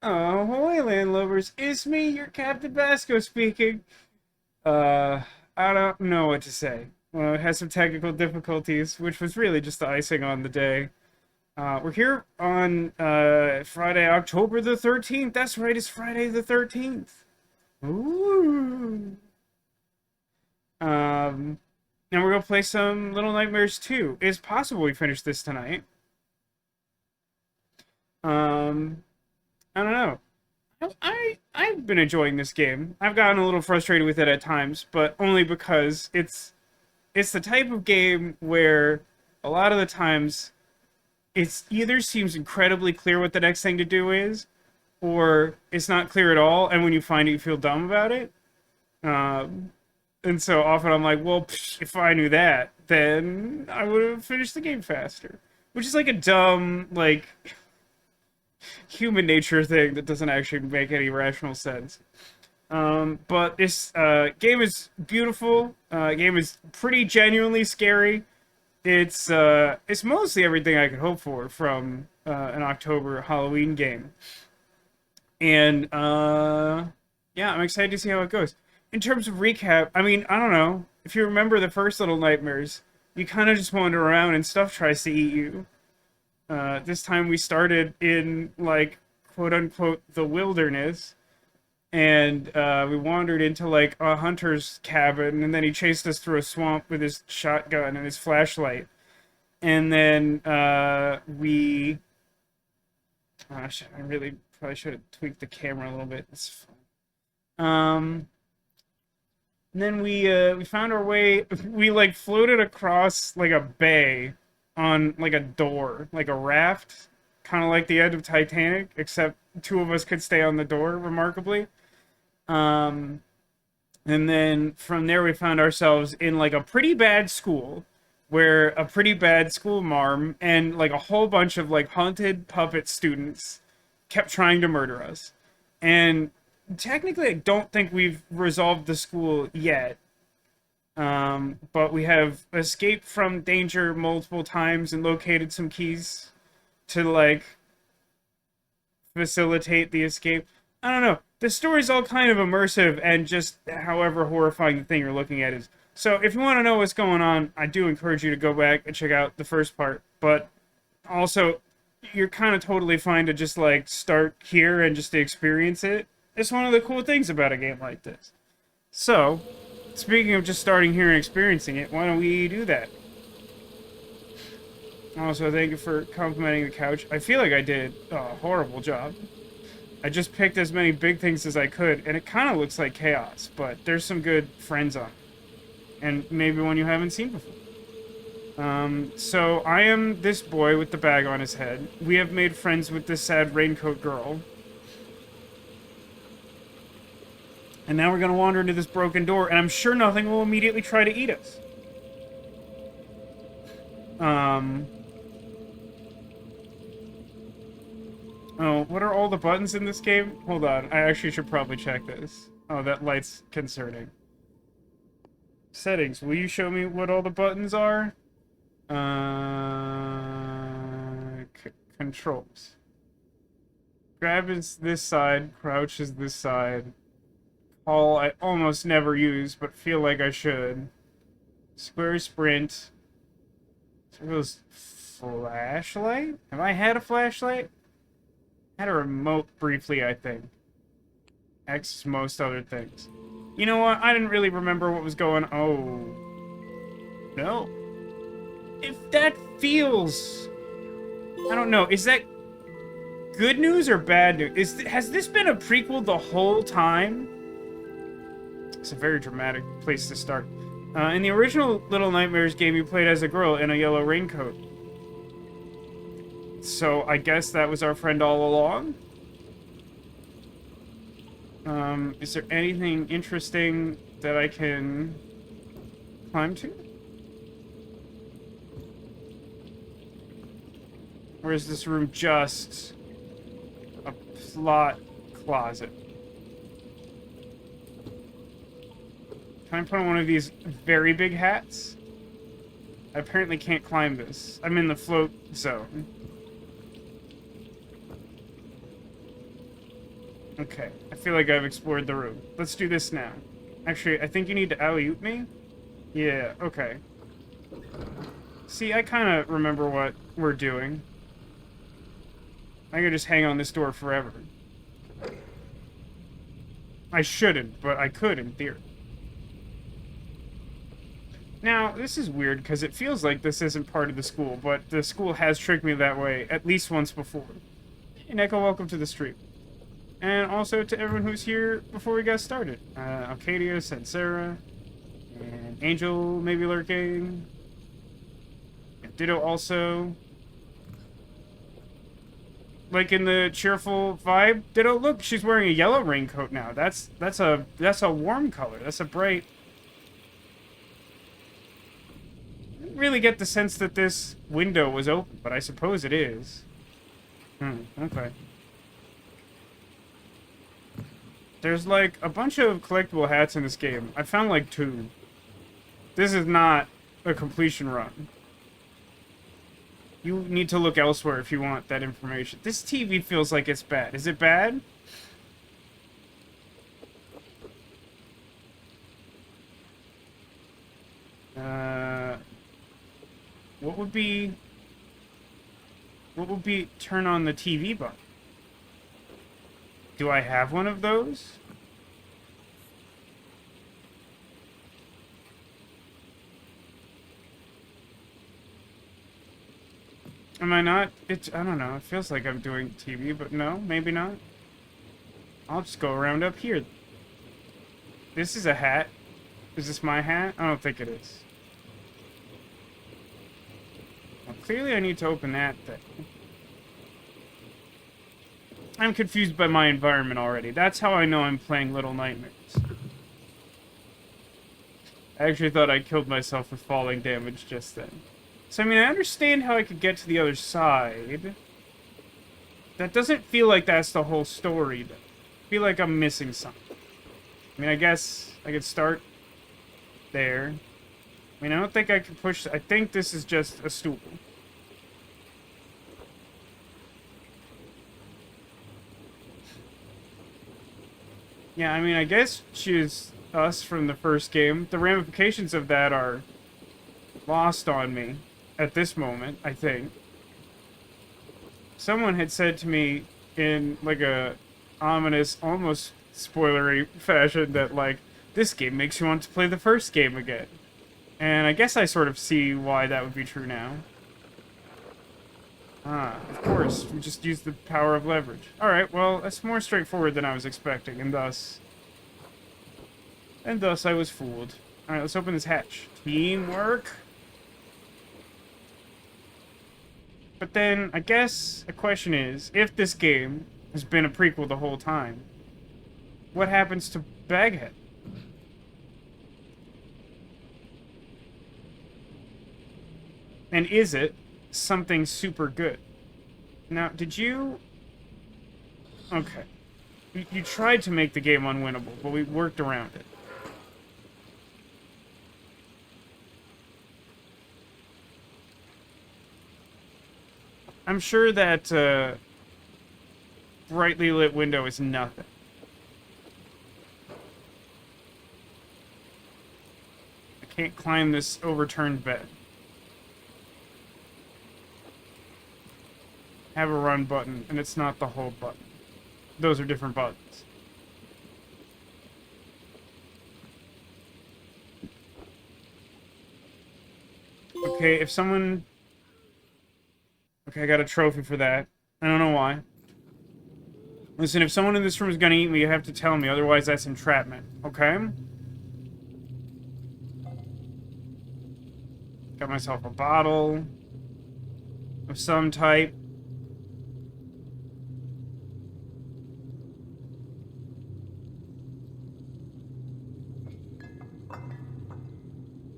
Ahoy, landlubbers! It's me, your Captain Vasco speaking. I don't know what to say. Well, it has some technical difficulties, which was really just the icing on the day. We're here on Friday, October the 13th. That's right, it's Friday the 13th. Ooh. Um, and we're gonna play some Little Nightmares 2. It's possible we finish this tonight. Um, I don't know. I've been enjoying this game. I've gotten a little frustrated with it at times, but only because it's the type of game where a lot of the times it's either seems incredibly clear what the next thing to do is, or it's not clear at all, and when you find it, you feel dumb about it. And so often I'm like, well, if I knew that, then I would have finished the game faster. Which is like a dumb, like, human nature thing that doesn't actually make any rational sense. But this game is beautiful. Game is pretty genuinely scary. It's mostly everything I could hope for from an October Halloween game. And yeah, I'm excited to see how it goes. In terms of recap, I mean, I don't know. If you remember the first Little Nightmares, you kind of just wander around and stuff tries to eat you. This time we started in, like, quote-unquote, the wilderness, and we wandered into, like, a hunter's cabin, and then he chased us through a swamp with his shotgun and his flashlight. And then we... Oh, shit, I really probably should have tweaked the camera a little bit. It's fine. And then we found our way... We, like, floated across, like, a bay on, like, a door, like a raft, kind of like the end of Titanic, except two of us could stay on the door, remarkably. And then from there we found ourselves in, like, a pretty bad school, where a pretty bad school marm and, like, a whole bunch of, like, haunted puppet students kept trying to murder us. And technically I don't think we've resolved the school yet. But we have escaped from danger multiple times and located some keys to, like, facilitate the escape. I don't know. The story's all kind of immersive and just however horrifying the thing you're looking at is. So if you want to know what's going on, I do encourage you to go back and check out the first part. But also, you're kind of totally fine to just, like, start here and just to experience it. It's one of the cool things about a game like this. So... speaking of just starting here and experiencing it, why don't we do that? Also, thank you for complimenting the couch. I feel like I did a horrible job. I just picked as many big things as I could, and it kind of looks like chaos, but there's some good friends on it. And maybe one you haven't seen before. So I am this boy with the bag on his head. We have made friends with this sad raincoat girl. And now we're going to wander into this broken door, and I'm sure nothing will immediately try to eat us. Oh, what are all the buttons in this game? Hold on, I actually should probably check this. Oh, that light's concerning. Settings, will you show me what all the buttons are? Controls. Grab is this side, crouch is this side. All I almost never use, but feel like I should. Square sprint. Circle's flashlight? Have I had a flashlight? I had a remote briefly, I think. X is most other things. You know what? I didn't really remember what was going on. Oh. No. If that feels... I don't know. Is that good news or bad news? Has this been a prequel the whole time? It's a very dramatic place to start. In the original Little Nightmares game, you played as a girl in a yellow raincoat. So I guess that was our friend all along? Is there anything interesting that I can climb to? Or is this room just a plot closet? Can I put on one of these very big hats? I apparently can't climb this. I'm in the float zone. Okay, I feel like I've explored the room. Let's do this now. Actually, I think you need to alley-oop me? Yeah, okay. See, I kind of remember what we're doing. I could just hang on this door forever. I shouldn't, but I could in theory. Now, this is weird, because it feels like this isn't part of the school, but the school has tricked me that way at least once before. And Echo, welcome to the stream. And also to everyone who's here before we got started. Alcadius and Sarah. And Angel maybe lurking. And Ditto also. Like in the cheerful vibe. Ditto, look, she's wearing a yellow raincoat now. That's a warm color. That's a bright. I didn't really get the sense that this window was open, but I suppose it is. Okay. There's like a bunch of collectible hats in this game. I found like 2. This is not a completion run. You need to look elsewhere if you want that information. This TV feels like it's bad. Is it bad? What would be turn on the TV button? Do I have one of those? Am I not? I don't know. It feels like I'm doing TV, but no, maybe not. I'll just go around up here. This is a hat. Is this my hat? I don't think it is. Well, clearly I need to open that thing. I'm confused by my environment already. That's how I know I'm playing Little Nightmares. I actually thought I killed myself with falling damage just then. So, I mean, I understand how I could get to the other side. That doesn't feel like that's the whole story, though. I feel like I'm missing something. I mean, I guess I could start there. I mean, I don't think I can push... I think this is just a stool. Yeah, I mean, I guess choose us from the first game. The ramifications of that are lost on me at this moment, I think. Someone had said to me in, like, a ominous, almost spoilery fashion that, like, this game makes you want to play the first game again. And I guess I sort of see why that would be true now. Ah, of course. We just use the power of leverage. Alright, well, that's more straightforward than I was expecting, and thus I was fooled. Alright, let's open this hatch. Teamwork? But then, I guess, the question is, if this game has been a prequel the whole time, what happens to Baghead? And is it something super good? Now, did you... Okay. You tried to make the game unwinnable, but we worked around it. I'm sure that brightly lit window is nothing. I can't climb this overturned bed. Have a run button, and it's not the hold button. Those are different buttons. Okay, if someone... Okay, I got a trophy for that. I don't know why. Listen, if someone in this room is gonna eat me, you have to tell me, otherwise that's entrapment, okay? Got myself a bottle of some type.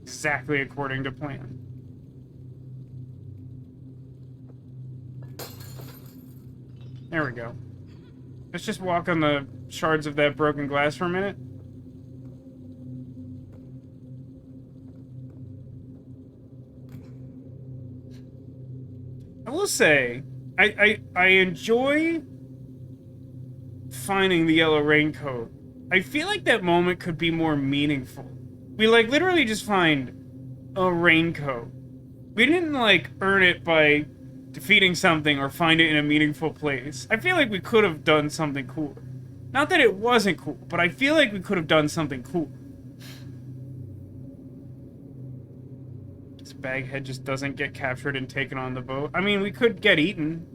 Exactly according to plan. There we go. Let's just walk on the shards of that broken glass for a minute. I will say, I enjoy finding the yellow raincoat, I feel like that moment could be more meaningful. We, like, literally just find a raincoat. We didn't, like, earn it by defeating something or find it in a meaningful place. I feel like we could have done something cool. Not that it wasn't cool, but I feel like we could have done something cool. This Baghead just doesn't get captured and taken on the boat. I mean, we could get eaten.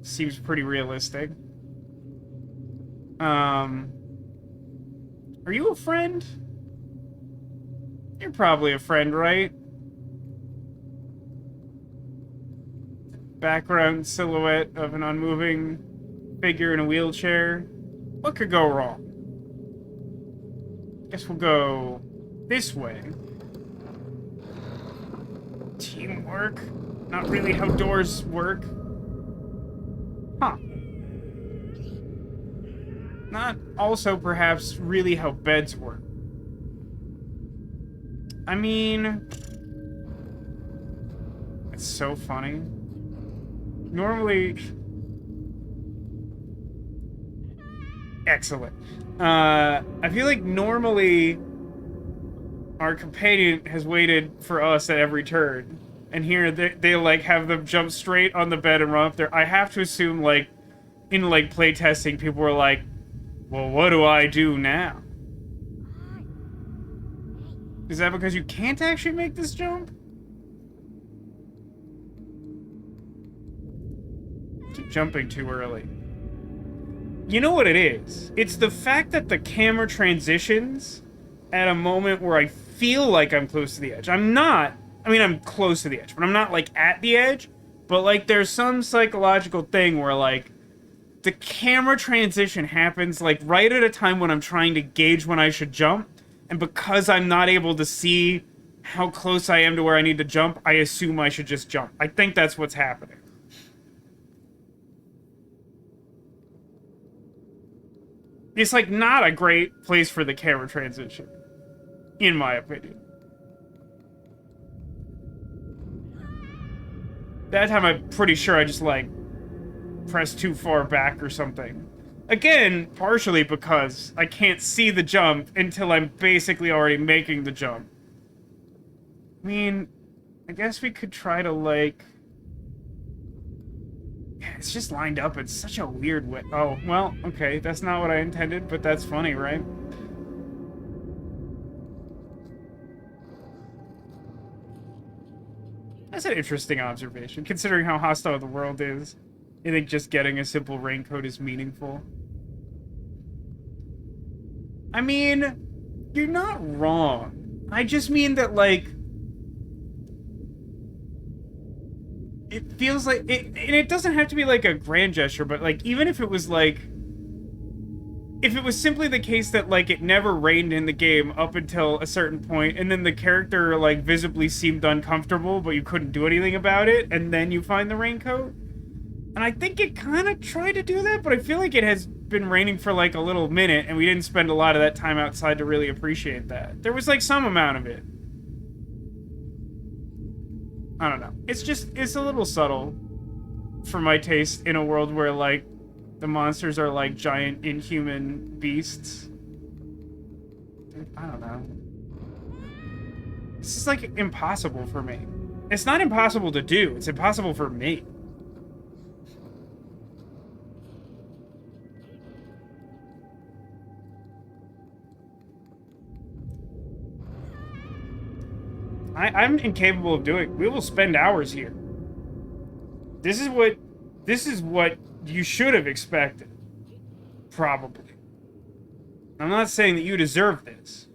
Seems pretty realistic. Are you a friend? You're probably a friend, right? Background silhouette of an unmoving figure in a wheelchair. What could go wrong? Guess we'll go this way. Teamwork? Not really how doors work. Huh. Not also perhaps really how beds work. I mean... It's so funny. Normally... Excellent. I feel like normally our companion has waited for us at every turn. And here they like have them jump straight on the bed and run up there. I have to assume, like, in like playtesting, people were like, well, what do I do now? Is that because you can't actually make this jump? Keep jumping too early. You know what it is? It's the fact that the camera transitions at a moment where I feel like I'm close to the edge. I'm not. I mean, I'm close to the edge, but I'm not, like, at the edge. But, like, there's some psychological thing where, like, the camera transition happens, like, right at a time when I'm trying to gauge when I should jump. And because I'm not able to see how close I am to where I need to jump, I assume I should just jump. I think that's what's happening. It's, like, not a great place for the camera transition, in my opinion. That time, I'm pretty sure I just, like, pressed too far back or something. Again, partially because I can't see the jump until I'm basically already making the jump. I mean, I guess we could try to, like... Yeah, it's just lined up. It's such a weird way. Oh, well, okay. That's not what I intended, but that's funny, right? That's an interesting observation, considering how hostile the world is. I think just getting a simple raincoat is meaningful. I mean, you're not wrong. I just mean that, like... It feels like... And it doesn't have to be, like, a grand gesture, but, like, even if it was, like... If it was simply the case that, like, it never rained in the game up until a certain point, and then the character, like, visibly seemed uncomfortable, but you couldn't do anything about it, and then you find the raincoat. And I think it kind of tried to do that, but I feel like it has been raining for, like, a little minute, and we didn't spend a lot of that time outside to really appreciate that. There was, like, some amount of it. I don't know. It's just, it's a little subtle for my taste in a world where, like, the monsters are, like, giant inhuman beasts. I don't know. This is, like, impossible for me. It's not impossible to do. It's impossible for me. I'm incapable of doing. We will spend hours here. This is what you should have expected. Probably. I'm not saying that you deserve this.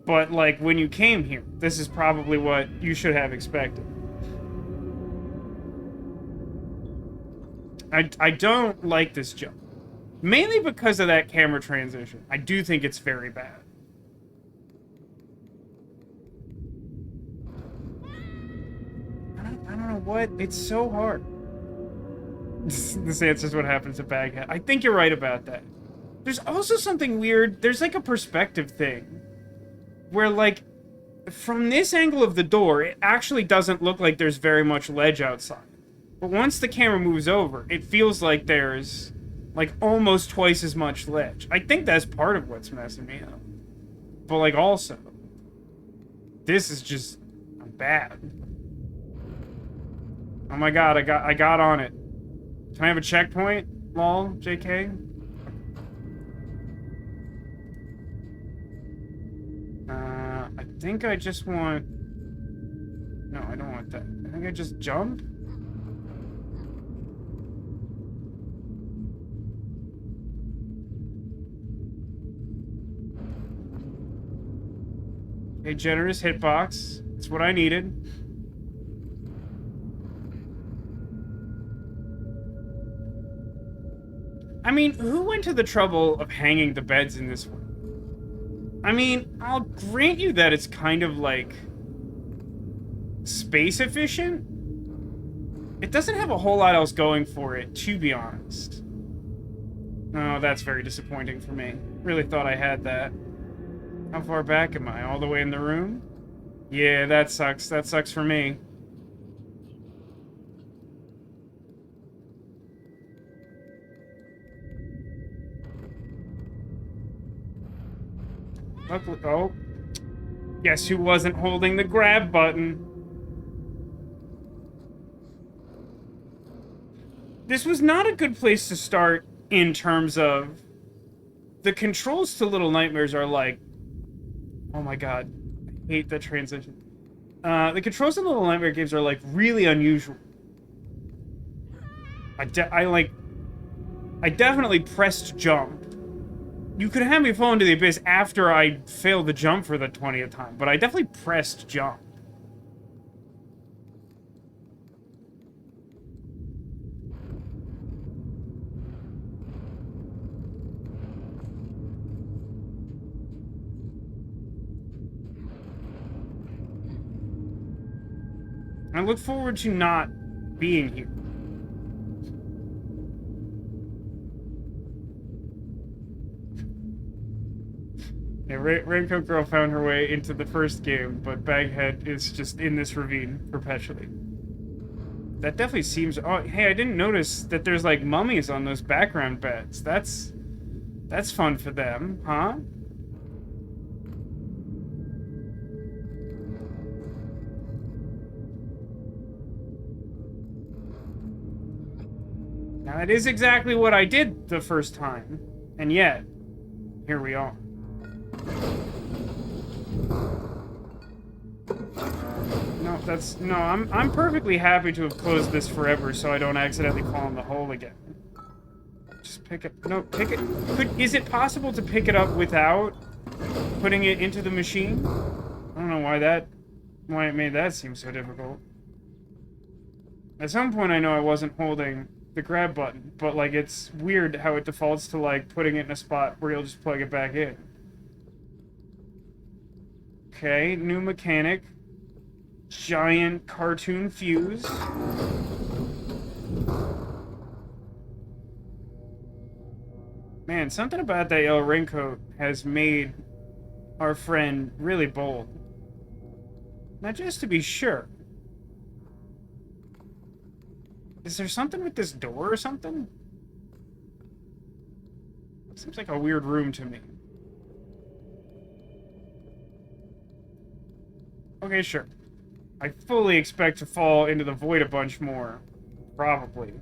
But, like, when you came here, this is probably what you should have expected. I don't like this jump. Mainly because of that camera transition. I do think it's very bad. I don't know what. It's so hard. This answers what happens to Baghead. I think you're right about that. There's also something weird. There's, like, a perspective thing. Where, like, from this angle of the door, it actually doesn't look like there's very much ledge outside. But once the camera moves over, it feels like there's Like, almost twice as much ledge. I think that's part of what's messing me up. But, like, also, this is just bad. Oh my god, I got on it. Can I have a checkpoint? Lol, JK? I think I just want... No, I don't want that. I think I just jump? A generous hitbox. It's what I needed. I mean, who went to the trouble of hanging the beds in this one? I mean, I'll grant you that it's kind of, like, space efficient. It doesn't have a whole lot else going for it, to be honest. Oh, that's very disappointing for me. Really thought I had that. How far back am I? All the way in the room? Yeah, that sucks. That sucks for me. Luckily, oh. Guess who wasn't holding the grab button? This was not a good place to start in terms of... The controls to Little Nightmares are like... Oh my god. I hate that transition. The controls to Little Nightmare games are like really unusual. I definitely pressed jump. You could have me fall into the abyss after I failed the jump for the 20th time, but I definitely pressed jump. I look forward to not being here. Yeah, Raincoat Girl found her way into the first game, but Baghead is just in this ravine perpetually. That definitely seems... Oh, hey, I didn't notice that there's, like, mummies on those background beds. That's fun for them, huh? Now, that is exactly what I did the first time. And yet, here we are. No, that's... No, I'm perfectly happy to have closed this forever so I don't accidentally fall in the hole again. Just pick it... No, pick it... Is it possible to pick it up without putting it into the machine? I don't know why it made that seem so difficult. At some point I know I wasn't holding the grab button, but, like, it's weird how it defaults to, like, putting it in a spot where you'll just plug it back in. Okay, new mechanic. Giant cartoon fuse. Man, something about that yellow raincoat has made our friend really bold. Now, just to be sure. Is there something with this door or something? Seems like a weird room to me. Okay, sure. I fully expect to fall into the void a bunch more. Probably.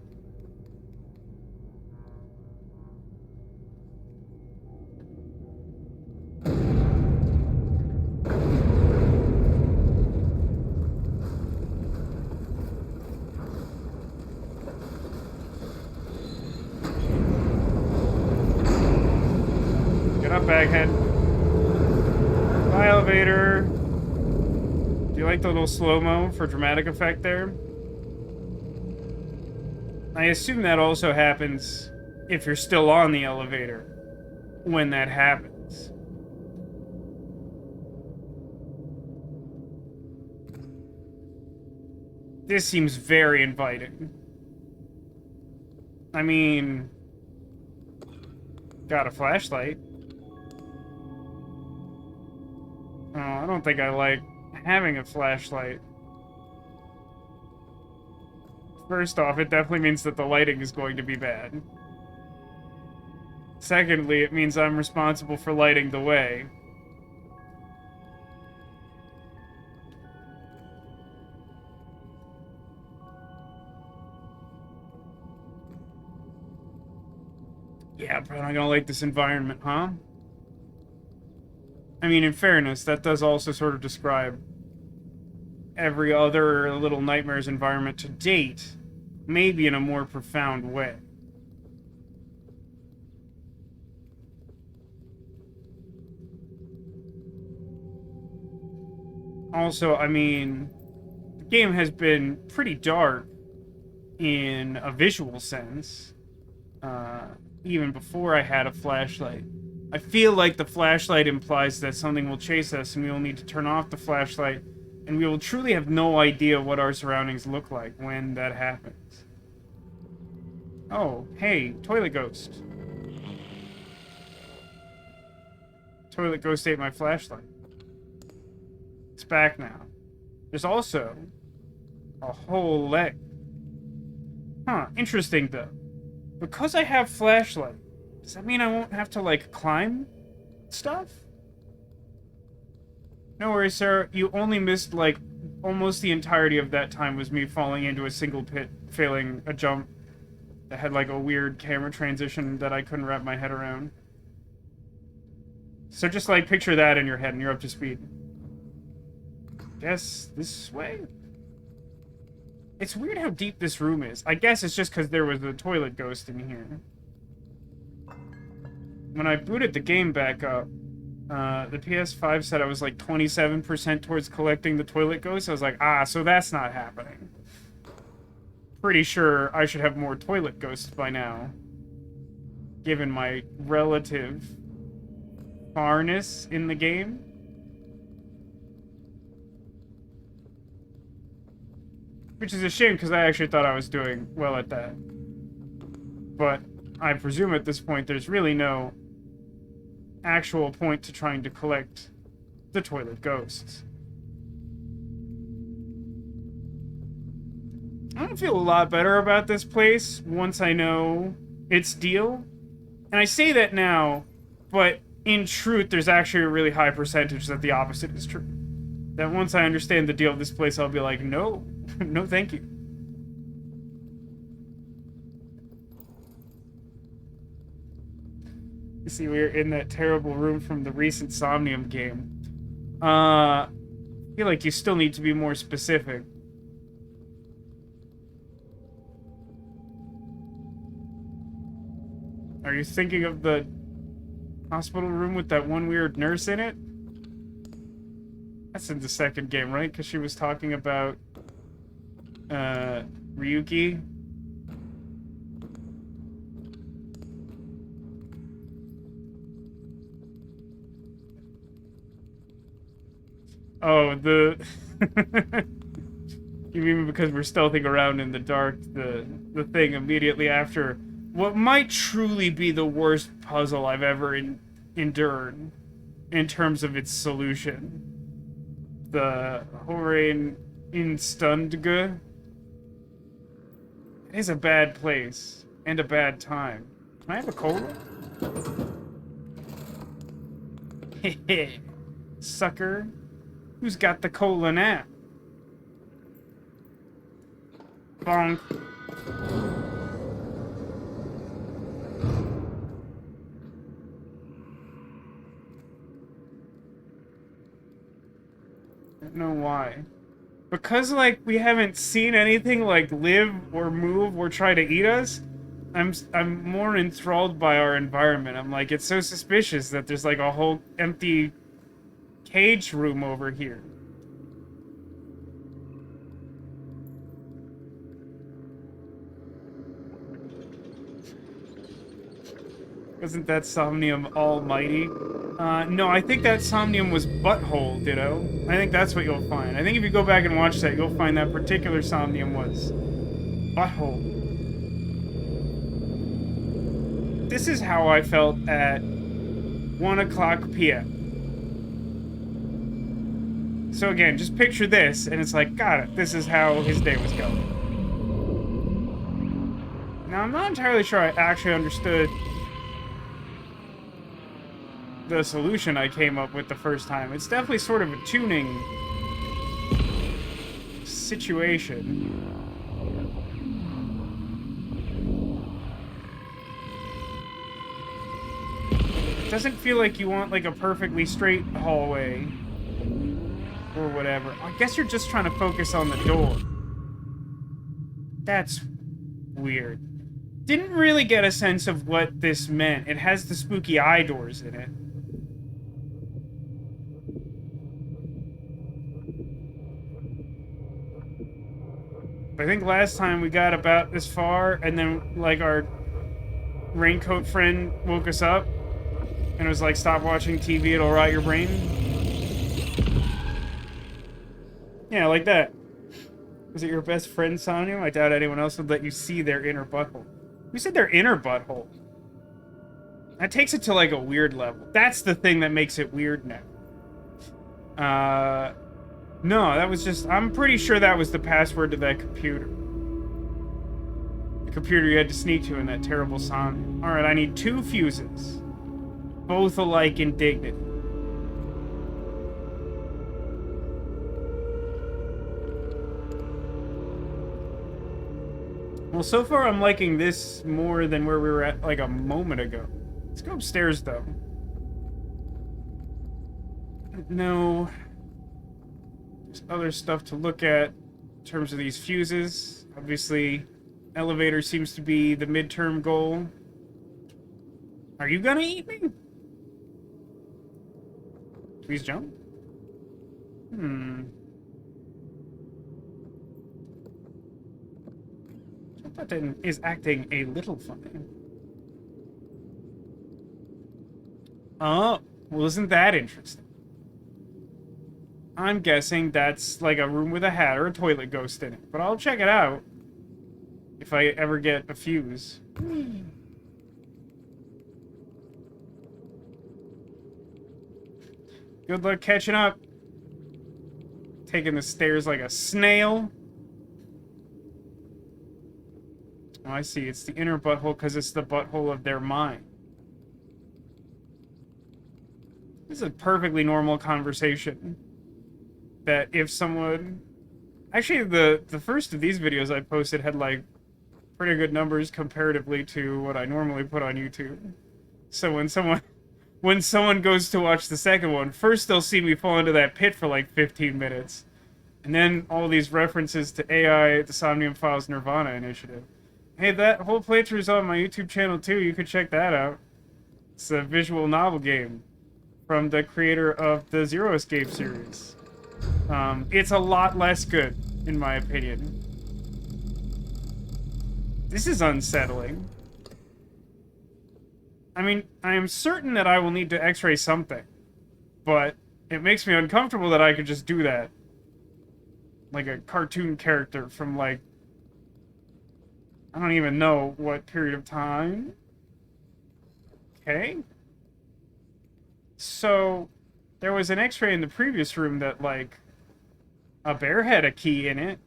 Get up, Baghead. Bye, elevator. Do you like the little slow-mo for dramatic effect there? I assume that also happens if you're still on the elevator when that happens. This seems very inviting. I mean... Got a flashlight. Oh, I don't think I like having a flashlight. First off, it definitely means that the lighting is going to be bad. Secondly, it means I'm responsible for lighting the way. Yeah, I'm probably not gonna like this environment, huh? I mean, in fairness, that does also sort of describe every other Little Nightmares environment to date, maybe in a more profound way. Also, I mean, the game has been pretty dark in a visual sense, even before I had a flashlight. I feel like the flashlight implies that something will chase us and we will need to turn off the flashlight, and we will truly have no idea what our surroundings look like when that happens. Oh, hey, Toilet Ghost. Toilet Ghost ate my flashlight. It's back now. There's also a whole leg. Huh, interesting though. Because I have flashlight, does that mean I won't have to, like, climb stuff? No worries, sir. You only missed, like, almost the entirety of that time was me falling into a single pit, failing a jump that had, like, a weird camera transition that I couldn't wrap my head around. So just, like, picture that in your head and you're up to speed. Guess this way? It's weird how deep this room is. I guess it's just because there was a toilet ghost in here. When I booted the game back up, the PS5 said I was like 27% towards collecting the toilet ghost. I was like, ah, so that's not happening. Pretty sure I should have more toilet ghosts by now, given my relative farness in the game. Which is a shame, because I actually thought I was doing well at that. But I presume at this point there's really no actual point to trying to collect the toilet ghosts. I don't feel a lot better about this place once I know its deal. And I say that now, but in truth, there's actually a really high percentage that the opposite is true. That once I understand the deal of this place, I'll be like, no, no thank you. You see, we're in that terrible room from the recent Somnium game. I feel like you still need to be more specific. Are you thinking of the hospital room with that one weird nurse in it? That's in the second game, right? Because she was talking about Ryuki. Oh, the... You mean because we're stealthing around in the dark, the thing immediately after what might truly be the worst puzzle I've ever endured in terms of its solution. The Horain Instundge. It is a bad place and a bad time. Can I have a cola? Hehe. Sucker. Who's got the cola now? Bonk. I don't know why. Because, like, we haven't seen anything, like, live or move or try to eat us, I'm more enthralled by our environment. I'm like, it's so suspicious that there's, like, a whole empty cage room over here. Wasn't that Somnium almighty? No, I think that Somnium was Butthole, Ditto. I think that's what you'll find. I think if you go back and watch that, you'll find that particular Somnium was Butthole. This is how I felt at 1 o'clock p.m. So again, just picture this, and it's like, got it, this is how his day was going. Now, I'm not entirely sure I actually understood the solution I came up with the first time. It's definitely sort of a tuning situation. It doesn't feel like you want like a perfectly straight hallway or whatever. I guess you're just trying to focus on the door. That's weird. Didn't really get a sense of what this meant. It has the spooky eye doors in it. I think last time we got about this far, and then, like, our raincoat friend woke us up and was like, stop watching TV, it'll rot your brain. Yeah, like that. Was it your best friend, Sonya? I doubt anyone else would let you see their inner butthole. Who said their inner butthole? That takes it to, like, a weird level. That's the thing that makes it weird now. No, that was just... I'm pretty sure that was the password to that computer. The computer you had to sneak to in that terrible song. Alright, I need 2 fuses. Both alike indignant. Well, so far I'm liking this more than where we were at, like, a moment ago. Let's go upstairs, though. No... There's other stuff to look at in terms of these fuses. Obviously, elevator seems to be the midterm goal. Are you gonna eat me? Please jump. Jump button is acting a little funny. Oh, well, isn't that interesting? I'm guessing that's like a room with a hat or a toilet ghost in it. But I'll check it out. If I ever get a fuse. Good luck catching up. Taking the stairs like a snail. Oh, I see. It's the inner butthole because it's the butthole of their mind. This is a perfectly normal conversation. That if someone... Actually, the first of these videos I posted had, like, pretty good numbers comparatively to what I normally put on YouTube. So when someone goes to watch the second one, first they'll see me fall into that pit for, like, 15 minutes. And then all these references to AI, the Somnium Files Nirvana initiative. Hey, that whole playthrough is on my YouTube channel, too. You could check that out. It's a visual novel game from the creator of the Zero Escape series. It's a lot less good, in my opinion. This is unsettling. I mean, I am certain that I will need to x-ray something. But it makes me uncomfortable that I could just do that. Like a cartoon character from, like... I don't even know what period of time. Okay. So, there was an x-ray in the previous room that, like... A bear had a key in it.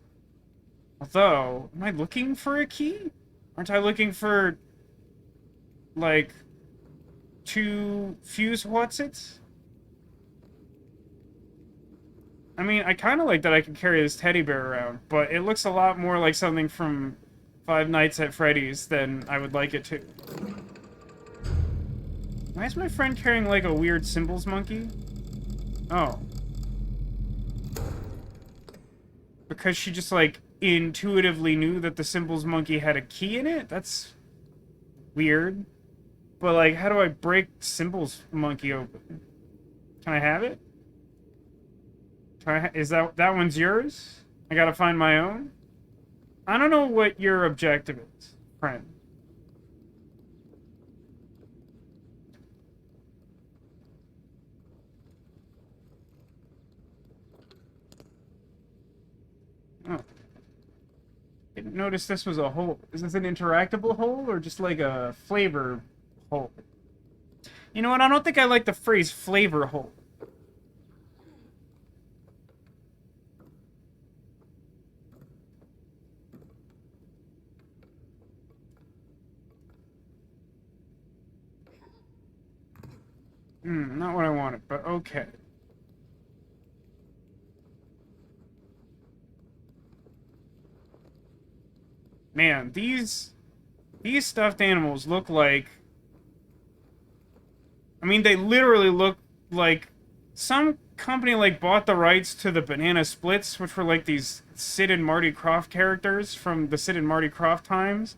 Although, am I looking for a key? Aren't I looking for, like, 2 fuse whatsits? I mean, I kind of like that I can carry this teddy bear around, but it looks a lot more like something from Five Nights at Freddy's than I would like it to. Why is my friend carrying, like, a weird symbols monkey? Oh. Because she just, like, intuitively knew that the symbols monkey had a key in it? That's weird. But, like, how do I break symbols monkey open? Can I have it? Is that one's yours? I gotta find my own? I don't know what your objective is, friend. Oh. Didn't notice this was a hole. Is this an interactable hole or just like a flavor hole? You know what? I don't think I like the phrase flavor hole. Not what I wanted, but okay. Man, these stuffed animals look like... I mean, they literally look like some company like bought the rights to the Banana Splits, which were like these Sid and Marty Krofft characters from the Sid and Marty Krofft times,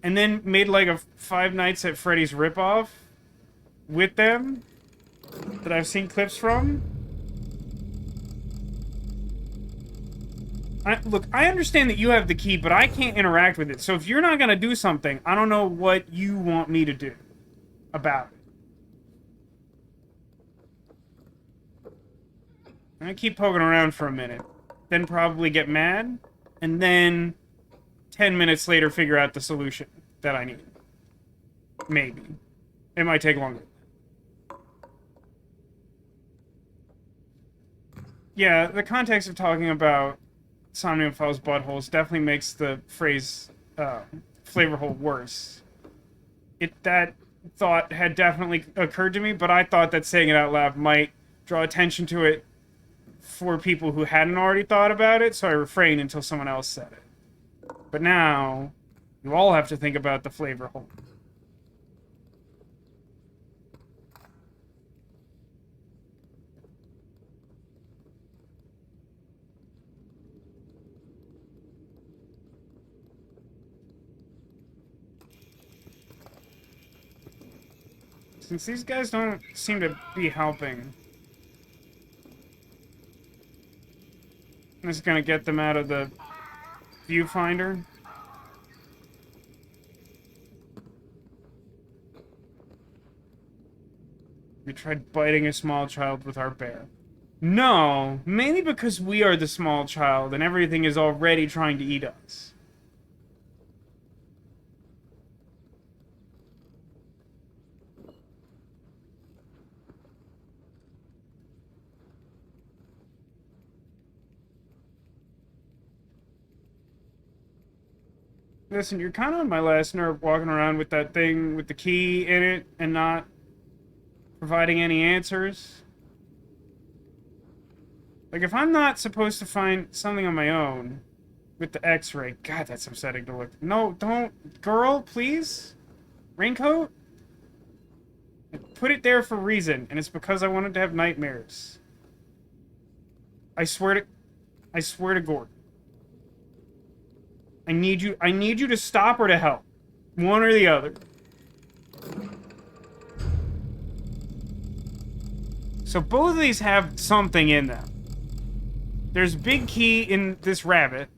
and then made like a Five Nights at Freddy's ripoff with them that I've seen clips from. Look, I understand that you have the key, but I can't interact with it. So if you're not going to do something, I don't know what you want me to do about it. I'm going to keep poking around for a minute, then probably get mad, and then 10 minutes later figure out the solution that I need. Maybe. It might take longer. Yeah, the context of talking about Somnium Fell's buttholes definitely makes the phrase flavor hole worse. That thought had definitely occurred to me, but I thought that saying it out loud might draw attention to it for people who hadn't already thought about it, so I refrained until someone else said it. But now, you all have to think about the flavor hole. Since these guys don't seem to be helping, I'm just gonna get them out of the viewfinder. We tried biting a small child with our bear. No, mainly because we are the small child and everything is already trying to eat us. Listen, you're kind of on my last nerve walking around with that thing with the key in it and not providing any answers. Like, if I'm not supposed to find something on my own with the x-ray... God, that's upsetting to look... No, don't... Girl, please? Raincoat? I put it there for a reason, and it's because I wanted to have nightmares. I swear to Gordon. I need you to stop or to help. One or the other. So both of these have something in them. There's a big key in this rabbit,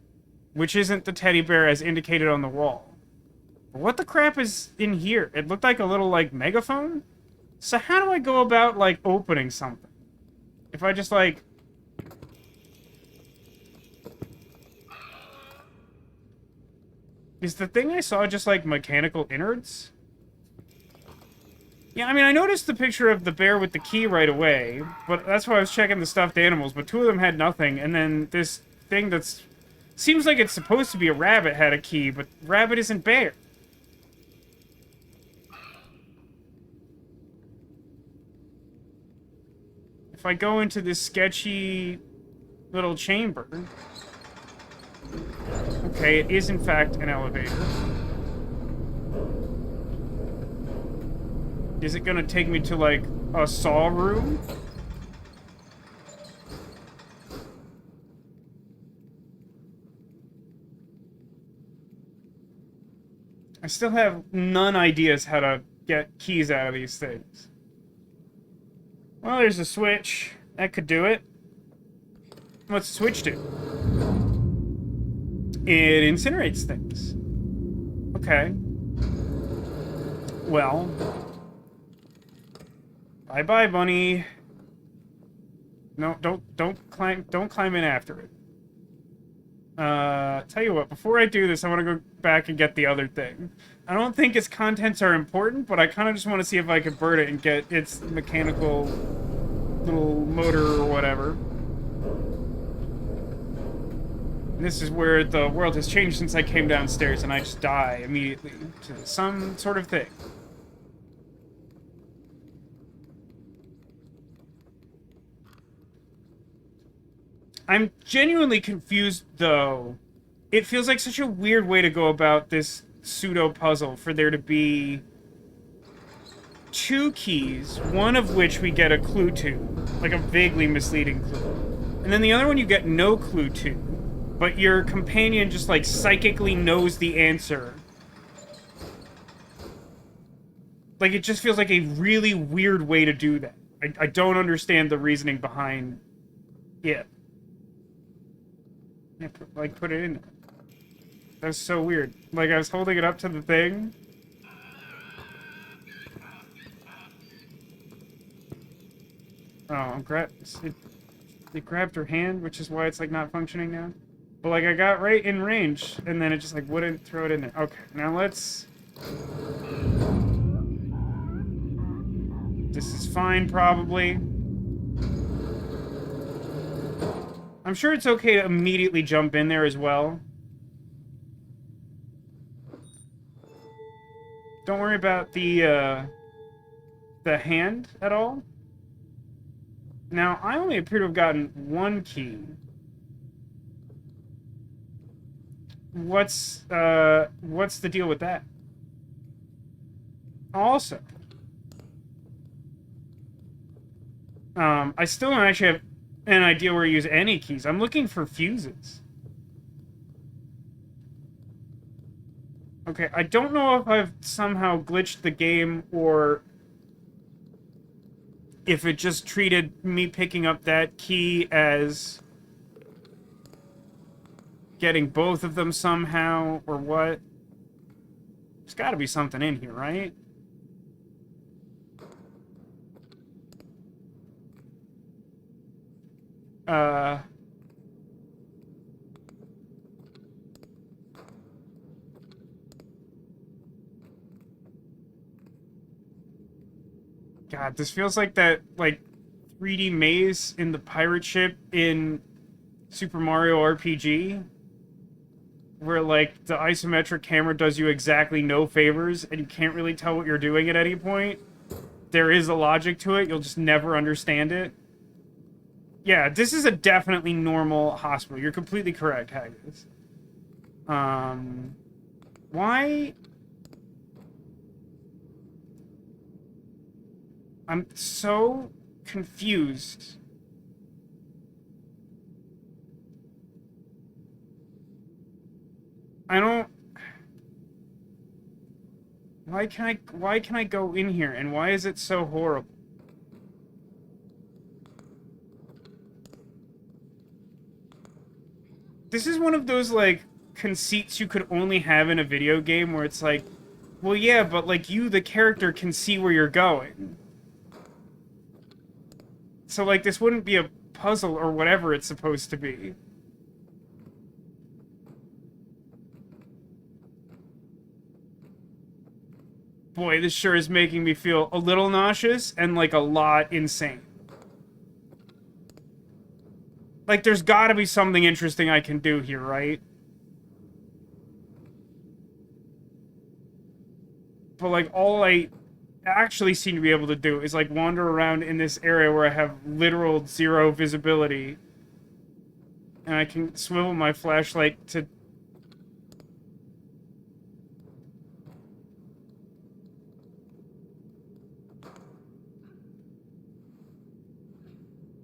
which isn't the teddy bear as indicated on the wall. But what the crap is in here? It looked like a little, like, megaphone? So how do I go about, like, opening something? If I just, like... Is the thing I saw just, like, mechanical innards? Yeah, I mean, I noticed the picture of the bear with the key right away, but that's why I was checking the stuffed animals, but two of them had nothing, and then this thing that's... Seems like it's supposed to be a rabbit had a key, but rabbit isn't bear. If I go into this sketchy little chamber... Okay, it is in fact an elevator. Is it gonna take me to, like, a saw room? I still have none ideas how to get keys out of these things. Well, there's a switch. That could do it. What's the switch do? It incinerates things. Okay. Well. Bye-bye, bunny. No, don't climb in after it. Tell you what, before I do this, I want to go back and get the other thing. I don't think its contents are important, but I kind of just want to see if I can burn it and get its mechanical little motor or whatever. And this is where the world has changed since I came downstairs and I just die immediately to some sort of thing. I'm genuinely confused, though. It feels like such a weird way to go about this pseudo puzzle for there to be two keys, one of which we get a clue to, like a vaguely misleading clue, and then the other one you get no clue to, but your companion just like psychically knows the answer. Like, it just feels like a really weird way to do that. I don't understand the reasoning behind it. Yeah, put it in there. That's so weird. Like, I was holding it up to the thing. Oh, it grabbed her hand, which is why it's, like, not functioning now. But, like, I got right in range, and then it just, like, wouldn't throw it in there. Okay, now let's... This is fine, probably. I'm sure it's okay to immediately jump in there as well. Don't worry about the hand at all. Now, I only appear to have gotten one key. What's the deal with that? Also, I still don't actually have an idea where to use any keys. I'm looking for fuses. Okay, I don't know if I've somehow glitched the game or if it just treated me picking up that key as getting both of them somehow, or what. There's got to be something in here, right? God, this feels like that, like, 3D maze in the pirate ship in Super Mario RPG, where, like, the isometric camera does you exactly no favors, and you can't really tell what you're doing at any point. There is a logic to it, you'll just never understand it. Yeah, this is a definitely normal hospital. You're completely correct, Haggis. Why... I'm so confused. I don't... Why can I go in here, and why is it so horrible? This is one of those, like, conceits you could only have in a video game where it's like, well, yeah, but, like, you, the character, can see where you're going. So, like, this wouldn't be a puzzle or whatever it's supposed to be. Boy, this sure is making me feel a little nauseous and, like, a lot insane. Like, there's gotta be something interesting I can do here, right? But, like, all I actually seem to be able to do is, like, wander around in this area where I have literal zero visibility. And I can swivel my flashlight to...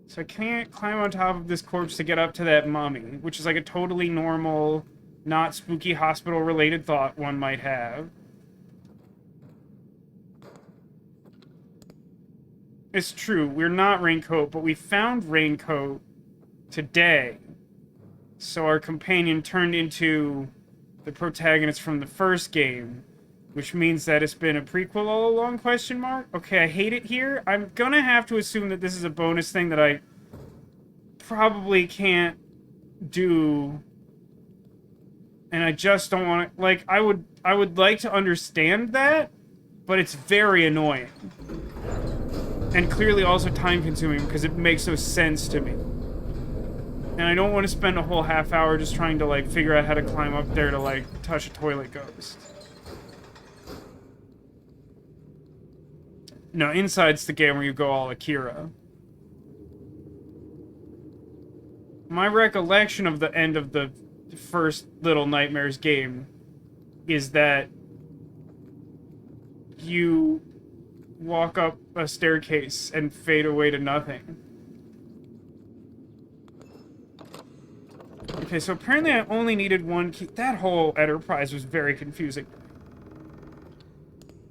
So I can't climb on top of this corpse to get up to that mummy, which is like a totally normal, not spooky hospital-related thought one might have. It's true, we're not Raincoat, but we found Raincoat today. So our companion turned into the protagonist from the first game, which means that it's been a prequel all along, question mark? Okay, I hate it here. I'm gonna have to assume that this is a bonus thing that I probably can't do. And I just don't want to, like, I would like to understand that, but it's very annoying. And clearly also time-consuming, because it makes no sense to me. And I don't want to spend a whole half hour just trying to, like, figure out how to climb up there to, like, touch a toilet ghost. No, Inside's the game where you go all Akira. My recollection of the end of the first Little Nightmares game is that you walk up a staircase and fade away to nothing. Okay, so apparently I only needed one key. That whole enterprise was very confusing.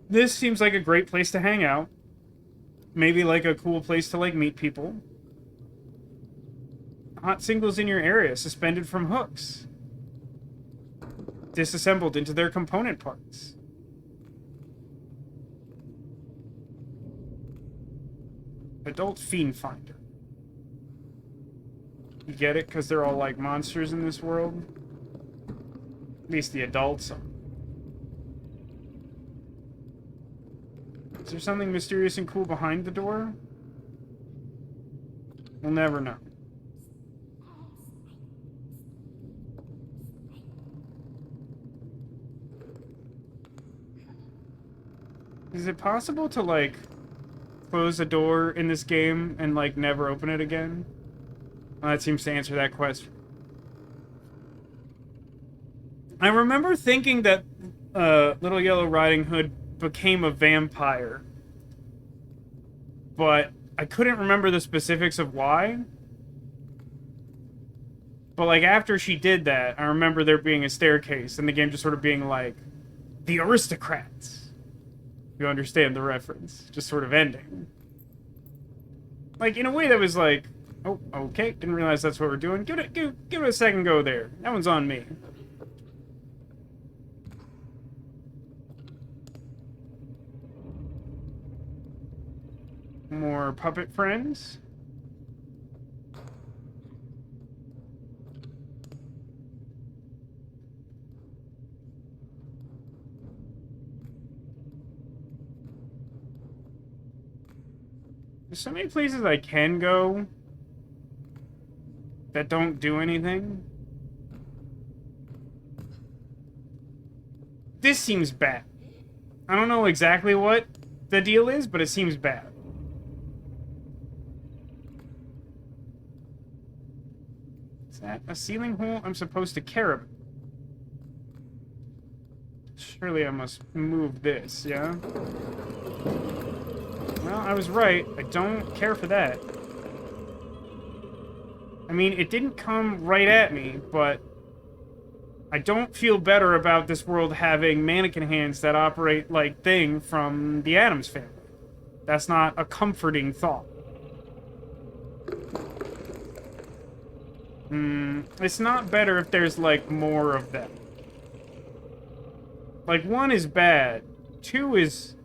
This seems like a great place to hang out. Maybe like a cool place to like meet people. Hot singles in your area, suspended from hooks. Disassembled into their component parts. Adult Fiend Finder. You get it? Because they're all like monsters in this world? At least the adults are. Is there something mysterious and cool behind the door? We'll never know. Is it possible to, like, close a door in this game and, like, never open it again? Well, that seems to answer that question. I remember thinking that Little Yellow Riding Hood became a vampire, but I couldn't remember the specifics of why. But, like, after she did that, I remember there being a staircase, and the game just sort of being like, the aristocrats. You understand the reference. Just sort of ending. Like, in a way that was like, oh, okay, didn't realize that's what we're doing. Give it a second go there. That one's on me. More puppet friends. There's so many places I can go that don't do anything. This seems bad. I don't know exactly what the deal is, but it seems bad. Is that a ceiling hole I'm supposed to care about? Surely I must move this, yeah? Well, I was right. I don't care for that. I mean, it didn't come right at me, but I don't feel better about this world having mannequin hands that operate like Thing from the Addams Family. That's not a comforting thought. It's not better if there's, like, more of them. Like, 1 is bad. 2 is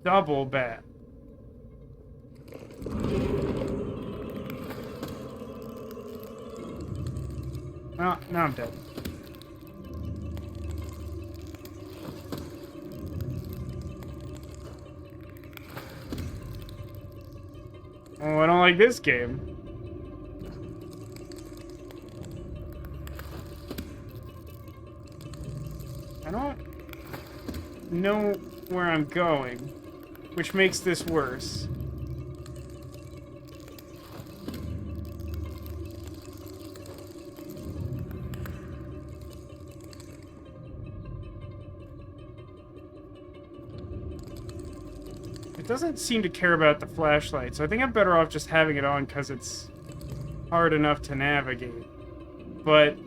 double bad. Oh, now I'm dead. Oh, I don't like this game. I don't know where I'm going, which makes this worse. It doesn't seem to care about the flashlight, so I think I'm better off just having it on because it's hard enough to navigate. But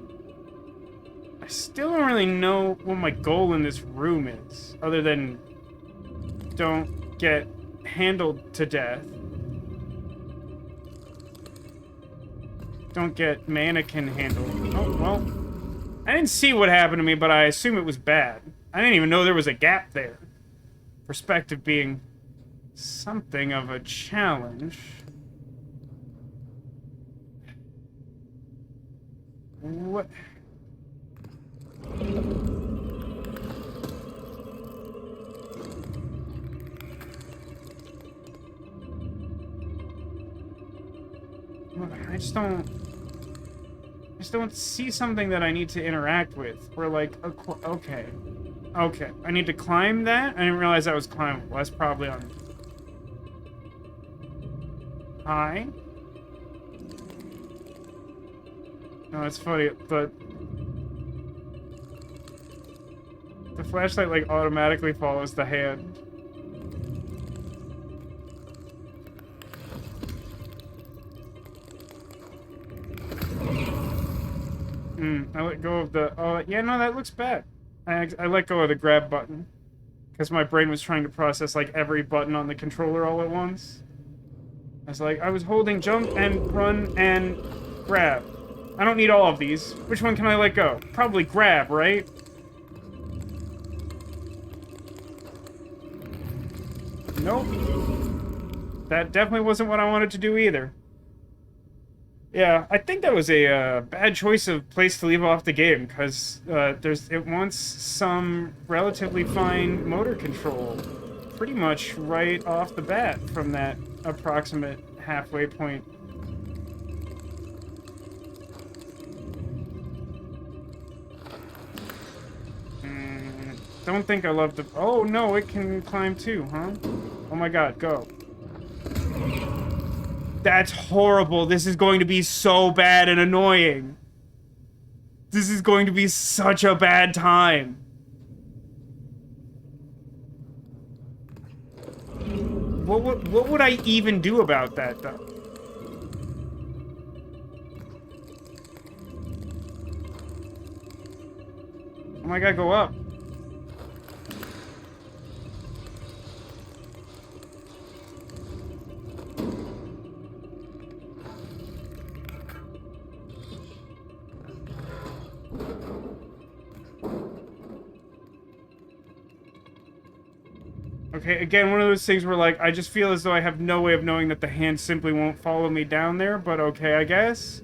I still don't really know what my goal in this room is, other than don't get handled to death. Don't get mannequin handled. Oh, well. I didn't see what happened to me, but I assume it was bad. I didn't even know there was a gap there. Perspective being something of a challenge. What? I just don't see something that I need to interact with. Or like, okay. Okay, I need to climb that? I didn't realize that was climbable. That's probably on... Hi? No, it's funny, but the flashlight, like, automatically follows the hand. I let go of the... Oh, yeah, no, that looks bad. I let go of the grab button. Because my brain was trying to process, like, every button on the controller all at once. I was holding jump and run and grab. I don't need all of these. Which one can I let go? Probably grab, right? Nope. That definitely wasn't what I wanted to do either. Yeah, I think that was a bad choice of place to leave off the game, because it wants some relatively fine motor control pretty much right off the bat from that approximate halfway point. Don't think I love the... Oh, no, it can climb too, huh? Oh my god, go. That's horrible. This is going to be so bad and annoying. This is going to be such a bad time. What would I even do about that, though? Oh my god, go up. Okay, again, one of those things where, like, I just feel as though I have no way of knowing that the hand simply won't follow me down there, but okay, I guess.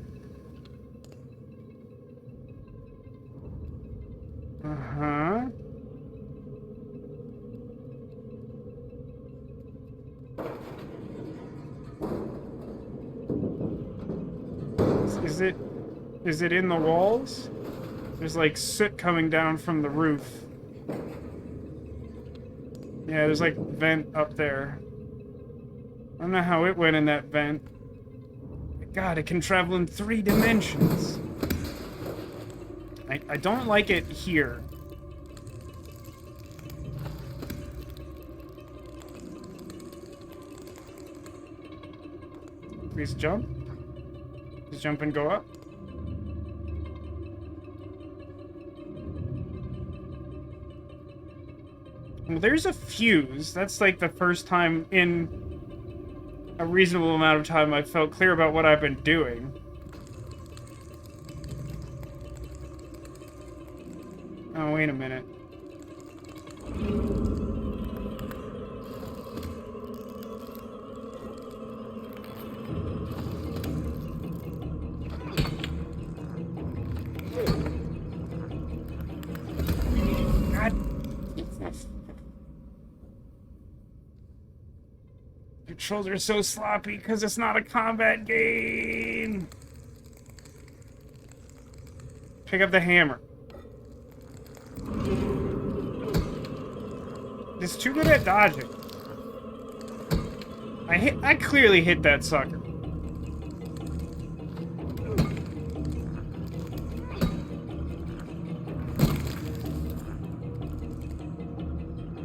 Uh-huh. Is it in the walls? There's, like, soot coming down from the roof. Yeah, there's, like, vent up there. I don't know how it went in that vent. God, it can travel in 3 dimensions. I don't like it here. Please jump. Please jump and go up. Well, there's a fuse. That's like the first time in a reasonable amount of time I felt clear about what I've been doing. Oh, wait a minute. God. Controls are so sloppy because it's not a combat game. Pick up the hammer. It's too good at dodging. I clearly hit that sucker.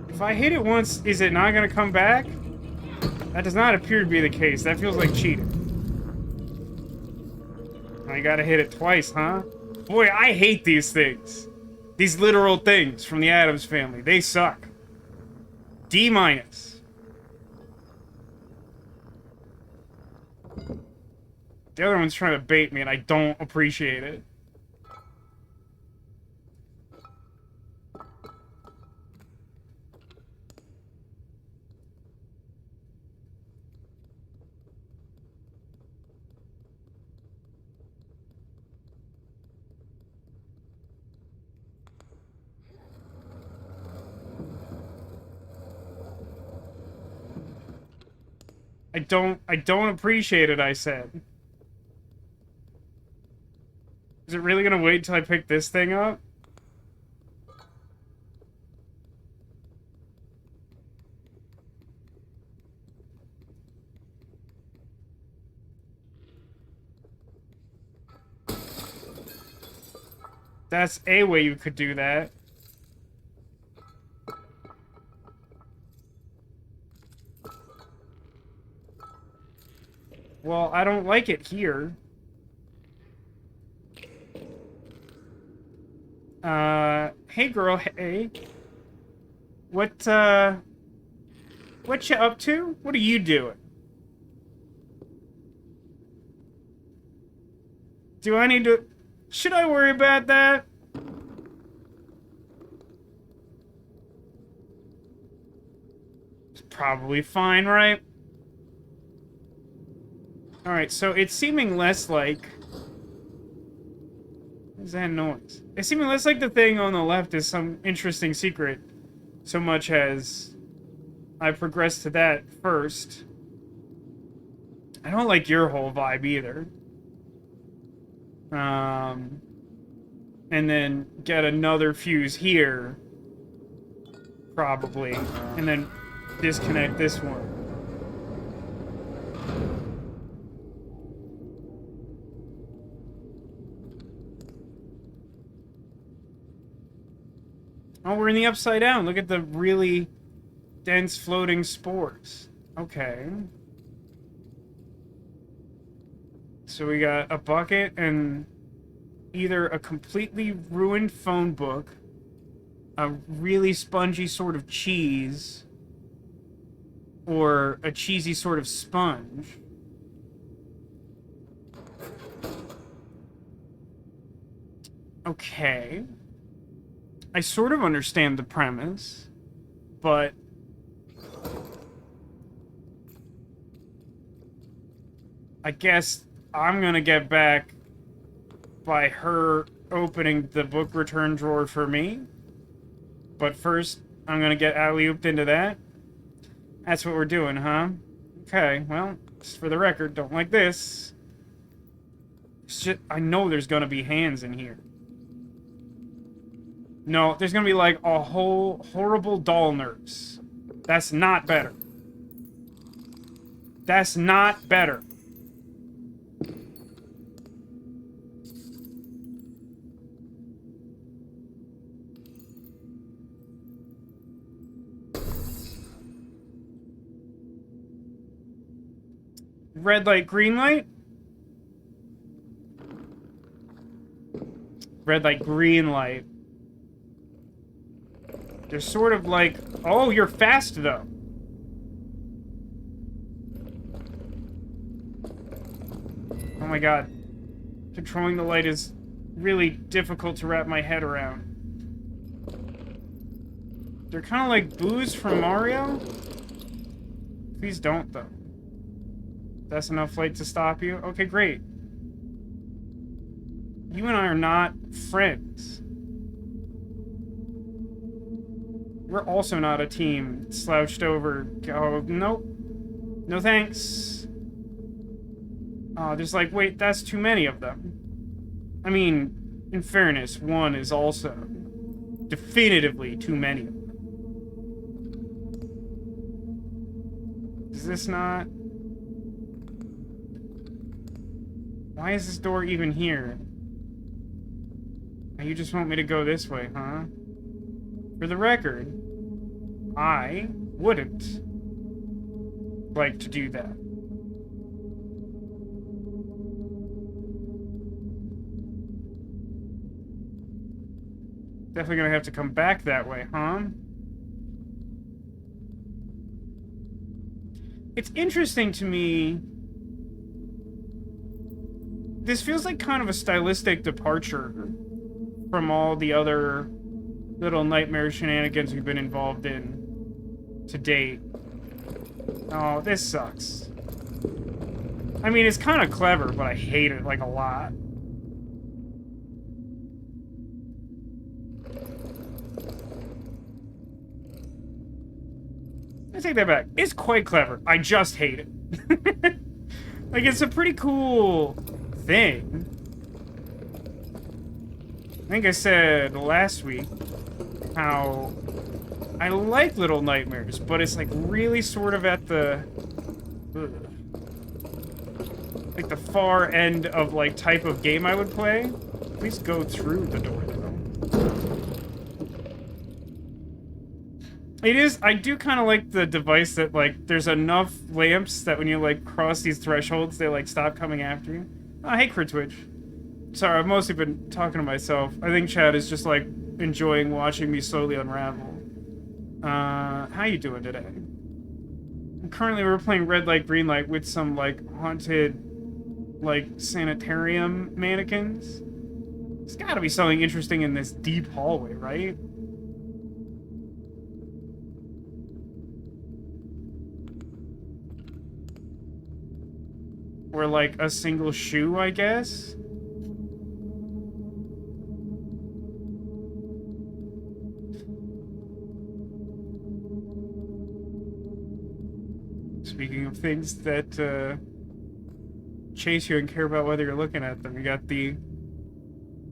If I hit it once, is it not gonna come back? That does not appear to be the case. That feels like cheating. I gotta hit it twice, huh? Boy, I hate these things. These literal things from the Addams Family. They suck. D-. The other one's trying to bait me, and I don't appreciate it. I don't appreciate it, I said. Is it really gonna wait until I pick this thing up? That's a way you could do that. Well, I don't like it here. Hey girl, hey. What you up to? What are you doing? Do I need to... Should I worry about that? It's probably fine, right? Alright, so it's seeming less like... What is that noise? It's seeming less like the thing on the left is some interesting secret, so much as I progress to that first. I don't like your whole vibe either. And then get another fuse here, probably, and then disconnect this one. Oh, we're in the upside down. Look at the really dense floating spores. Okay. So we got a bucket and either a completely ruined phone book, a really spongy sort of cheese, or a cheesy sort of sponge. Okay. I sort of understand the premise, but... I guess I'm gonna get back by her opening the book return drawer for me. But first, I'm gonna get alley-ooped into that. That's what we're doing, huh? Okay, well, just for the record, don't like this. Shit, I know there's gonna be hands in here. No, there's gonna be like a whole horrible doll nurse. That's not better. That's not better. Red light, green light? Red light, green light. They're sort of like... Oh, you're fast, though. Oh my god. Controlling the light is really difficult to wrap my head around. They're kind of like Boos from Mario? Please don't, though. That's enough light to stop you? Okay, great. You and I are not friends. We're also not a team. Slouched over. Oh, nope. No thanks. Oh, there's like, wait, that's too many of them. I mean, in fairness, one is also definitively too many of them. Is this not... Why is this door even here? You just want me to go this way, huh? For the record, I wouldn't like to do that. Definitely gonna have to come back that way, huh? It's interesting to me. This feels like kind of a stylistic departure from all the other little nightmare shenanigans we've been involved in to date. Oh, this sucks. I mean, it's kind of clever, but I hate it, like, a lot. I take that back. It's quite clever. I just hate it. Like, it's a pretty cool thing. I think I said last week how I like Little Nightmares, but it's like really sort of at the like the far end of like type of game I would play. Please go through the door though. It is. I do kind of like the device that, like, there's enough lamps that when you, like, cross these thresholds, they, like, stop coming after you. Oh, hey, Twitch. Sorry, I've mostly been talking to myself. I think Chad is just, like, enjoying watching me slowly unravel. How you doing today? Currently, we're playing red light, green light with some, like, haunted, like, sanitarium mannequins. There's gotta be something interesting in this deep hallway, right? Or, like, a single shoe, I guess? Speaking of things that, chase you and care about whether you're looking at them, you got the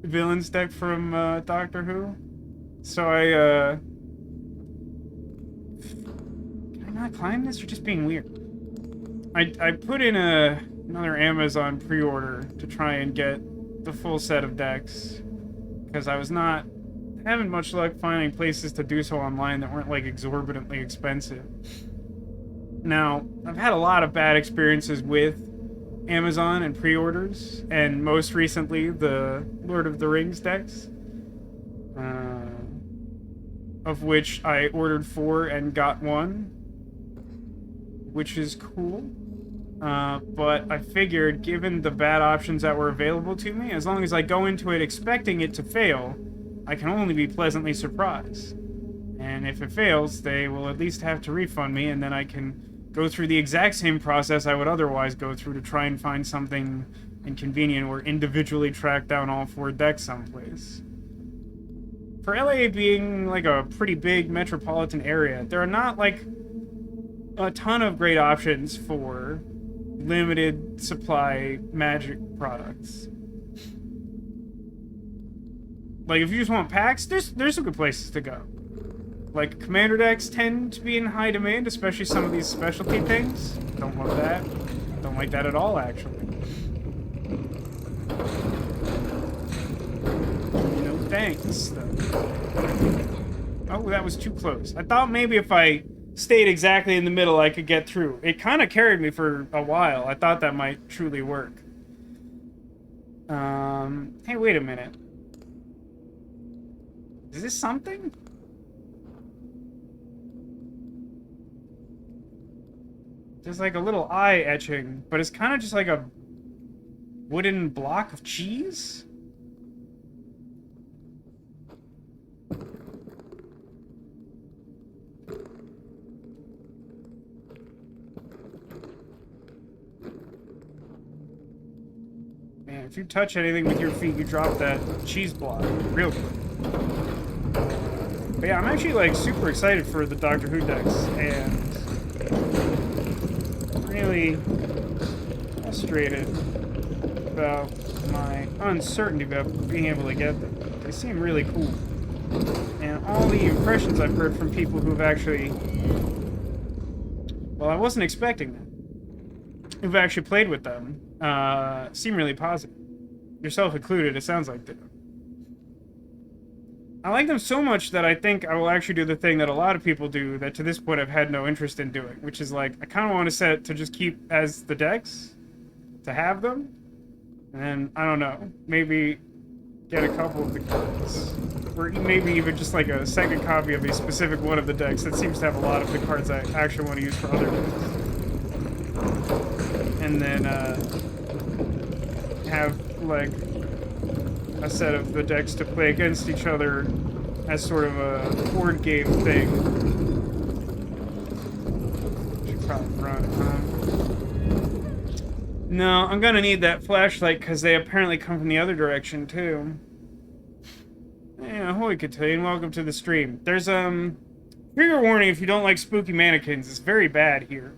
villains deck from, Doctor Who. So can I not climb this? You're just being weird. I put in another Amazon pre-order to try and get the full set of decks, because I was not having much luck finding places to do so online that weren't, like, exorbitantly expensive. Now, I've had a lot of bad experiences with Amazon and pre-orders, and most recently the Lord of the Rings decks, of which I ordered 4 and got 1, which is cool. But I figured, given the bad options that were available to me, as long as I go into it expecting it to fail, I can only be pleasantly surprised. And if it fails, they will at least have to refund me, and then I can go through the exact same process I would otherwise go through to try and find something inconvenient or individually track down all 4 decks someplace. For LA being, like, a pretty big metropolitan area, there are not, like, a ton of great options for limited supply Magic products. Like, if you just want packs, there's some good places to go. Like, commander decks tend to be in high demand, especially some of these specialty things. Don't love that. Don't like that at all, actually. No thanks, though. Oh, that was too close. I thought maybe if I stayed exactly in the middle, I could get through. It kind of carried me for a while. I thought that might truly work. Hey, wait a minute. Is this something? There's like a little eye etching, but it's kind of just like a wooden block of cheese? Man, if you touch anything with your feet, you drop that cheese block real quick. But yeah, I'm actually like super excited for the Doctor Who decks, and really frustrated about my uncertainty about being able to get them. They seem really cool. And all the impressions I've heard from people who've actually... Well, I wasn't expecting them. Who've actually played with them, seem really positive. Yourself included, it sounds like them. I like them so much that I think I will actually do the thing that a lot of people do that to this point I've had no interest in doing, which is like, I kind of want to set to just keep as the decks, to have them, and then, I don't know, maybe get a couple of the cards. Or maybe even just like a second copy of a specific one of the decks that seems to have a lot of the cards I actually want to use for other decks. And then, have, like, a set of the decks to play against each other as sort of a board game thing. Should probably run, No, I'm gonna need that flashlight because they apparently come from the other direction too. Yeah, ahoy Cataline, welcome to the stream. There's trigger warning if you don't like spooky mannequins. It's very bad here.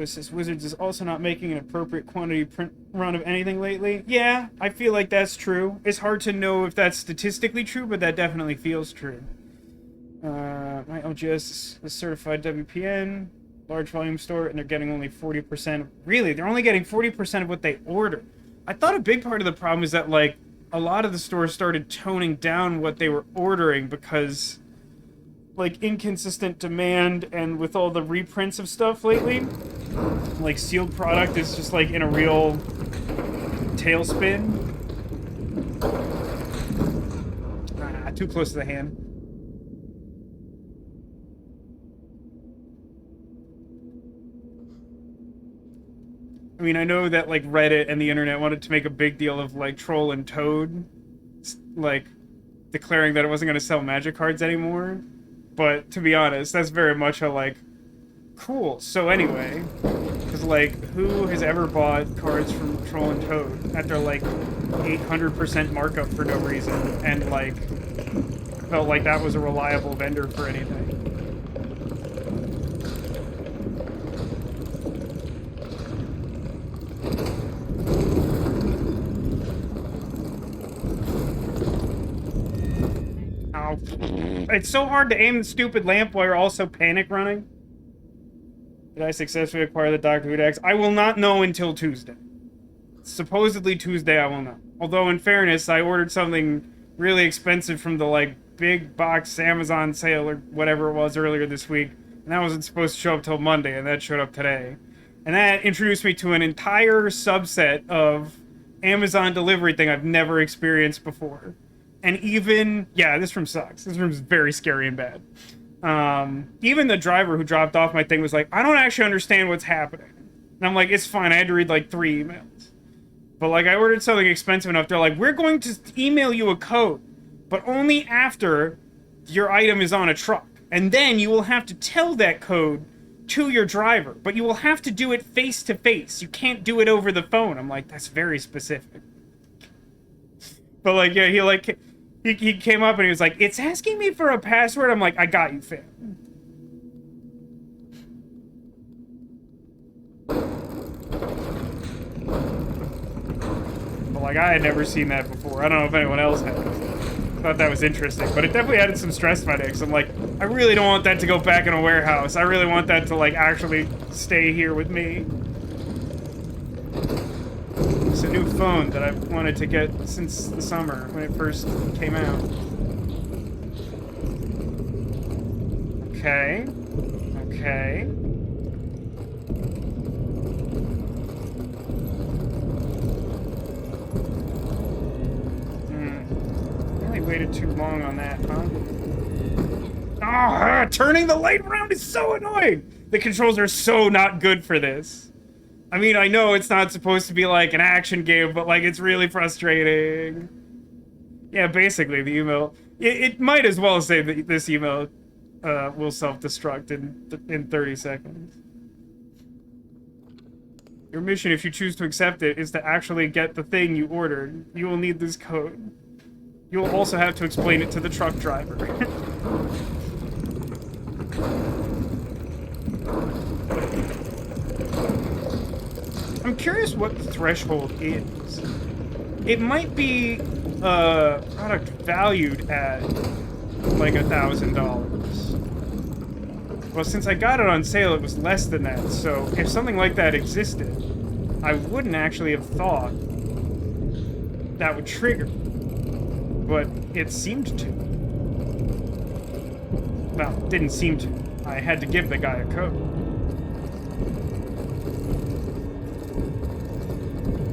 Says Wizards is also not making an appropriate quantity print run of anything lately. Yeah, I feel like that's true. It's hard to know if that's statistically true, but that definitely feels true. My LGS is certified WPN, large volume store, and they're getting only 40%. Really? They're only getting 40% of what they order. I thought a big part of the problem is that, like, a lot of the stores started toning down what they were ordering because, like, inconsistent demand and with all the reprints of stuff lately, like, sealed product is just, like, in a real tailspin. Ah, too close to the hand. I mean, I know that, like, Reddit and the internet wanted to make a big deal of, like, Troll and Toad, like, declaring that it wasn't going to sell magic cards anymore. But, to be honest, that's very much a, like, cool. So anyway, because, like, who has ever bought cards from Troll and Toad at their, like, 800% markup for no reason, and, like, felt like that was a reliable vendor for anything? Ow. It's so hard to aim the stupid lamp while you're also panic running. Did I successfully acquire the Doctor Who decks? I will not know until Tuesday. Supposedly Tuesday I will know. Although, in fairness, I ordered something really expensive from the, like, big box Amazon sale or whatever it was earlier this week. And that wasn't supposed to show up till Monday, and that showed up today. And that introduced me to an entire subset of Amazon delivery thing I've never experienced before. And even, yeah, this room sucks. This room's very scary and bad. Even the driver who dropped off my thing was like, I don't actually understand what's happening. And I'm like, it's fine. I had to read like 3 emails. But like, I ordered something expensive enough. They're like, we're going to email you a code, but only after your item is on a truck. And then you will have to tell that code to your driver, but you will have to do it face to face. You can't do it over the phone. I'm like, that's very specific. But like, yeah, he came up and he was like, it's asking me for a password. I'm like, I got you, fam. But like, I had never seen that before. I don't know if anyone else has. I thought that was interesting, but it definitely added some stress to my day, because I'm like, I really don't want that to go back in a warehouse. I really want that to like actually stay here with me. It's a new phone that I've wanted to get since the summer when it first came out. Okay. Okay. Really waited too long on that, huh? Ah, turning the light around is so annoying! The controls are so not good for this. I mean, I know it's not supposed to be like an action game, but like, it's really frustrating. Yeah, basically, the email... It might as well say that this email will self-destruct in 30 seconds. Your mission, if you choose to accept it, is to actually get the thing you ordered. You will need this code. You will also have to explain it to the truck driver. I'm curious what the threshold is. It might be a product valued at like $1,000. Well, since I got it on sale, it was less than that. So if something like that existed, I wouldn't actually have thought that would trigger. But it seemed to. Well, it didn't seem to. I had to give the guy a code.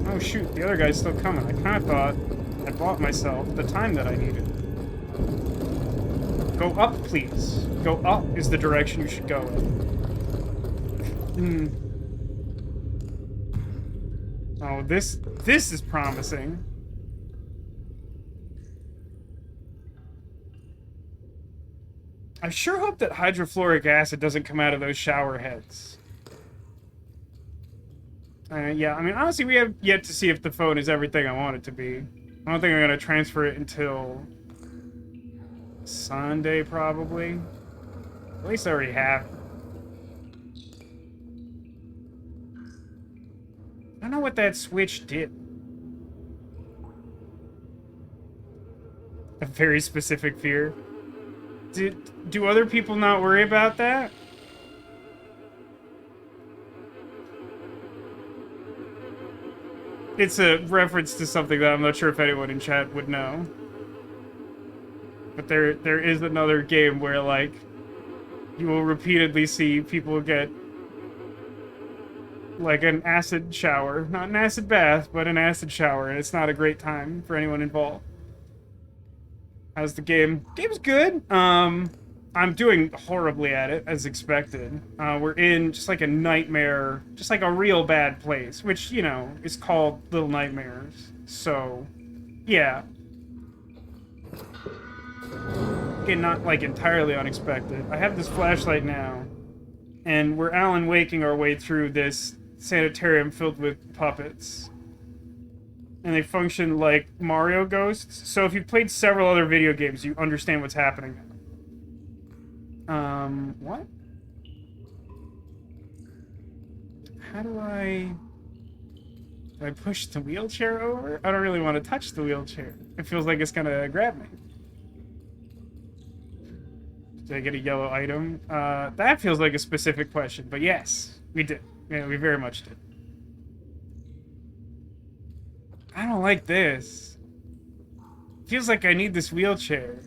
Oh shoot, the other guy's still coming. I kind of thought I bought myself the time that I needed. Go up, please. Go up is the direction you should go in. Oh, this is promising. I sure hope that hydrofluoric acid doesn't come out of those shower heads. Yeah, I mean, honestly, we have yet to see if the phone is everything I want it to be. I don't think I'm going to transfer it until Sunday, probably. At least I already have. I don't know what that switch did. A very specific fear. Do other people not worry about that? It's a reference to something that I'm not sure if anyone in chat would know. But there is another game where, like, you will repeatedly see people get, like, an acid shower. Not an acid bath, but an acid shower, and it's not a great time for anyone involved. How's the game? Game's good. I'm doing horribly at it, as expected. We're in just like a nightmare, just like a real bad place, which, you know, is called Little Nightmares. So, yeah. Again, not, like, entirely unexpected. I have this flashlight now, and we're Alan Waking our way through this sanitarium filled with puppets. And they function like Mario ghosts. So if you've played several other video games, you understand what's happening. What? How do I push the wheelchair over? I don't really want to touch the wheelchair. It feels like it's gonna grab me. Did I get a yellow item? That feels like a specific question, but yes, we did. Yeah, we very much did. I don't like this. Feels like I need this wheelchair.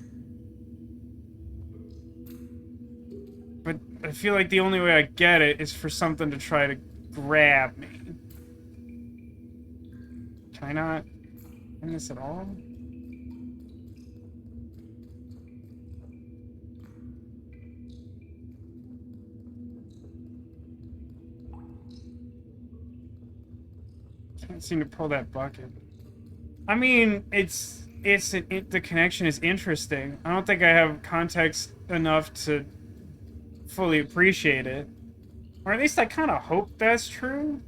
But I feel like the only way I get it is for something to try to grab me. Can I not end this at all? Can't seem to pull that bucket. I mean, the connection is interesting. I don't think I have context enough to fully appreciate it. Or at least I kind of hope that's true.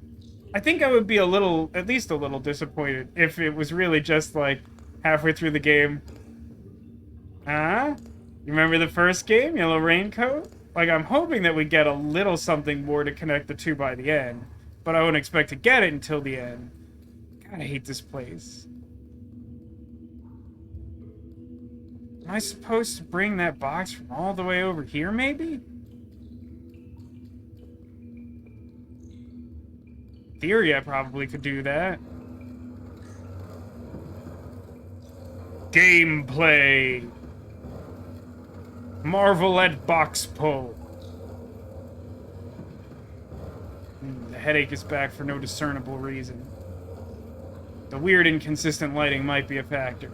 I think I would be at least a little disappointed if it was really just like halfway through the game. You remember the first game, Yellow Raincoat? Like, I'm hoping that we get a little something more to connect the two by the end. But I wouldn't expect to get it until the end. God, I hate this place. Am I supposed to bring that box from all the way over here, maybe? In theory, I probably could do that. Gameplay. Marvel at box pull. The headache is back for no discernible reason. The weird, inconsistent lighting might be a factor.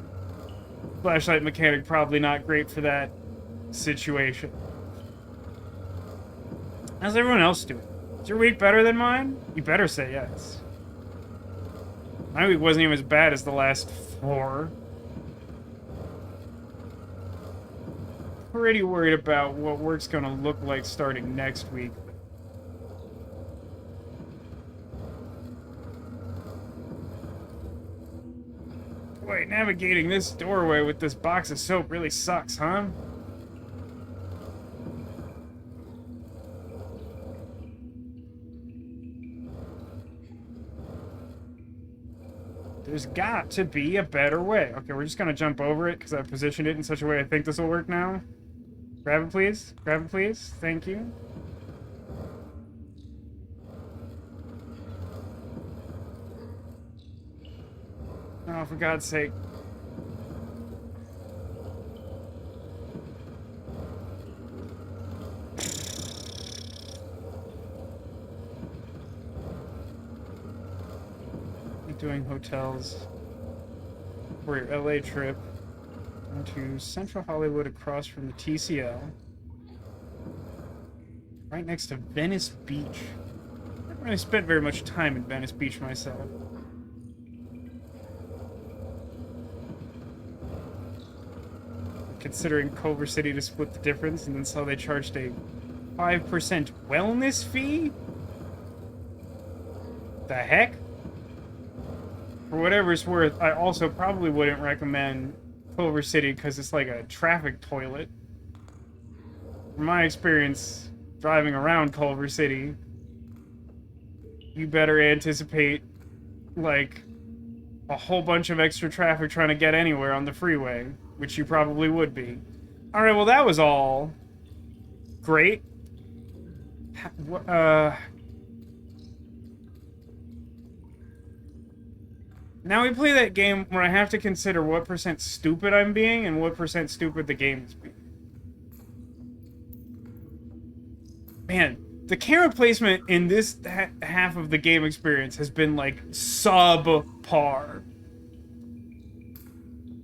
Flashlight mechanic probably not great for that situation. How's everyone else doing? Is your week better than mine? You better say yes. My week wasn't even as bad as the last 4. Pretty worried about what work's gonna look like starting next week. Boy, navigating this doorway with this box of soap really sucks, huh? There's got to be a better way. Okay, we're just gonna jump over it because I positioned it in such a way I think this will work now. Grab it, please. Grab it, please. Thank you. Oh, for God's sake. Doing hotels for your LA trip into Central Hollywood across from the TCL. Right next to Venice Beach. I haven't really spent very much time in Venice Beach myself. Considering Culver City to split the difference, and then saw they charged a 5% wellness fee? The heck? For whatever it's worth, I also probably wouldn't recommend Culver City because it's like a traffic toilet. From my experience driving around Culver City, you better anticipate, like, a whole bunch of extra traffic trying to get anywhere on the freeway, which you probably would be. Alright, well, that was all great. Now we play that game where I have to consider what % stupid I'm being and what % stupid the game is being. Man, the camera placement in this half of the game experience has been, like, subpar.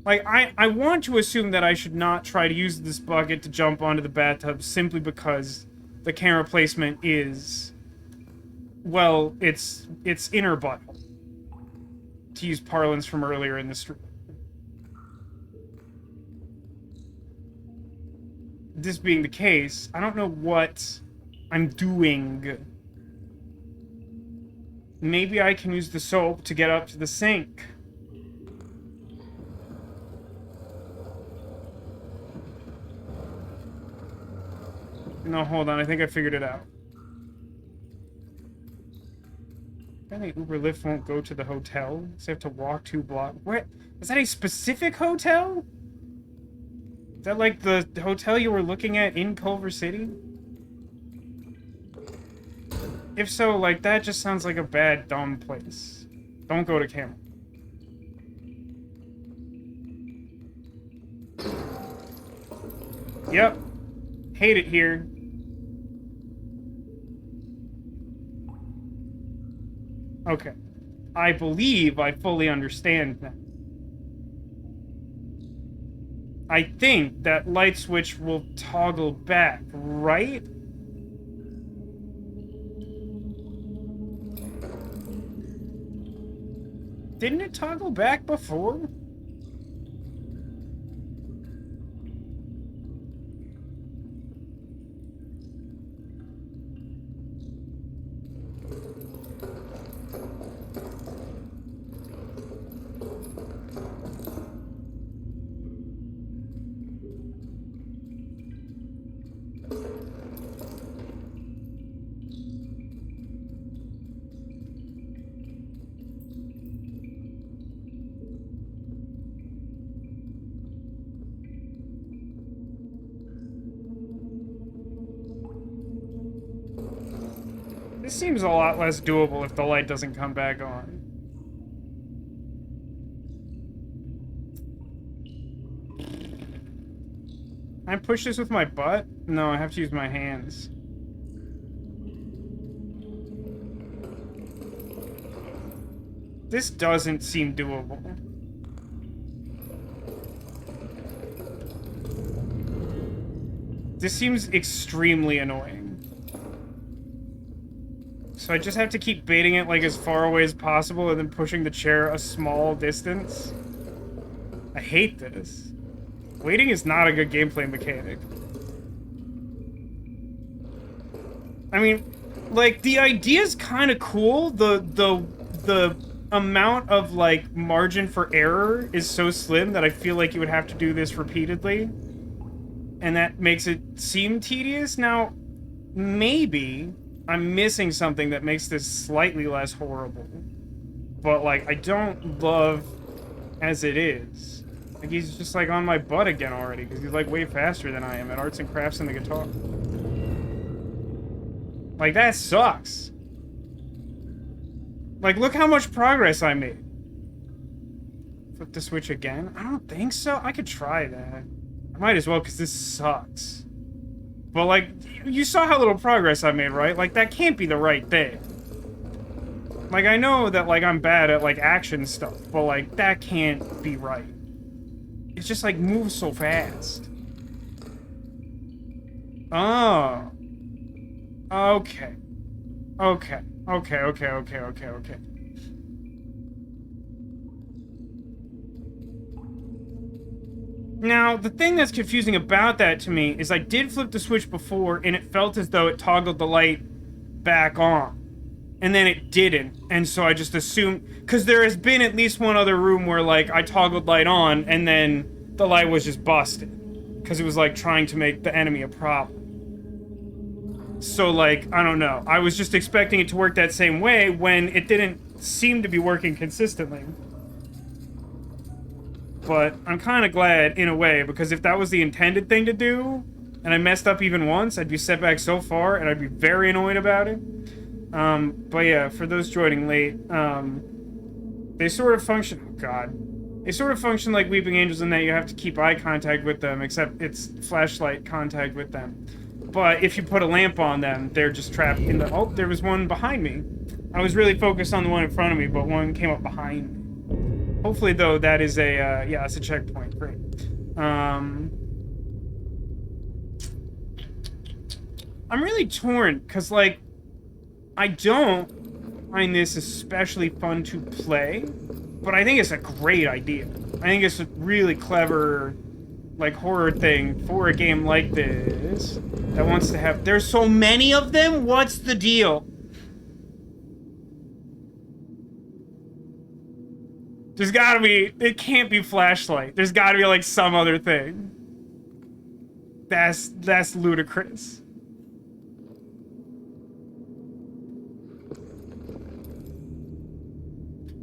Like, I want to assume that I should not try to use this bucket to jump onto the bathtub simply because the camera placement is, well, it's inner butthole. To use parlance from earlier in the stream. This being the case, I don't know what I'm doing. Maybe I can use the soap to get up to the sink. No, hold on. I think I figured it out. Apparently Uber Lyft won't go to the hotel, so I have to walk 2 blocks. What? Is that a specific hotel? Is that like the hotel you were looking at in Culver City? If so, like, that just sounds like a bad, dumb place. Don't go to Camel. Yep. Hate it here. Okay. I believe I fully understand now. I think that light switch will toggle back, right? Didn't it toggle back before? This seems a lot less doable if the light doesn't come back on. Can I push this with my butt? No, I have to use my hands. This doesn't seem doable. This seems extremely annoying. So I just have to keep baiting it, like, as far away as possible and then pushing the chair a small distance. I hate this. Waiting is not a good gameplay mechanic. I mean, like, the idea's kind of cool. The amount of, like, margin for error is so slim that I feel like you would have to do this repeatedly. And that makes it seem tedious. Now, maybe I'm missing something that makes this slightly less horrible. But, like, I don't love as it is. Like, he's just, like, on my butt again already, because he's, like, way faster than I am at arts and crafts and the guitar. Like, that sucks. Like, look how much progress I made. Flip the switch again? I don't think so. I could try that. I might as well, because this sucks. But, like, you saw how little progress I made, right? Like, that can't be the right thing. Like, I know that, like, I'm bad at, like, action stuff, but, like, that can't be right. It's just, like, moves so fast. Oh. Okay. Okay. Okay. Now, the thing that's confusing about that to me is I did flip the switch before, and it felt as though it toggled the light back on. And then it didn't, and so I just assumed... Because there has been at least one other room where, like, I toggled light on, and then the light was just busted. Because it was, like, trying to make the enemy a problem. So, like, I don't know. I was just expecting it to work that same way when it didn't seem to be working consistently. But I'm kind of glad, in a way, because if that was the intended thing to do, and I messed up even once, I'd be set back so far, and I'd be very annoyed about it. But yeah, for those joining late, They sort of function... Oh, God. They sort of function like weeping angels in that you have to keep eye contact with them, except it's flashlight contact with them. But if you put a lamp on them, they're just trapped in the... Oh, there was one behind me. I was really focused on the one in front of me, but one came up behind me. Hopefully, though, that is a... yeah, it's a checkpoint. Great. I'm really torn, because, like, I don't find this especially fun to play, but I think it's a great idea. I think it's a really clever, like, horror thing for a game like this that wants to have... There's so many of them? What's the deal? There's gotta be... It can't be flashlight. There's gotta be, like, some other thing. That's ludicrous.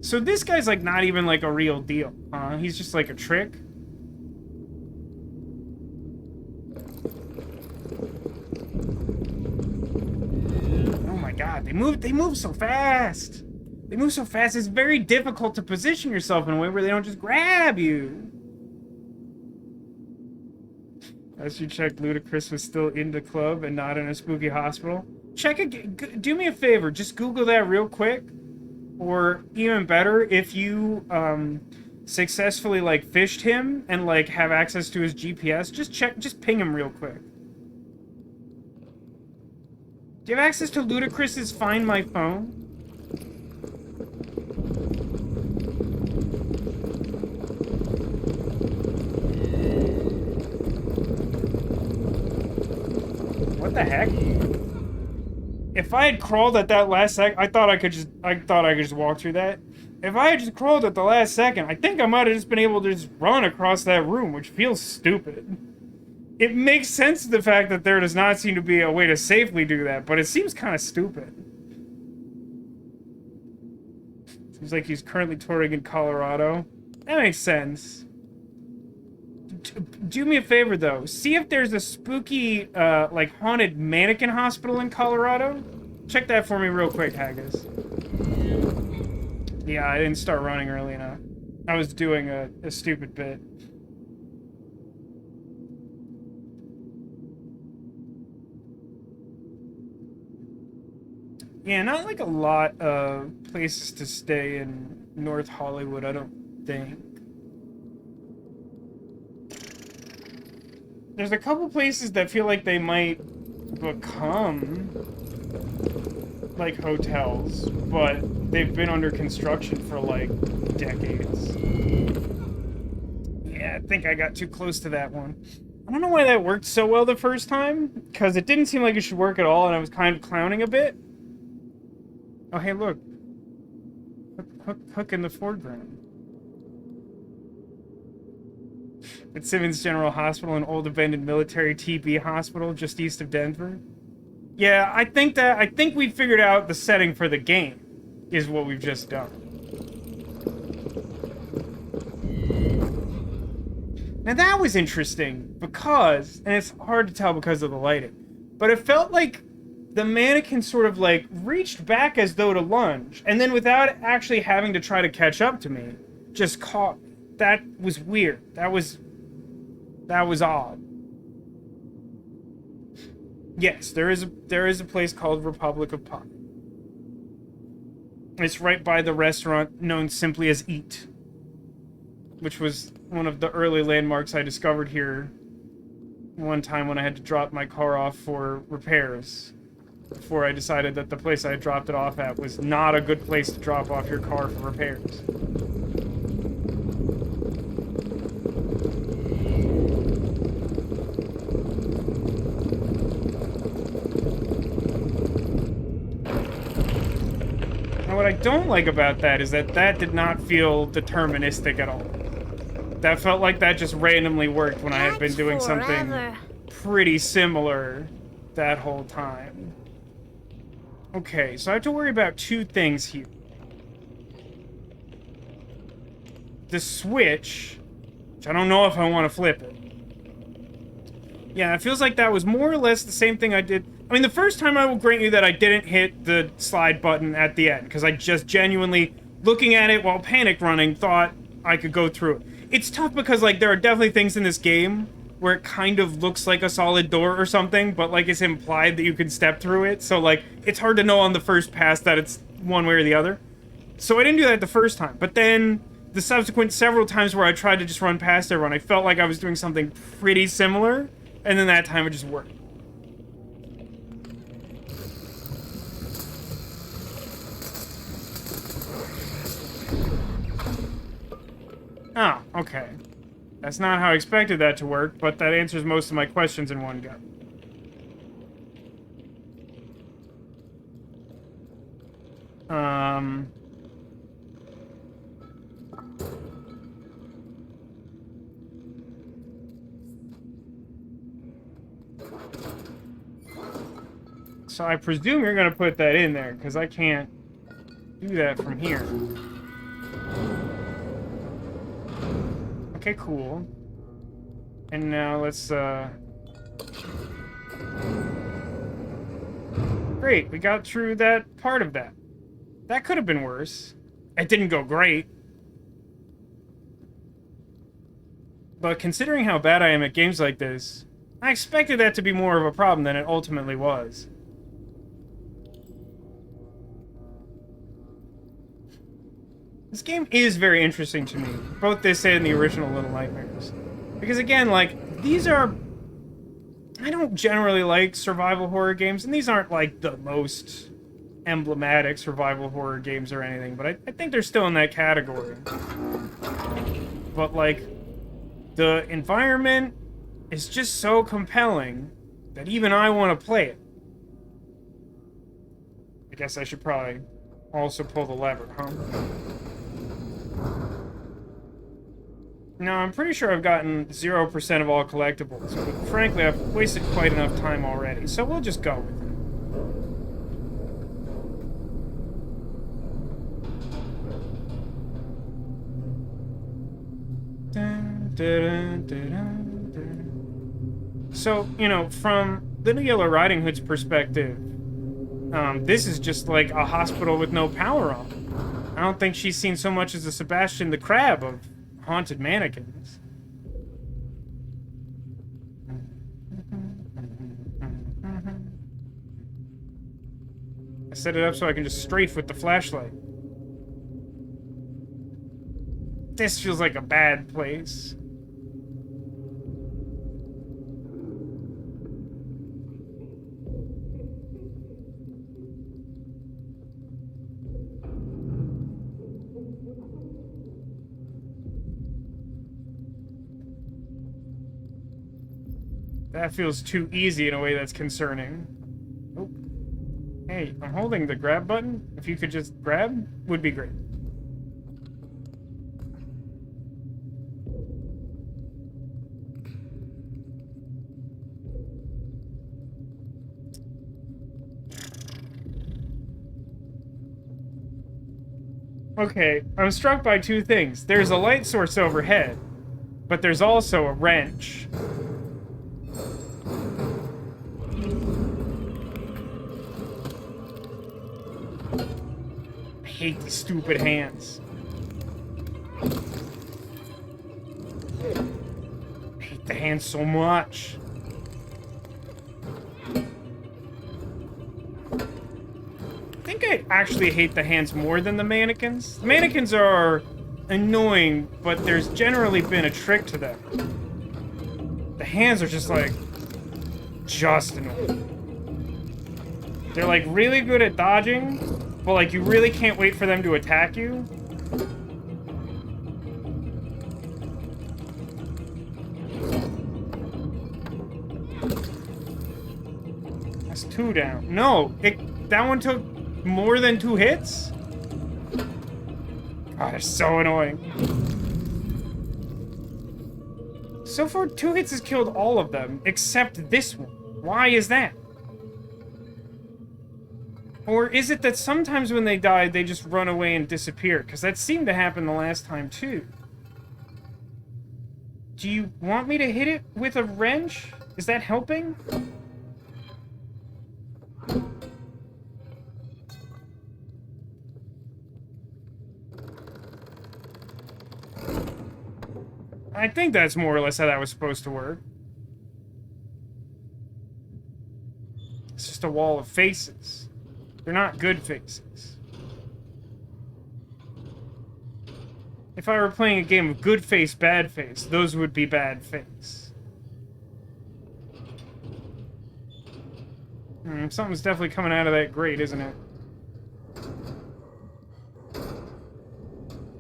So this guy's, like, not even, like, a real deal, huh? He's just, like, a trick? Oh my God, they move so fast! They move so fast, it's very difficult to position yourself in a way where they don't just grab you. As you checked, Ludacris was still in the club and not in a spooky hospital. Check it, do me a favor, just Google that real quick. Or, even better, if you, successfully, like, fished him and, like, have access to his GPS, just ping him real quick. Do you have access to Ludacris's Find My Phone? What the heck? If I had crawled at that last second, I thought I could just walk through that. If I had just crawled at the last second, I think I might have just been able to just run across that room, which feels stupid. It makes sense to the fact that there does not seem to be a way to safely do that, but it seems kind of stupid. Seems like he's currently touring in Colorado. That makes sense. Do me a favor, though. See if there's a spooky, like, haunted mannequin hospital in Colorado. Check that for me real quick, Haggis. Yeah, I didn't start running early enough. I was doing a stupid bit. Yeah, not like a lot of places to stay in North Hollywood, I don't think. There's a couple places that feel like they might become like hotels, but they've been under construction for like decades. Yeah, I think I got too close to that one. I don't know why that worked so well the first time, because it didn't seem like it should work at all, and I was kind of clowning a bit. Oh, hey, look. Hook in the foreground. At Simmons General Hospital, an old abandoned military TB hospital just east of Denver. Yeah, I think we figured out the setting for the game, is what we've just done. Now that was interesting, because, and it's hard to tell because of the lighting, but it felt like the mannequin sort of like reached back as though to lunge, and then without actually having to try to catch up to me, just caught me. That was weird. That was odd. Yes, there is a place called Republic of Pie. It's right by the restaurant known simply as Eat, which was one of the early landmarks I discovered here one time when I had to drop my car off for repairs, before I decided that the place I had dropped it off at was not a good place to drop off your car for repairs. What I don't like about that is that did not feel deterministic at all. That felt like that just randomly worked when I had been doing something pretty similar that whole time. Okay, so I have to worry about two things here. The switch, which I don't know if I want to flip it. Yeah, it feels like that was more or less the same thing I did. I mean, the first time I will grant you that I didn't hit the slide button at the end, because I just genuinely looking at it while panic running, thought I could go through it. It's tough because, like, there are definitely things in this game where it kind of looks like a solid door or something, but, like, it's implied that you can step through it. So, like, it's hard to know on the first pass that it's one way or the other. So I didn't do that the first time. But then the subsequent several times where I tried to just run past everyone, I felt like I was doing something pretty similar. And then that time it just worked. Oh, okay. That's not how I expected that to work, but that answers most of my questions in one go. So I presume you're gonna put that in there, because I can't do that from here. Okay, cool. And now let's, Great, we got through that part of that. That could have been worse. It didn't go great. But considering how bad I am at games like this, I expected that to be more of a problem than it ultimately was. This game is very interesting to me, both this and the original Little Nightmares. Because again, like, these are... I don't generally like survival horror games, and these aren't, like, the most emblematic survival horror games or anything, but I think they're still in that category. But, like, the environment is just so compelling that even I want to play it. I guess I should probably also pull the lever, huh? Now, I'm pretty sure I've gotten 0% of all collectibles, but frankly, I've wasted quite enough time already, so we'll just go with it. So, you know, from Little Yellow Riding Hood's perspective, this is just like a hospital with no power on. I don't think she's seen so much as a Sebastian the Crab of haunted mannequins. I set it up so I can just strafe with the flashlight. This feels like a bad place. That feels too easy in a way that's concerning. Oh. Hey, I'm holding the grab button. If you could just grab, would be great. Okay, I'm struck by two things. There's a light source overhead, but there's also a wrench. I hate these stupid hands. I hate the hands so much. I think I actually hate the hands more than the mannequins. The mannequins are annoying, but there's generally been a trick to them. The hands are just like... just annoying. They're like really good at dodging, but like you really can't wait for them to attack you. That's 2 down. No, that one took more than 2 hits? God, they're so annoying. So far, 2 hits has killed all of them, except this one. Why is that? Or is it that sometimes when they die, they just run away and disappear? Because that seemed to happen the last time, too. Do you want me to hit it with a wrench? Is that helping? I think that's more or less how that was supposed to work. It's just a wall of faces. They're not good faces. If I were playing a game of good face, bad face, those would be bad face. Something's definitely coming out of that grate, isn't it?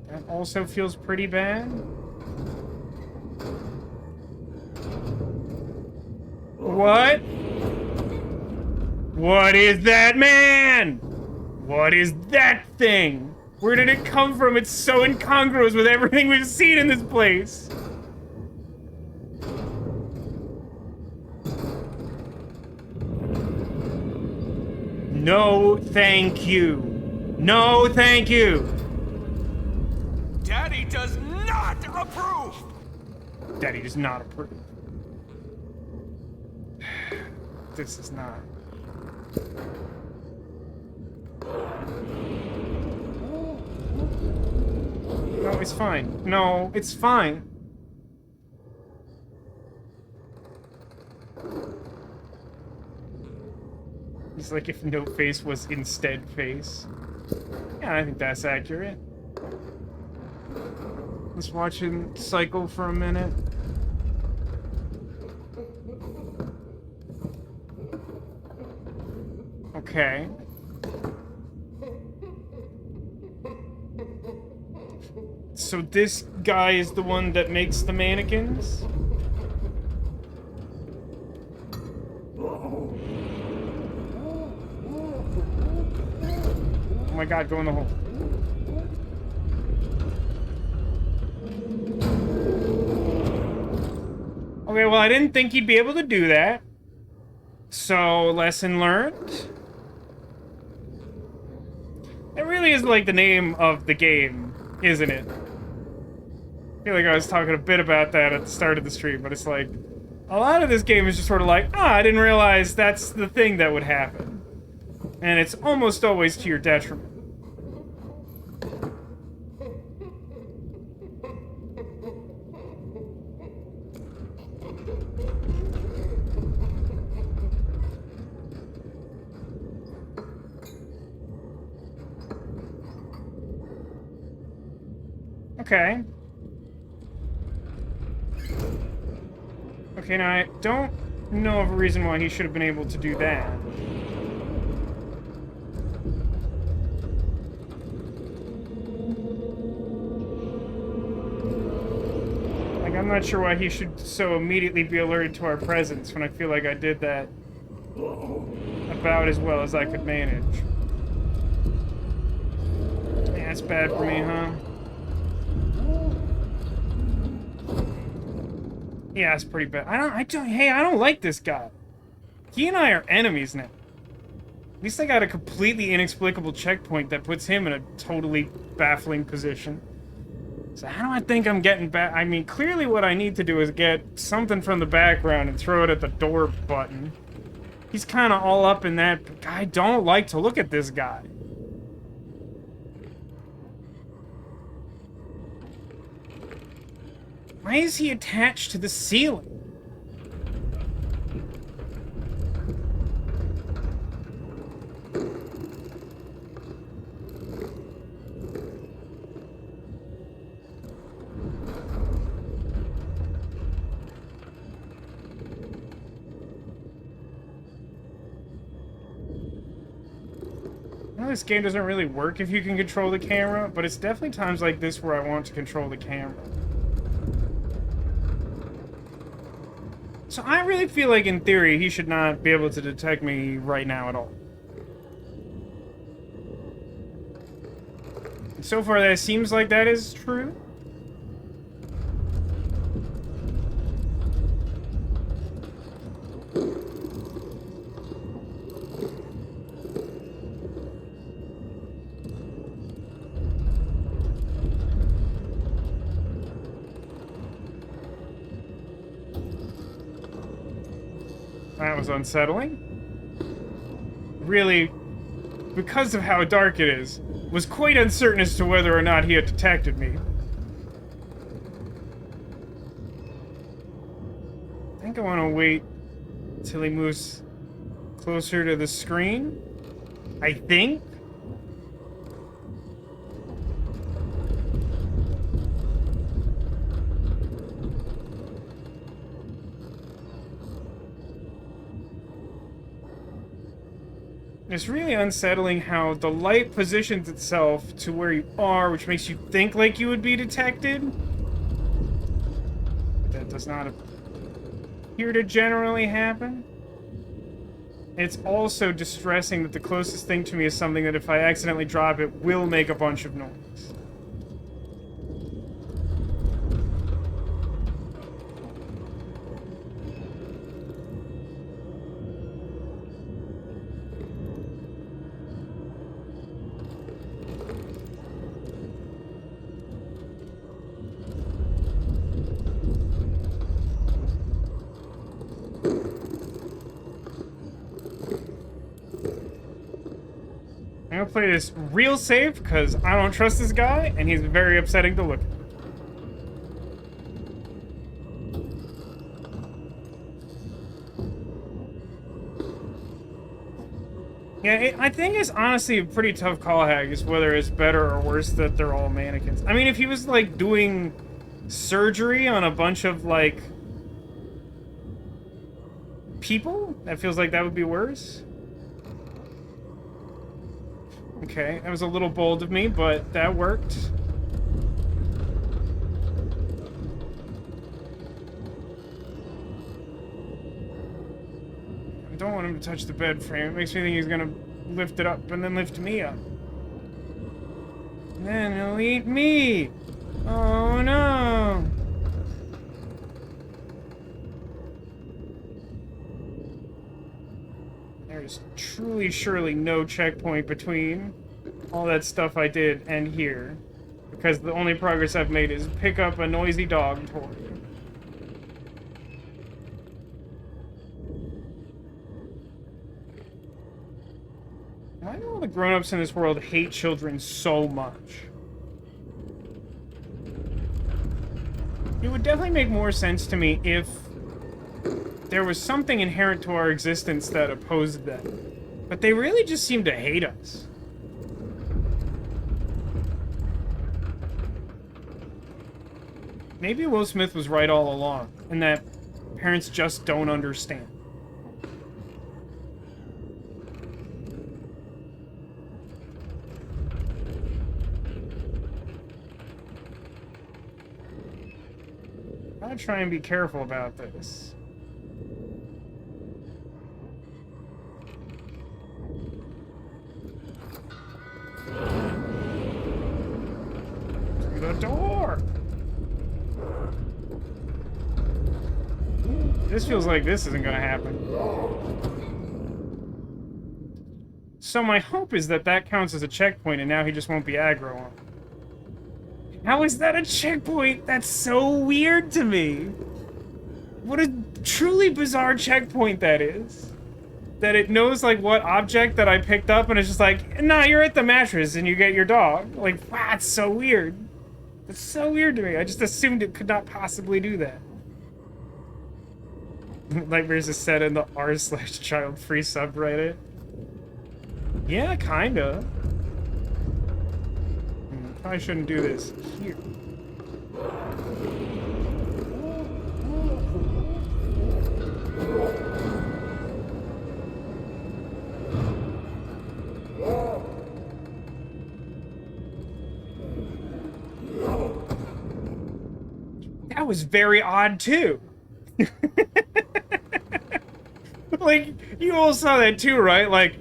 That also feels pretty bad. What? What is that, man? What is that thing? Where did it come from? It's so incongruous with everything we've seen in this place. No, thank you. No, thank you. Daddy does not approve! Daddy does not approve. This is not. No, it's fine. No, it's fine. It's like if no face was instead face. Yeah, I think that's accurate. Let's watch him cycle for a minute. Okay. So this guy is the one that makes the mannequins? Oh my god, go in the hole. Okay, well, I didn't think he'd be able to do that. So, lesson learned. It really is like the name of the game, isn't it? I feel like I was talking a bit about that at the start of the stream, but it's like, a lot of this game is just sort of like, I didn't realize that's the thing that would happen. And it's almost always to your detriment. Okay. Okay, now I don't know of a reason why he should have been able to do that. Like, I'm not sure why he should so immediately be alerted to our presence when I feel like I did that about as well as I could manage. Yeah, that's bad for me, huh? Yeah, it's pretty bad. Hey, I don't like this guy. He and I are enemies now. At least I got a completely inexplicable checkpoint that puts him in a totally baffling position. So how do I think I'm getting back? I mean, clearly what I need to do is get something from the background and throw it at the door button. He's kind of all up in that. I don't like to look at this guy. Why is he attached to the ceiling? I know this game doesn't really work if you can control the camera, but it's definitely times like this where I want to control the camera. So I really feel like, in theory, he should not be able to detect me right now at all. And so far, that seems like that is true. That was unsettling. Really, because of how dark it is, was quite uncertain as to whether or not he had detected me. think I want to wait till he moves closer to the screen. I think. It's really unsettling how the light positions itself to where you are, which makes you think like you would be detected. But that does not appear to generally happen. It's also distressing that the closest thing to me is something that if I accidentally drop it will make a bunch of noise. I'm gonna play this real safe because I don't trust this guy and he's very upsetting to look at. Yeah, I think it's honestly a pretty tough call, Haggis, whether it's better or worse that they're all mannequins. I mean, if he was, like, doing surgery on a bunch of, like, people, that feels like that would be worse. Okay, that was a little bold of me, but that worked. I don't want him to touch the bed frame. It makes me think he's gonna lift it up and then lift me up. And then he'll eat me! Oh no! There's truly, surely no checkpoint between all that stuff I did and here. Because the only progress I've made is pick up a noisy dog toy. Why do all the grown-ups in this world hate children so much? It would definitely make more sense to me if there was something inherent to our existence that opposed them. But they really just seem to hate us. Maybe Will Smith was right all along, and that parents just don't understand. I gotta try and be careful about this. Through the door! This feels like this isn't gonna happen. So my hope is that that counts as a checkpoint and now he just won't be aggro on. How is that a checkpoint? That's so weird to me. What a truly bizarre checkpoint that is. That it knows, like, what object that I picked up and it's just like, nah, you're at the mattress and you get your dog. Like, wow, it's so weird. It's so weird to me. I just assumed it could not possibly do that. Nightmares is set in the r/child-free subreddit. Yeah, kinda. Probably shouldn't do this here. That was very odd too. Like, you all saw that too, right? Like,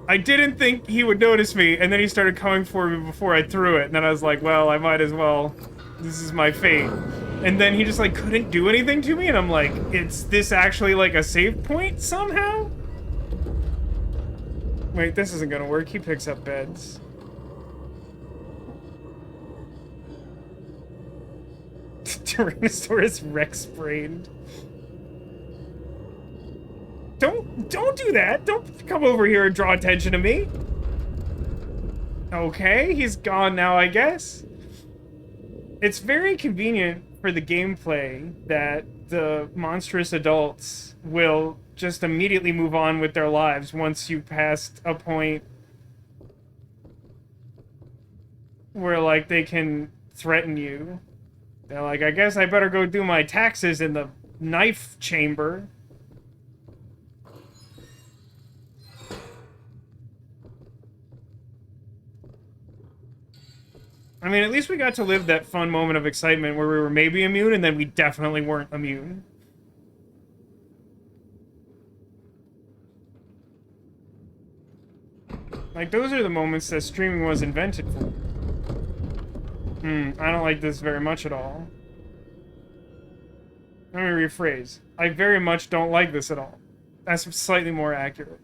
I didn't think he would notice me, and then he started coming for me before I threw it, and then I was like, well, I might as well. This is my fate. And then he just, like, couldn't do anything to me, and I'm like, is this actually, like, a save point somehow? Wait, this isn't gonna work. He picks up beds. Tyrannosaurus Rex brained. Don't do that! Don't come over here and draw attention to me! Okay, he's gone now, I guess. It's very convenient for the gameplay that the monstrous adults will just immediately move on with their lives once you passed a point where, like, they can threaten you. They're like, I guess I better go do my taxes in the knife chamber. I mean, at least we got to live that fun moment of excitement where we were maybe immune and then we definitely weren't immune. Like, those are the moments that streaming was invented for. I don't like this very much at all. Let me rephrase. I very much don't like this at all. That's slightly more accurate.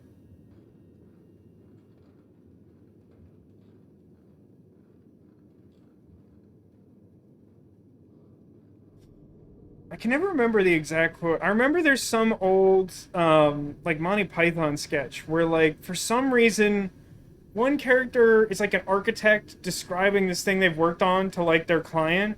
I can never remember the exact quote. I remember there's some old, like, Monty Python sketch where, like, for some reason, one character is, like, an architect describing this thing they've worked on to, like, their client.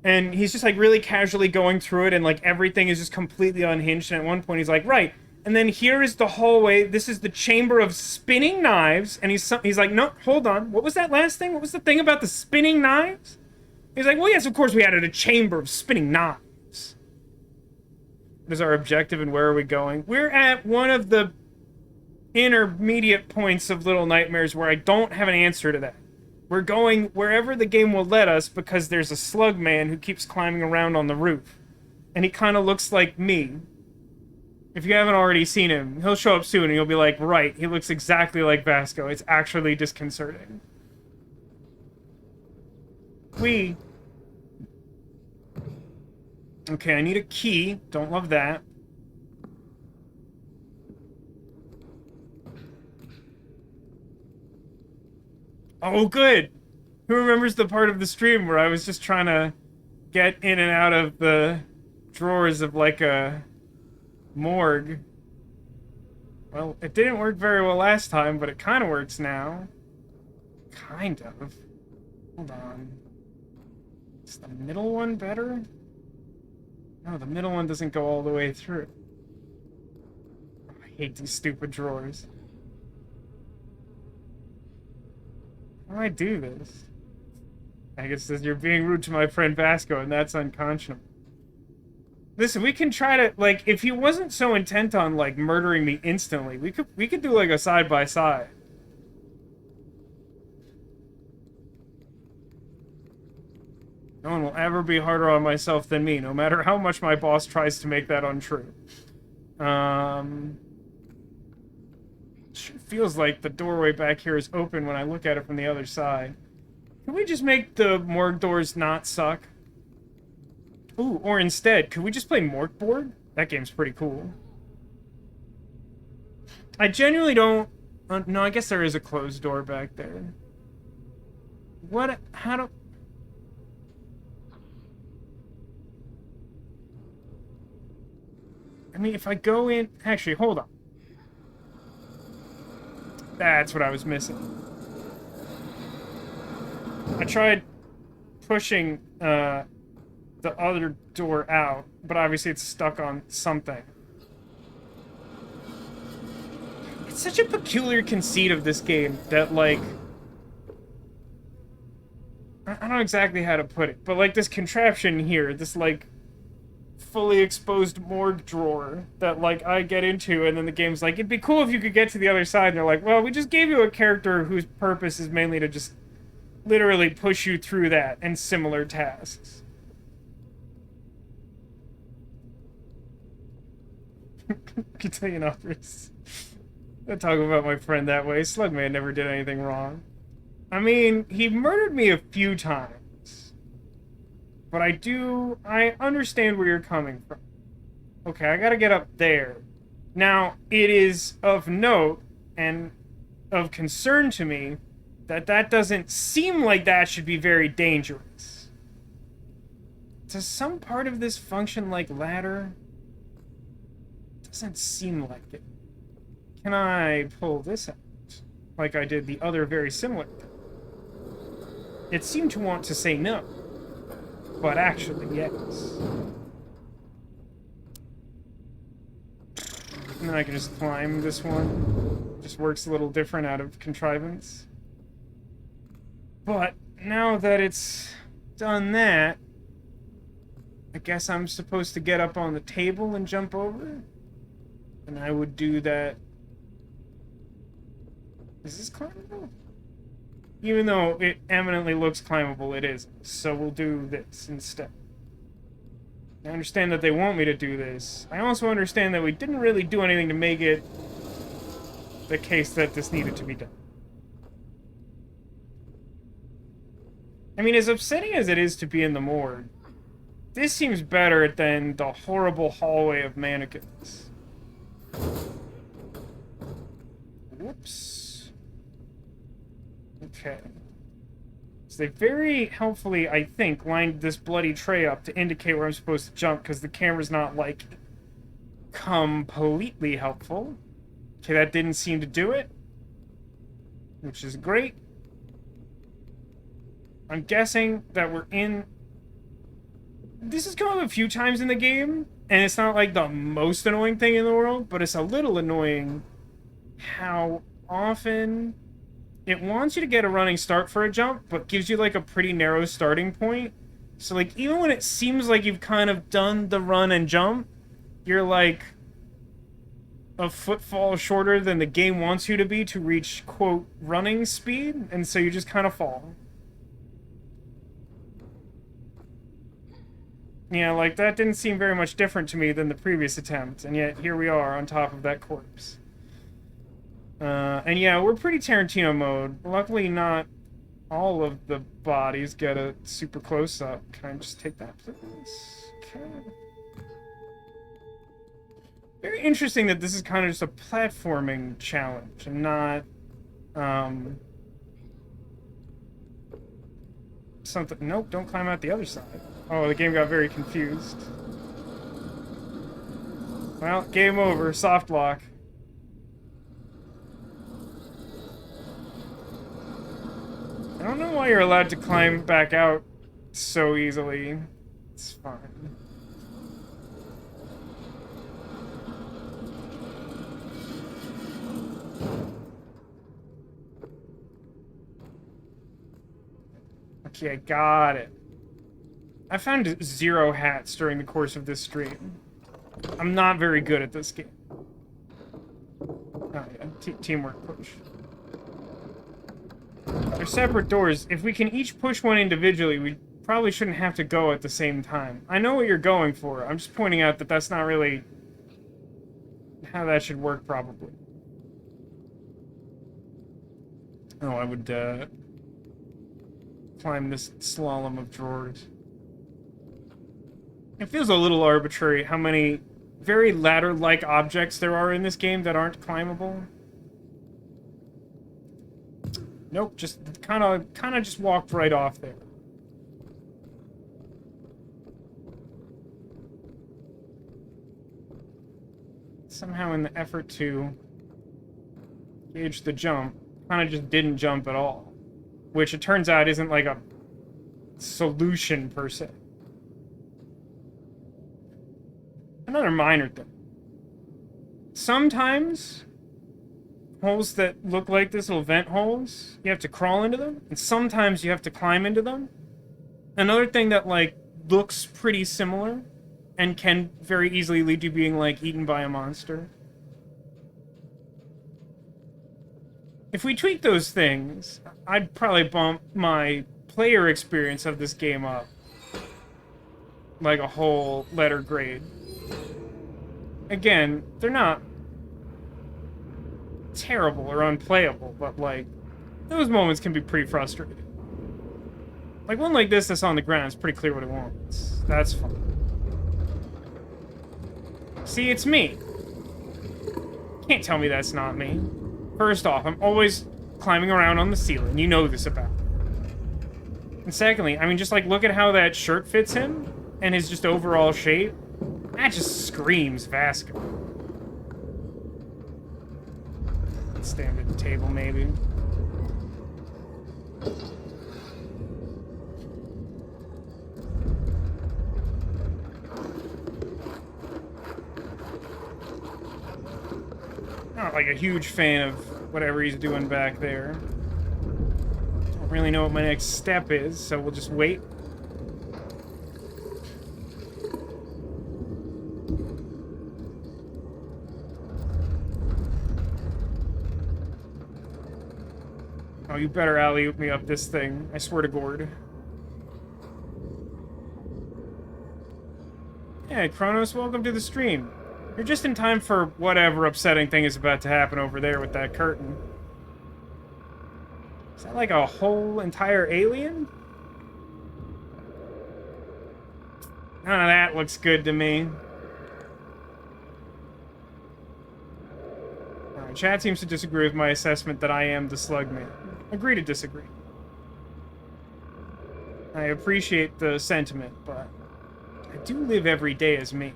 And he's just, like, really casually going through it, and, like, everything is just completely unhinged. And at one point, he's like, right. And then here is the hallway. This is the chamber of spinning knives. And he's like, no, hold on. What was that last thing? What was the thing about the spinning knives? He's like, well, yes, of course we added a chamber of spinning knives. What is our objective and where are we going? We're at one of the intermediate points of Little Nightmares where I don't have an answer to that. We're going wherever the game will let us because there's a slug man who keeps climbing around on the roof. And he kind of looks like me. If you haven't already seen him, he'll show up soon and you'll be like, right, he looks exactly like Vasco. It's actually disconcerting. Okay, I need a key. Don't love that. Oh, good! Who remembers the part of the stream where I was just trying to get in and out of the drawers of, like, a morgue? Well, it didn't work very well last time, but it kind of works now. Kind of. Hold on. Is the middle one better? No, the middle one doesn't go all the way through. Oh, I hate these stupid drawers. How do I do this? I guess this, you're being rude to my friend Vasco, and that's unconscionable. Listen, we can try to, like, if he wasn't so intent on, like, murdering me instantly, we could do, like, a side-by-side. No one will ever be harder on myself than me, no matter how much my boss tries to make that untrue. Sure feels like the doorway back here is open when I look at it from the other side. Can we just make the morgue doors not suck? Ooh, or instead, could we just play Morgue Board? That game's pretty cool. I genuinely don't... no, I guess there is a closed door back there. What? How do... I mean, if I go in... Actually, hold on. That's what I was missing. I tried pushing the other door out, but obviously it's stuck on something. It's such a peculiar conceit of this game that, like... I don't know exactly how to put it, but, like, this contraption here, this, like, fully exposed morgue drawer that, like, I get into, and then the game's like, it'd be cool if you could get to the other side, and they're like, well, we just gave you a character whose purpose is mainly to just literally push you through that and similar tasks. Can tell you others. Don't talk about my friend that way. Slugman never did anything wrong. I mean, he murdered me a few times. But I understand where you're coming from. Okay, I gotta get up there. Now, it is of note and of concern to me that that doesn't seem like that should be very dangerous. Does some part of this function like ladder? Doesn't seem like it. Can I pull this out? Like I did the other very similar thing? It seemed to want to say no. But actually, yes. And then I can just climb this one. Just works a little different out of contrivance. But now that it's done that, I guess I'm supposed to get up on the table and jump over? And I would do that. Is this climbable? Even though it eminently looks climbable, it isn't. So we'll do this instead. I understand that they want me to do this. I also understand that we didn't really do anything to make it the case that this needed to be done. I mean, as upsetting as it is to be in the morgue, this seems better than the horrible hallway of mannequins. Whoops. Okay. So they very helpfully, I think, lined this bloody tray up to indicate where I'm supposed to jump, because the camera's not, like, completely helpful. Okay, that didn't seem to do it, which is great. I'm guessing that we're in... This has come up a few times in the game, and it's not, like, the most annoying thing in the world, but it's a little annoying how often it wants you to get a running start for a jump, but gives you, like, a pretty narrow starting point. So, like, even when it seems like you've kind of done the run and jump, you're, like, a footfall shorter than the game wants you to be to reach, quote, running speed, and so you just kind of fall. Yeah, like, that didn't seem very much different to me than the previous attempt, and yet here we are on top of that corpse. And yeah, we're pretty Tarantino mode. Luckily, not all of the bodies get a super close-up. Can I just take that, please? Okay. Very interesting that this is kind of just a platforming challenge, and not, something... Nope, don't climb out the other side. Oh, the game got very confused. Well, game over. Soft lock. I don't know why you're allowed to climb back out so easily. It's fine. Okay, I got it. I found 0 hats during the course of this stream. I'm not very good at this game. Oh yeah, teamwork push. They're separate doors. If we can each push one individually, we probably shouldn't have to go at the same time. I know what you're going for. I'm just pointing out that that's not really how that should work, probably. Oh, I would, climb this slalom of drawers. It feels a little arbitrary how many very ladder-like objects there are in this game that aren't climbable. Nope, just kind of just walked right off there. Somehow in the effort to gauge the jump, kind of just didn't jump at all. Which it turns out isn't like a solution per se. Another minor thing. Sometimes holes that look like this, little vent holes, you have to crawl into them, and sometimes you have to climb into them. Another thing that, like, looks pretty similar and can very easily lead to being, like, eaten by a monster. If we tweak those things, I'd probably bump my player experience of this game up like a whole letter grade. Again, they're not terrible or unplayable, but, like, those moments can be pretty frustrating. Like, one like this that's on the ground is pretty clear what it wants. That's fun. See, it's me. Can't tell me that's not me. First off, I'm always climbing around on the ceiling. You know this about me. And secondly, I mean, just, like, look at how that shirt fits him and his just overall shape. That just screams Vasco. Let's stand at the table, maybe. Not like a huge fan of whatever he's doing back there. Don't really know what my next step is, so we'll just wait. Oh, you better alley-oop me up this thing. I swear to Gord. Hey, Kronos, welcome to the stream. You're just in time for whatever upsetting thing is about to happen over there with that curtain. Is that like a whole entire alien? None of that looks good to me. Chat seems to disagree with my assessment that I am the slug man. Agree to disagree. I appreciate the sentiment, but I do live every day as me.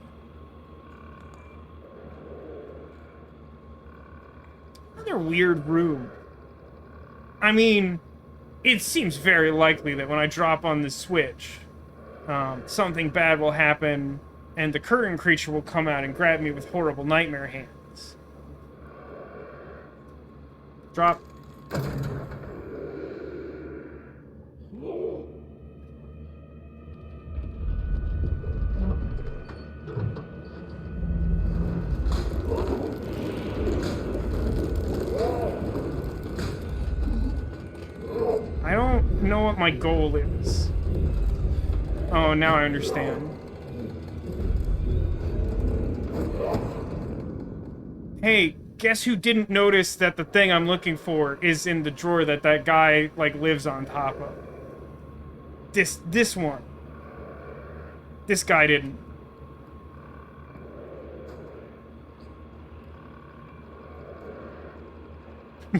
Another weird room. I mean, it seems very likely that when I drop on the switch, something bad will happen, and the curtain creature will come out and grab me with horrible nightmare hands. Drop. I don't know what my goal is. Oh, now I understand. Hey, guess who didn't notice that the thing I'm looking for is in the drawer that that guy, like, lives on top of? This one. This guy didn't.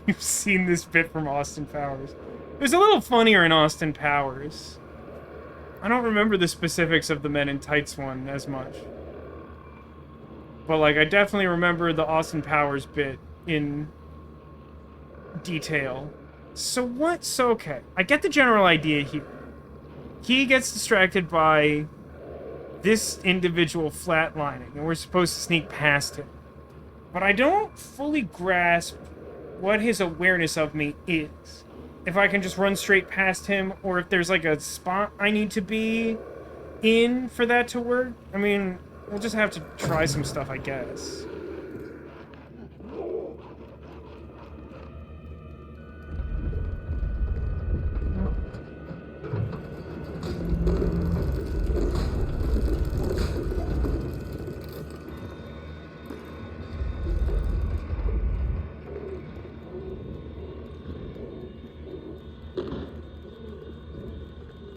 You've seen this bit from Austin Powers. It was a little funnier in Austin Powers. I don't remember the specifics of the Men in Tights one as much. But, like, I definitely remember the Austin Powers bit in detail. So what? So, okay. I get the general idea here. He gets distracted by this individual flatlining, and we're supposed to sneak past him. But I don't fully grasp what his awareness of me is. If I can just run straight past him, or if there's like a spot I need to be in for that to work. I mean, we'll just have to try some stuff, I guess.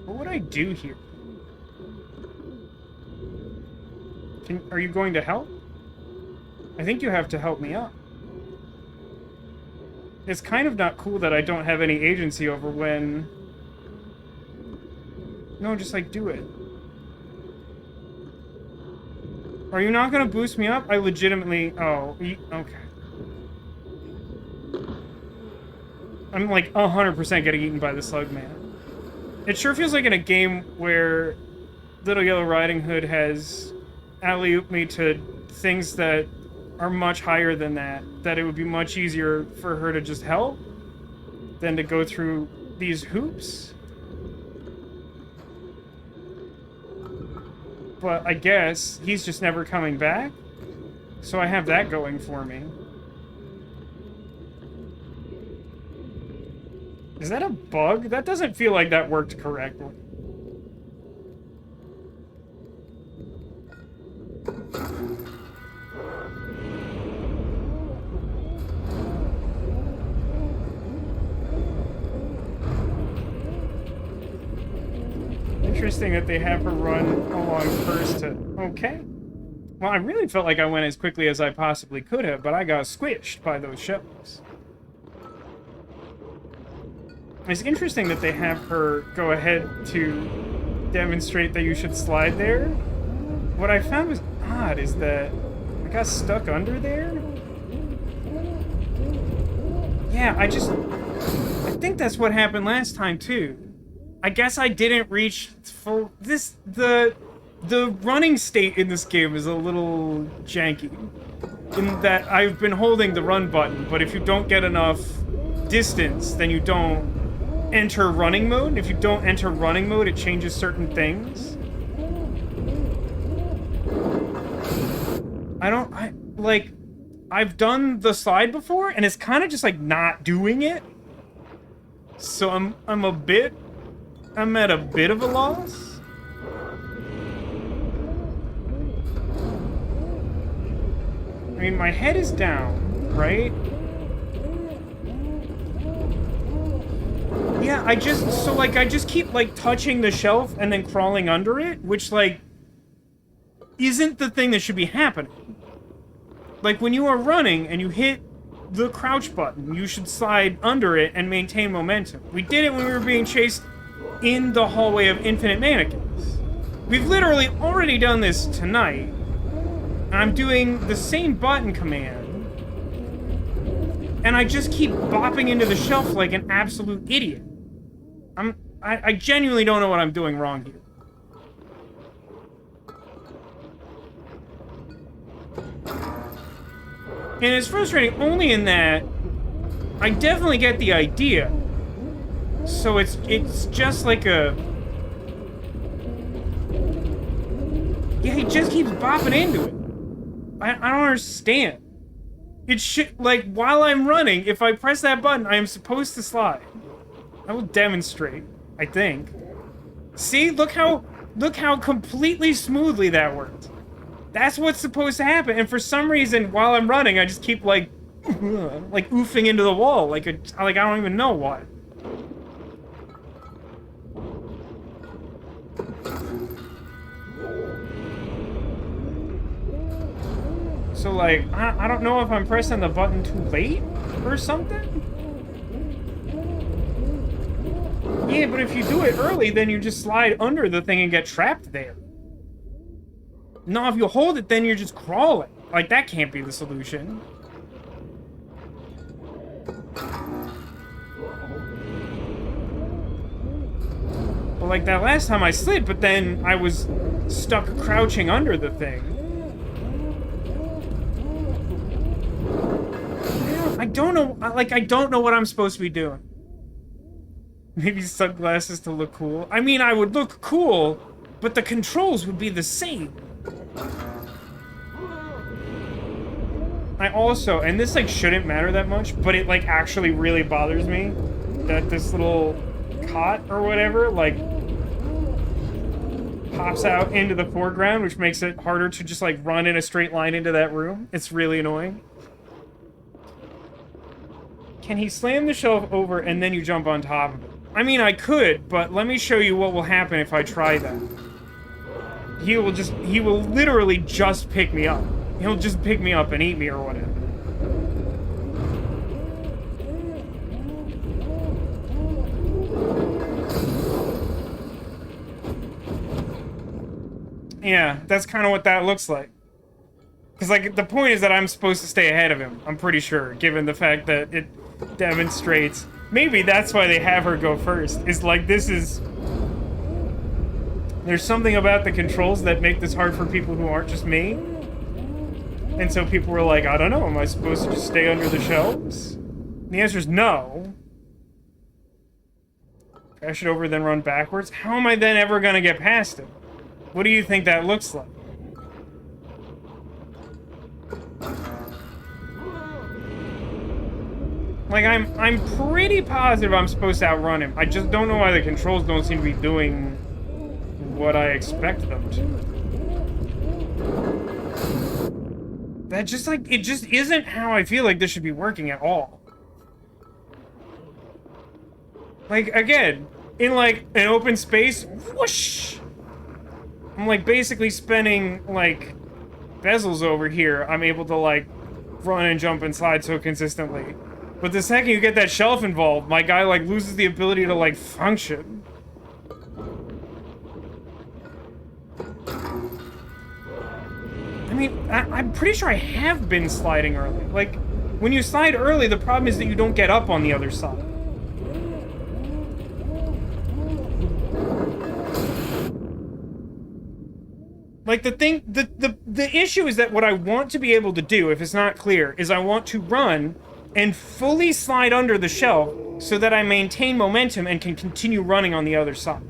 What would I do here? Are you going to help? I think you have to help me up. It's kind of not cool that I don't have any agency over when... No, just, like, do it. Are you not gonna boost me up? I legitimately... Oh, okay. I'm, like, 100% getting eaten by the slug man. It sure feels like in a game where Little Yellow Riding Hood has alley-ooped me to things that are much higher than that it would be much easier for her to just help than to go through these hoops. But I guess he's just never coming back, so I have that going for me. Is that a bug? That doesn't feel like that worked correctly. Interesting that they have her run along first to... Okay. Well, I really felt like I went as quickly as I possibly could have, but I got squished by those shells. It's interesting that they have her go ahead to demonstrate that you should slide there. What I found was odd is that I got stuck under there. Yeah, I think that's what happened last time too. I guess I didn't reach full... The running state in this game is a little janky. in that I've been holding the run button, but if you don't get enough distance, then you don't enter running mode. If you don't enter running mode, it changes certain things. I've done the slide before, and it's kind of just like not doing it. So I'm at a bit of a loss. I mean, my head is down, right? Yeah, I just keep, like, touching the shelf and then crawling under it, which, like, isn't the thing that should be happening. Like, when you are running and you hit the crouch button, you should slide under it and maintain momentum. We did it when we were being chased in the hallway of infinite mannequins. We've literally already done this tonight. I'm doing the same button command, and I just keep bopping into the shelf like an absolute idiot. I genuinely don't know what I'm doing wrong here. And it's frustrating only in that I definitely get the idea. So it's just like a... Yeah, he just keeps bopping into it. I don't understand. It should, like, while I'm running, if I press that button, I am supposed to slide. I will demonstrate, I think. See, look how completely smoothly that worked. That's what's supposed to happen, and for some reason, while I'm running, I just keep, like oofing into the wall, like I don't even know why. So, like, I don't know if I'm pressing the button too late or something? Yeah, but if you do it early, then you just slide under the thing and get trapped there. No, if you hold it, then you're just crawling. Like, that can't be the solution. Well, like that last time I slid, but then I was stuck crouching under the thing. I don't know, like, I don't know what I'm supposed to be doing. Maybe sunglasses to look cool. I mean, I would look cool, but the controls would be the same. I also, and this, like, shouldn't matter that much, but it, like, actually really bothers me that this little cot or whatever, like, pops out into the foreground, which makes it harder to just, like, run in a straight line into that room. It's really annoying. Can he slam the shelf over and then you jump on top of it? I mean, I could, but let me show you what will happen if I try that. He will literally just pick me up. He'll just pick me up and eat me or whatever. Yeah, that's kind of what that looks like. Because, like, the point is that I'm supposed to stay ahead of him, I'm pretty sure, given the fact that it demonstrates... Maybe that's why they have her go first, is like, this is... There's something about the controls that make this hard for people who aren't just me. And so people were like, I don't know, am I supposed to just stay under the shelves? And the answer is no. Crash it over, then run backwards? How am I then ever gonna get past it? What do you think that looks like? Like, I'm pretty positive I'm supposed to outrun him. I just don't know why the controls don't seem to be doing what I expect them to. That just, like, it just isn't how I feel like this should be working at all. Like, again, in, like, an open space, whoosh! I'm, like, basically spinning, like, bezels over here. I'm able to, like, run and jump and slide so consistently. But the second you get that shelf involved, my guy, like, loses the ability to, like, function. I mean, I'm pretty sure I have been sliding early. Like, when you slide early, the problem is that you don't get up on the other side. Like, the issue is that what I want to be able to do, if it's not clear, is I want to run and fully slide under the shelf so that I maintain momentum and can continue running on the other side.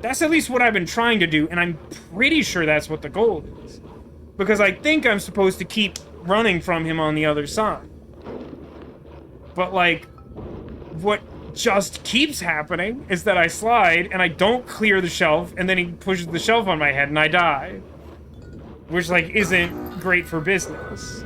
That's at least what I've been trying to do, and I'm pretty sure that's what the goal is. Because I think I'm supposed to keep running from him on the other side. But, like, what just keeps happening is that I slide and I don't clear the shelf, and then he pushes the shelf on my head and I die. Which, like, isn't great for business.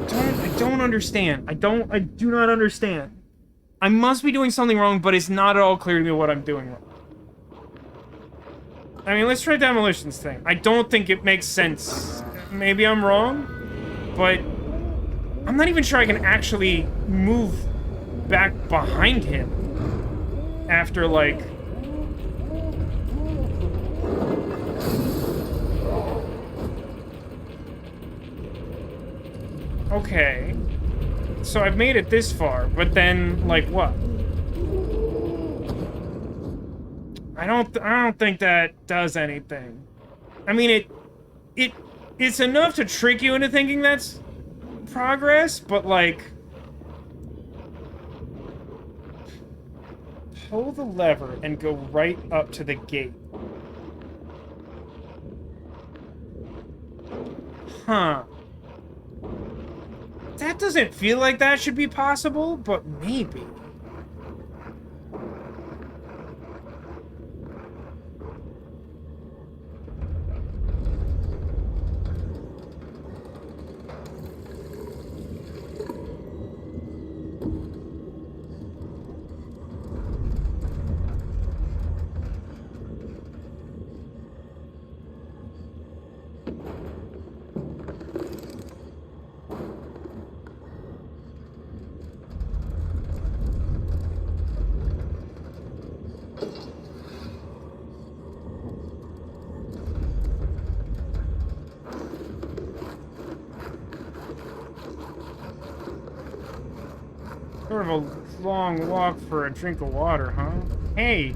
I don't understand. I do not understand. I must be doing something wrong, but it's not at all clear to me what I'm doing wrong. I mean, let's try Demolition's thing. I don't think it makes sense. Maybe I'm wrong, but I'm not even sure I can actually move back behind him after, like... Okay. So I've made it this far, but then, like, what? I don't think that does anything. I mean, it's enough to trick you into thinking that's progress, but, like, pull the lever and go right up to the gate. Huh. That doesn't feel like that should be possible, but maybe. Sort of a long walk for a drink of water, huh? Hey!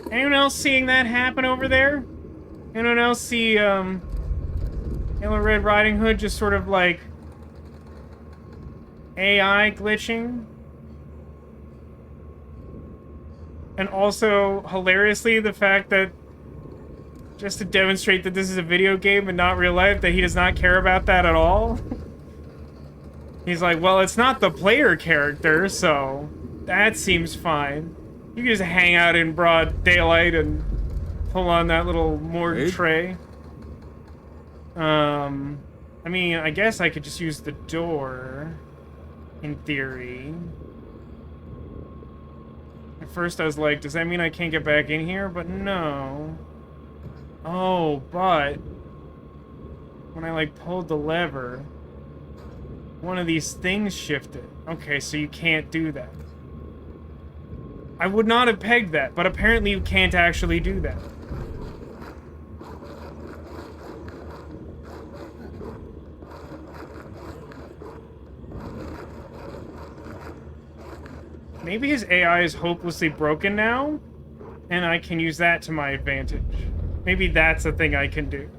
Anyone else seeing that happen over there? Anyone else see, Yellow Red Riding Hood just sort of, like, AI glitching? And also, hilariously, the fact that just to demonstrate that this is a video game and not real life, that he does not care about that at all. He's like, well, it's not the player character, so that seems fine. You can just hang out in broad daylight and pull on that little morgue tray. I mean, I guess I could just use the door, in theory. At first I was like, does that mean I can't get back in here? But no. Oh, but when I, like, pulled the lever, one of these things shifted. Okay, so you can't do that. I would not have pegged that, but apparently you can't actually do that. Maybe his AI is hopelessly broken now, and I can use that to my advantage. Maybe that's a thing I can do.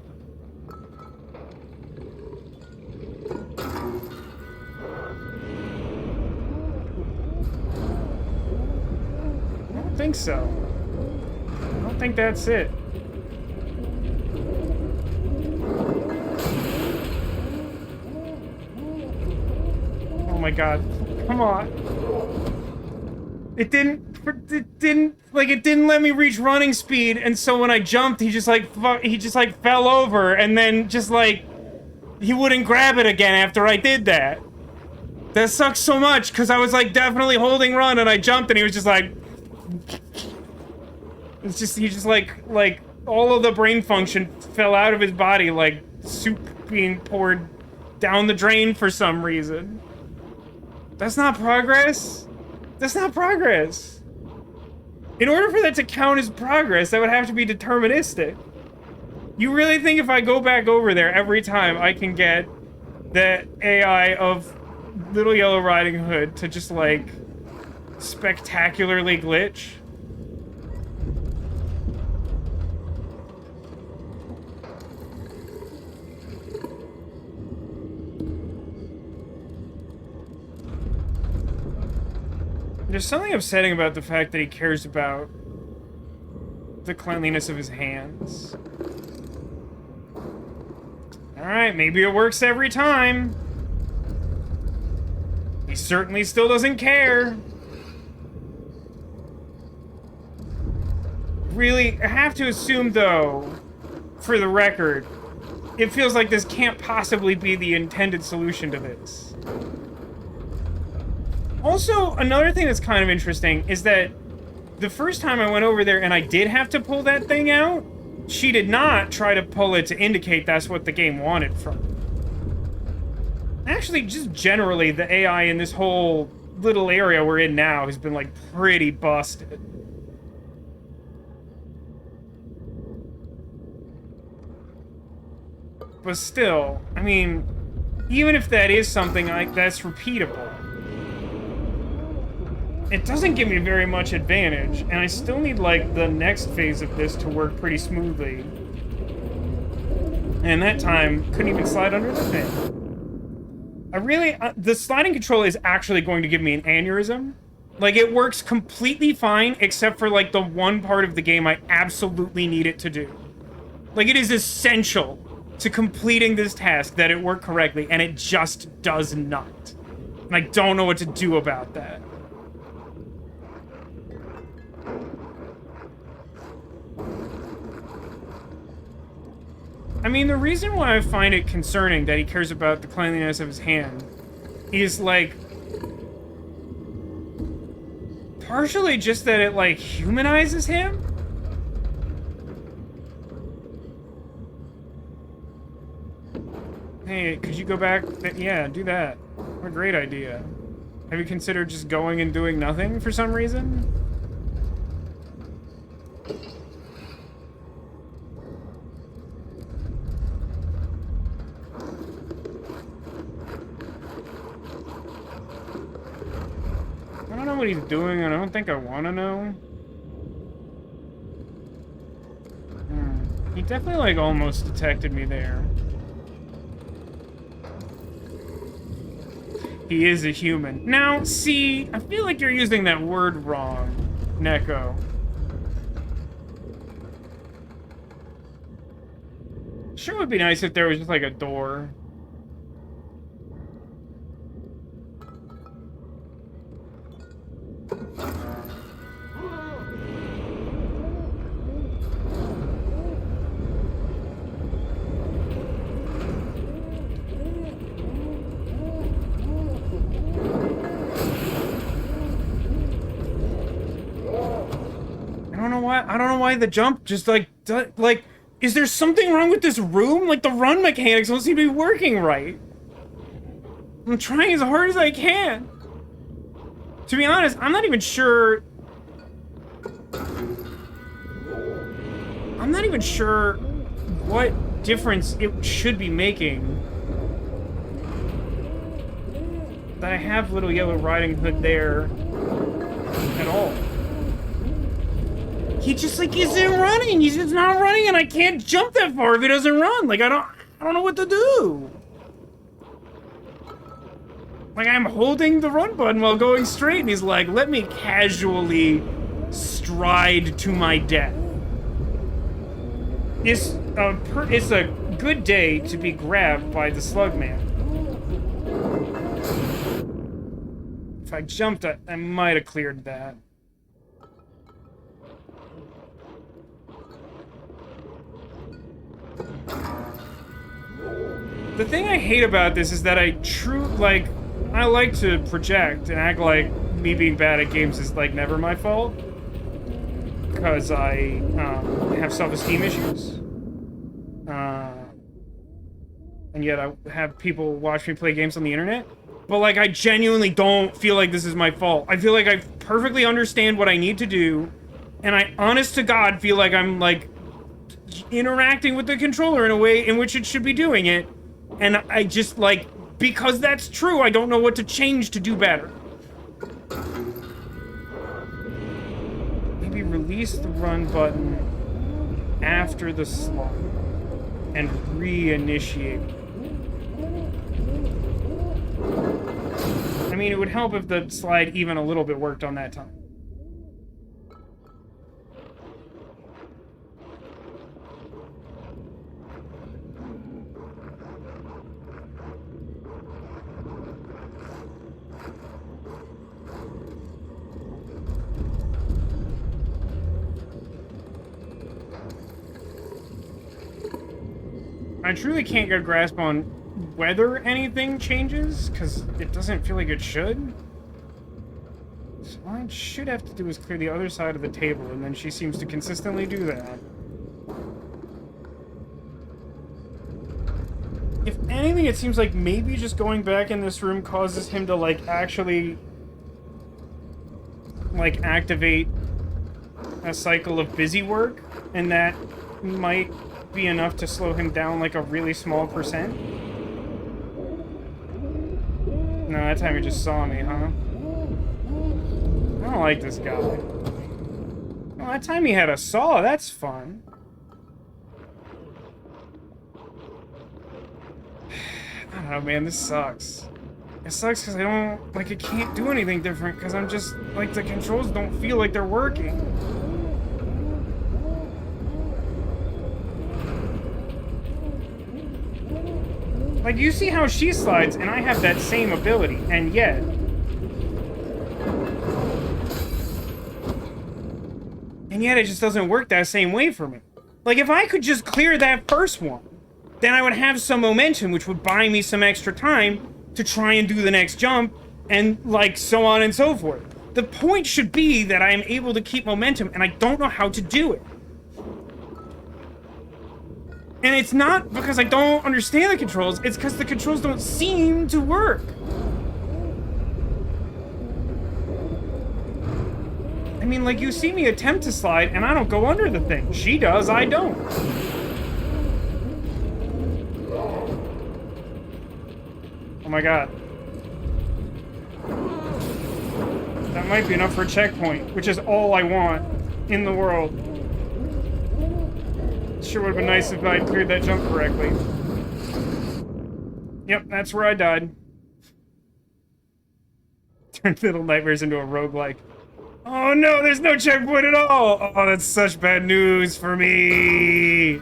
I don't think so. I don't think that's it. Oh my god. Come on. It didn't let me reach running speed, and so when I jumped, he just fell over, and then just, like, he wouldn't grab it again after I did that. That sucks so much, because I was, like, definitely holding run, and I jumped, and he was just, like... he just, like, all of the brain function fell out of his body, like, soup being poured down the drain for some reason. That's not progress. That's not progress. In order for that to count as progress, that would have to be deterministic. You really think if I go back over there every time I can get the AI of Little Yellow Riding Hood to just, like, spectacularly glitch? There's something upsetting about the fact that he cares about the cleanliness of his hands. Alright, maybe it works every time. He certainly still doesn't care. Really, I have to assume, though, for the record, it feels like this can't possibly be the intended solution to this. Also, another thing that's kind of interesting is that the first time I went over there and I did have to pull that thing out, she did not try to pull it to indicate that's what the game wanted from it. Actually, just generally, the AI in this whole little area we're in now has been, like, pretty busted. But still, I mean, even if that is something that's repeatable, it doesn't give me very much advantage, and I still need, like, the next phase of this to work pretty smoothly. And that time, couldn't even slide under the thing. I really... the sliding control is actually going to give me an aneurysm. Like, it works completely fine, except for, like, the one part of the game I absolutely need it to do. Like, it is essential to completing this task that it work correctly, and it just does not. And I don't know what to do about that. I mean, the reason why I find it concerning that he cares about the cleanliness of his hand is, like, partially just that it, like, humanizes him? Hey, could you go back? Yeah, do that. What a great idea. Have you considered just going and doing nothing for some reason? I don't know what he's doing, and I don't think I want to know. He definitely, like, almost detected me there. He is a human. Now, see, I feel like you're using that word wrong, Neko. Sure would be nice if there was just, like, a door. I don't know why the jump just, like, is there something wrong with this room? Like, the run mechanics don't seem to be working right. I'm trying as hard as I can. To be honest, I'm not even sure... I'm not even sure what difference it should be making that I have Little Yellow Riding Hood there at all. He just, like, isn't running. He's just not running, and I can't jump that far if he doesn't run. Like, I don't know what to do. Like, I'm holding the run button while going straight, and he's like, let me casually stride to my death. It's a good day to be grabbed by the slug man. If I jumped, I might have cleared that. The thing I hate about this is that I like to project and act like me being bad at games is, like, never my fault. Because I have self-esteem issues. And yet I have people watch me play games on the internet. But, like, I genuinely don't feel like this is my fault. I feel like I perfectly understand what I need to do. And I, honest to God, feel like I'm, like, interacting with the controller in a way in which it should be doing it. And I just, like, because that's true, I don't know what to change to do better. Maybe release the run button after the slide and reinitiate. I mean, it would help if the slide even a little bit worked on that time. I truly can't get a grasp on whether anything changes, because it doesn't feel like it should. So all I should have to do is clear the other side of the table, and then she seems to consistently do that. If anything, it seems like maybe just going back in this room causes him to, like, actually, like, activate a cycle of busy work, and that might be enough to slow him down, like, a really small %. No, that time he just saw me, huh? I don't like this guy. Oh, that time he had a saw, that's fun. I don't know, man, this sucks. It sucks because I can't do anything different because I'm just, like, the controls don't feel like they're working. Like, you see how she slides, and I have that same ability, and yet... And yet it just doesn't work that same way for me. Like, if I could just clear that first one, then I would have some momentum, which would buy me some extra time to try and do the next jump, and, like, so on and so forth. The point should be that I am able to keep momentum, and I don't know how to do it. And it's not because I don't understand the controls, it's because the controls don't seem to work. I mean, like, you see me attempt to slide, and I don't go under the thing. She does, I don't. Oh my god. That might be enough for a checkpoint, which is all I want in the world. Sure would have been nice if I had cleared that jump correctly. Yep, that's where I died. Turned Little Nightmares into a roguelike. Oh no, there's no checkpoint at all! Oh, that's such bad news for me!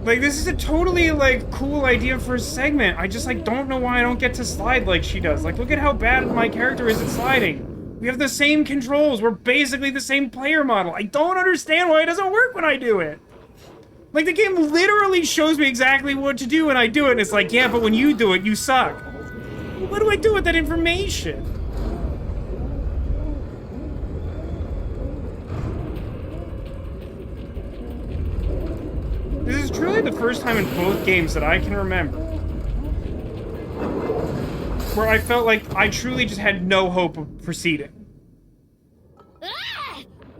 Like, this is a totally, like, cool idea for a segment. I just, like, don't know why I don't get to slide like she does. Like, look at how bad my character is at sliding. We have the same controls. We're basically the same player model. I don't understand why it doesn't work when I do it. Like, the game literally shows me exactly what to do when I do it, and it's like, yeah, but when you do it, you suck. What do I do with that information? This is truly the first time in both games that I can remember where I felt like I truly just had no hope of proceeding.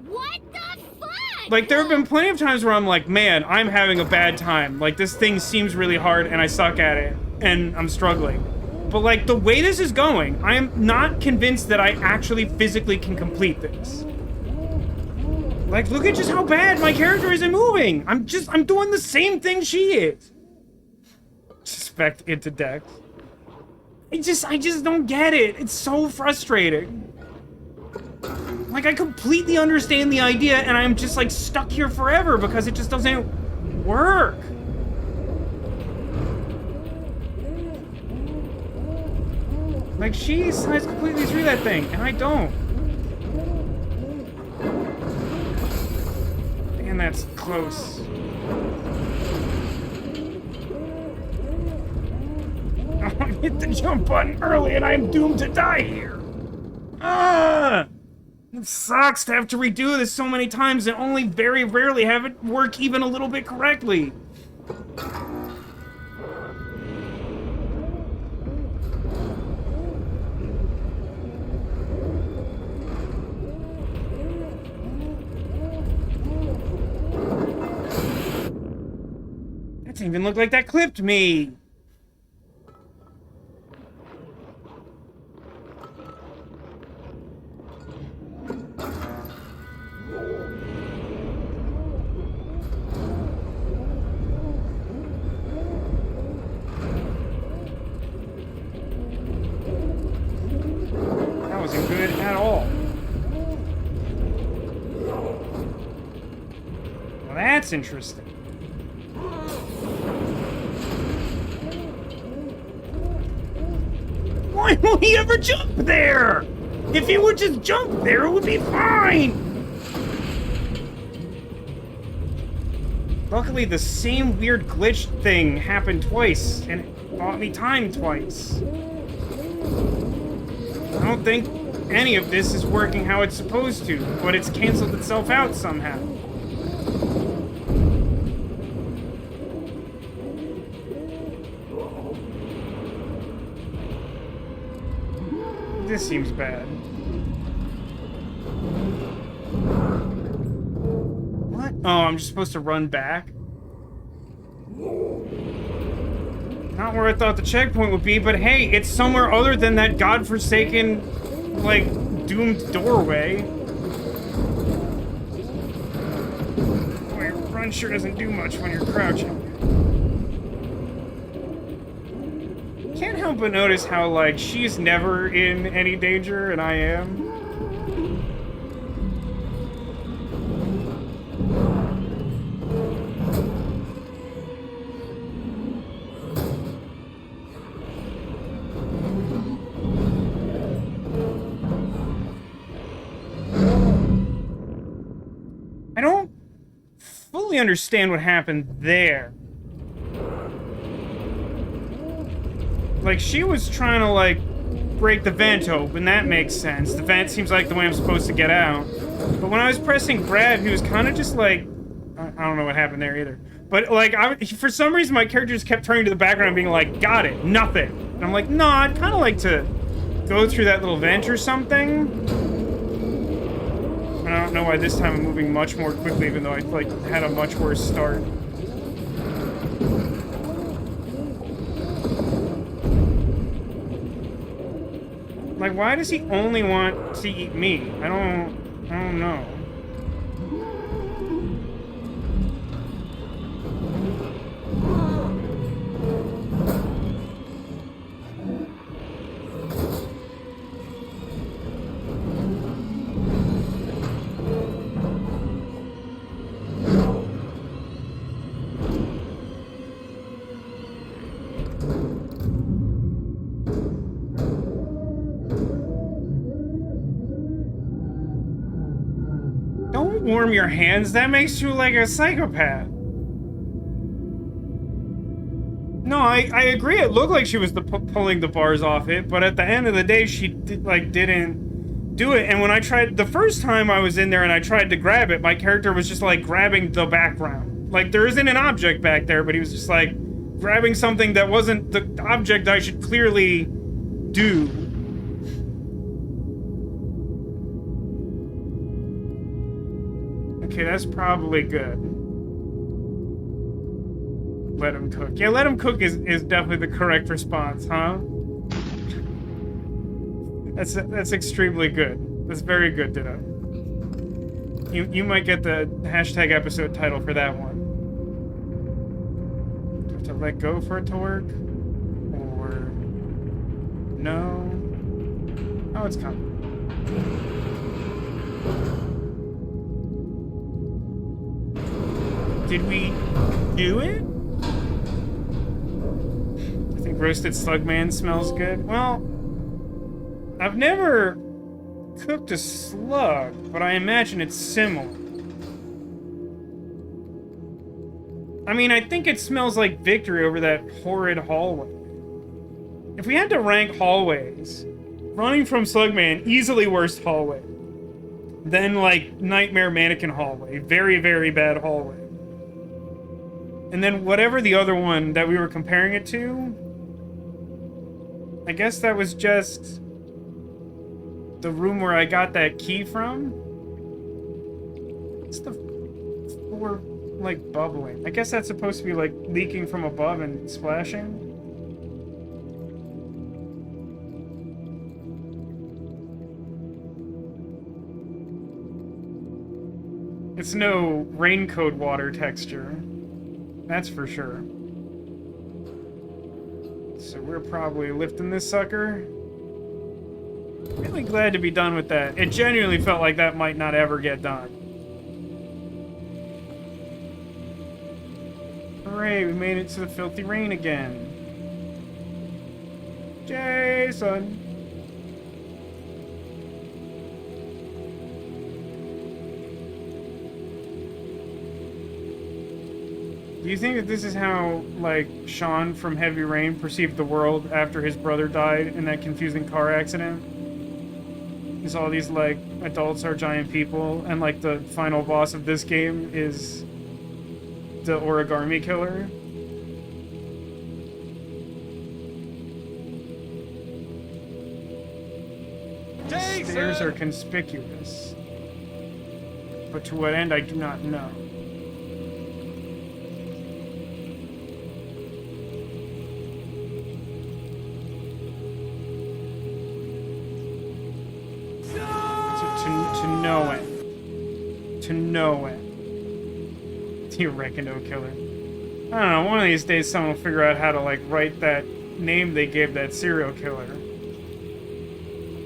What the fuck? Like, there have been plenty of times where I'm like, man, I'm having a bad time. Like, this thing seems really hard and I suck at it and I'm struggling. But, like, the way this is going, I am not convinced that I actually physically can complete this. Like, look at just how bad my character isn't moving. I'm doing the same thing she is. Suspect into Dex. I just don't get it. It's so frustrating. Like, I completely understand the idea, and I'm just, like, stuck here forever because it just doesn't work. Like, she slides completely through that thing, and I don't. And that's close. I hit the jump button early and I am doomed to die here. Ah! It sucks to have to redo this so many times and only very rarely have it work even a little bit correctly. Doesn't even look like that clipped me. That wasn't good at all. Well, that's interesting. Why won't he ever jump there? If he would just jump there, it would be fine. Luckily, the same weird glitch thing happened twice, and it bought me time twice. I don't think any of this is working how it's supposed to, but it's canceled itself out somehow. This seems bad. What? Oh, I'm just supposed to run back? Not where I thought the checkpoint would be, but hey, it's somewhere other than that godforsaken, like, doomed doorway. Boy, your run sure doesn't do much when you're crouching. Can't help but notice how, like, she's never in any danger and I am. I don't fully understand what happened there. Like, she was trying to, like, break the vent open. That makes sense. The vent seems like the way I'm supposed to get out. But when I was pressing grab, he was kind of just, like... I don't know what happened there either. But, like, for some reason, my character just kept turning to the background and being like, got it, nothing. And I'm like, no, I'd kind of like to go through that little vent or something. And I don't know why this time I'm moving much more quickly, even though I, like, had a much worse start. Like, why does he only want to eat me? I don't know. Don't warm your hands. That makes you like a psychopath. No, I agree. It looked like she was pulling the bars off it, but at the end of the day, she didn't do it. And when I tried the first time I was in there and I tried to grab it, my character was just like grabbing the background. Like there isn't an object back there, but he was just like grabbing something that wasn't the object I should clearly do. Okay, that's probably good. Let him cook. Yeah, let him cook is definitely the correct response, huh? That's extremely good. That's very good, Ditto. You might get the hashtag episode title for that one. Do I have to let go for it to work? Or... no? Oh, it's coming. Did we do it? I think roasted slugman smells good. Well, I've never cooked a slug, but I imagine it's similar. I mean, I think it smells like victory over that horrid hallway. If we had to rank hallways, running from Slugman, easily worst hallway. Then, like, Nightmare Mannequin hallway. Very, very bad hallway. And then whatever the other one that we were comparing it to, I guess that was just the room where I got that key from. It's the like bubbling? I guess that's supposed to be like leaking from above and splashing. It's no raincoat water texture. That's for sure. So we're probably lifting this sucker. Really glad to be done with that. It genuinely felt like that might not ever get done. Hooray, we made it to the filthy rain again. Jason! Do you think that this is how, like, Sean from Heavy Rain perceived the world after his brother died in that confusing car accident? Is all these, like, adults are giant people, and, like, the final boss of this game is the origami killer? The stairs are conspicuous. But to what end, I do not know. To know it. The Oregano Killer. I don't know, one of these days someone will figure out how to, like, write that name they gave that serial killer.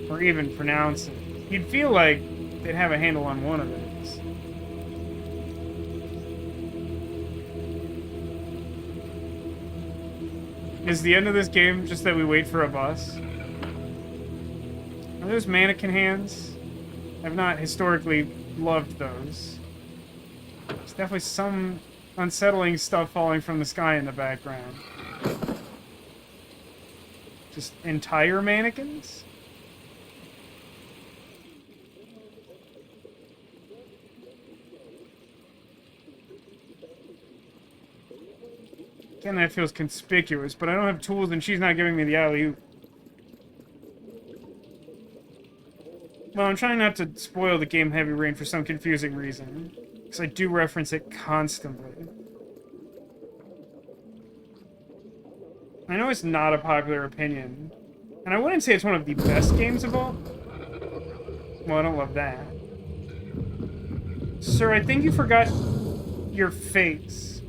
Or even pronounce it. You'd feel like they'd have a handle on one of those. Is the end of this game just that we wait for a bus? Are those mannequin hands? I've not historically loved those. There's definitely some unsettling stuff falling from the sky in the background. Just entire mannequins? Again, that feels conspicuous, but I don't have tools and she's not giving me the alley-oop. Well, I'm trying not to spoil the game Heavy Rain for some confusing reason, because I do reference it constantly. I know it's not a popular opinion, and I wouldn't say it's one of the best games of all. Well, I don't love that. Sir, I think you forgot your face.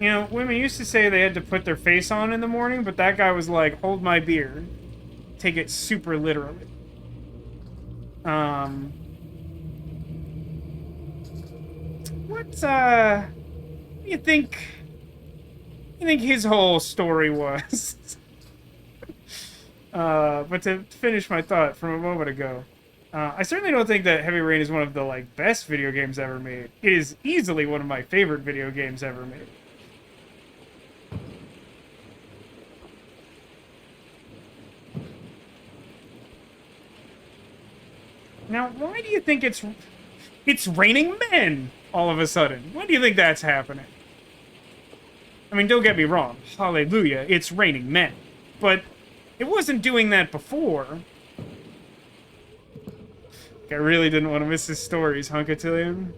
You know, women used to say they had to put their face on in the morning, but that guy was like, hold my beer. Take it super literally. What do you think his whole story was? But to finish my thought from a moment ago, I certainly don't think that Heavy Rain is one of the, like, best video games ever made. It is easily one of my favorite video games ever made. Now, why do you think it's raining men all of a sudden? Why do you think that's happening? I mean, don't get me wrong. Hallelujah, it's raining men. But it wasn't doing that before. I really didn't want to miss his stories, huh, Cotillion?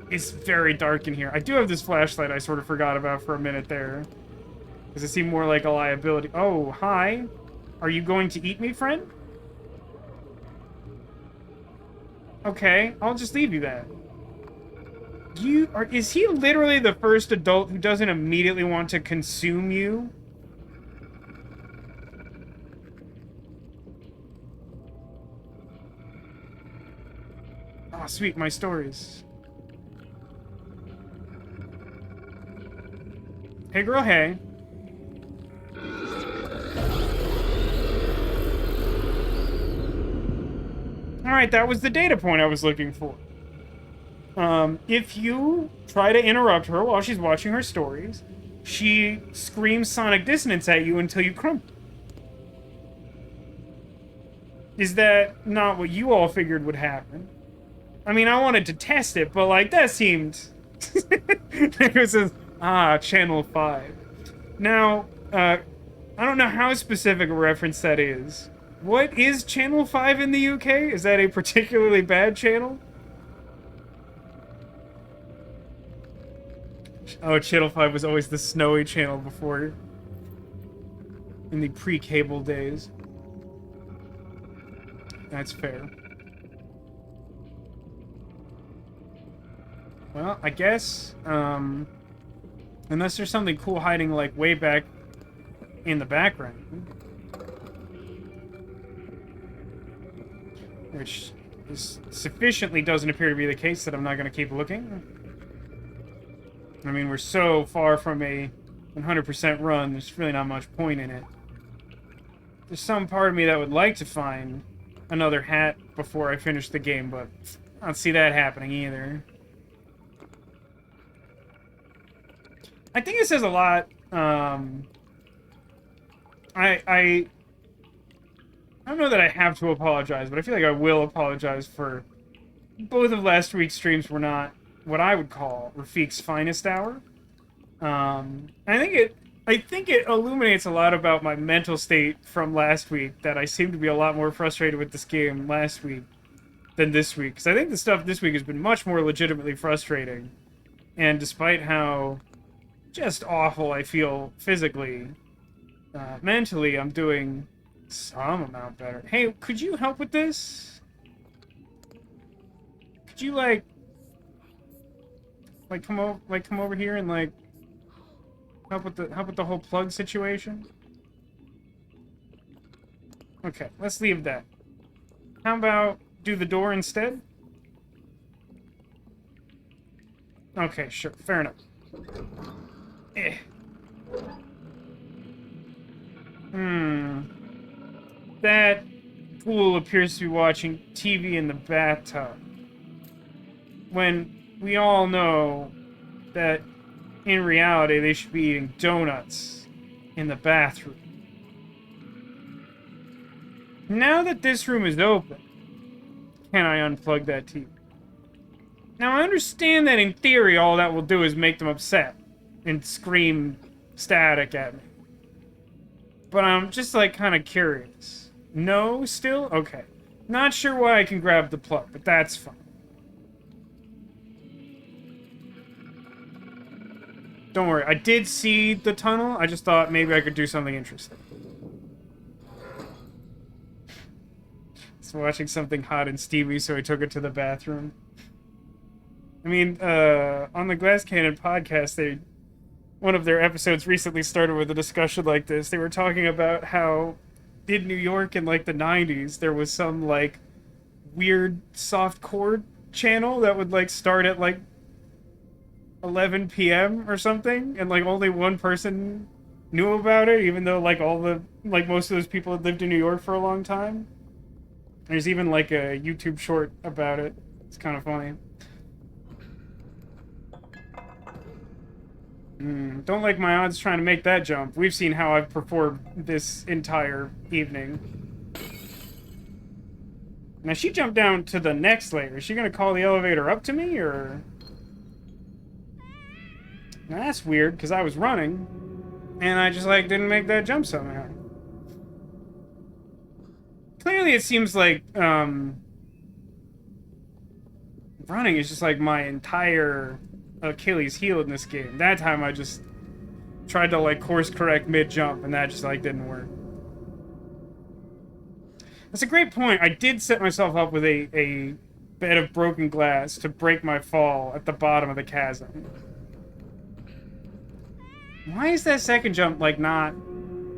It's very dark in here. I do have this flashlight I sort of forgot about for a minute there. Does it seem more like a liability? Oh, hi. Are you going to eat me, friend? Okay, I'll just leave you that. Is he literally the first adult who doesn't immediately want to consume you? Oh, sweet, my stories. Hey girl, hey. Alright, that was the data point I was looking for. If you try to interrupt her while she's watching her stories, she screams sonic dissonance at you until you crumple. Is that not what you all figured would happen? I mean, I wanted to test it, but, like, that seemed... It says, Channel 5. Now, I don't know how specific a reference that is. What is Channel 5 in the UK? Is that a particularly bad channel? Oh, Channel 5 was always the snowy channel before. In the pre-cable days. That's fair. Well, I guess, unless there's something cool hiding, like, way back in the background. Which sufficiently doesn't appear to be the case that I'm not going to keep looking. I mean, we're so far from a 100% run, there's really not much point in it. There's some part of me that would like to find another hat before I finish the game, but I don't see that happening either. I think it says a lot. I don't know that I have to apologize, but I feel like I will apologize for both of last week's streams were not what I would call Rafiq's finest hour. I think it illuminates a lot about my mental state from last week, that I seem to be a lot more frustrated with this game last week than this week. Because I think the stuff this week has been much more legitimately frustrating. And despite how just awful I feel physically, mentally I'm doing some amount better. Hey, could you help with this? Could you come over here and help with the whole plug situation? Okay, let's leave that. How about do the door instead? Okay, sure, fair enough. That fool appears to be watching TV in the bathtub. When we all know that in reality they should be eating donuts in the bathroom. Now that this room is open, can I unplug that TV? Now I understand that in theory all that will do is make them upset and scream static at me. But I'm just kind of curious. No, still? Okay. Not sure why I can grab the plug, but that's fine. Don't worry, I did see the tunnel. I just thought maybe I could do something interesting. Just watching something hot and steamy, so I took it to the bathroom. I mean, on the Glass Cannon podcast, one of their episodes recently started with a discussion like this. They were talking about how in New York in the 90s, there was some weird softcore channel that would start at 11 p.m. or something, and only one person knew about it, even though most of those people had lived in New York for a long time. There's even a YouTube short about it. It's kind of funny. Don't like my odds trying to make that jump. We've seen how I've performed this entire evening. Now she jumped down to the next layer. Is she gonna call the elevator up to me, or? Now that's weird, because I was running, and I just didn't make that jump somehow. Clearly it seems like running is just my entire Achilles heel in this game. That time I just tried to course correct mid-jump, and that just didn't work. That's a great point. I did set myself up with a bed of broken glass to break my fall at the bottom of the chasm. Why is that second jump not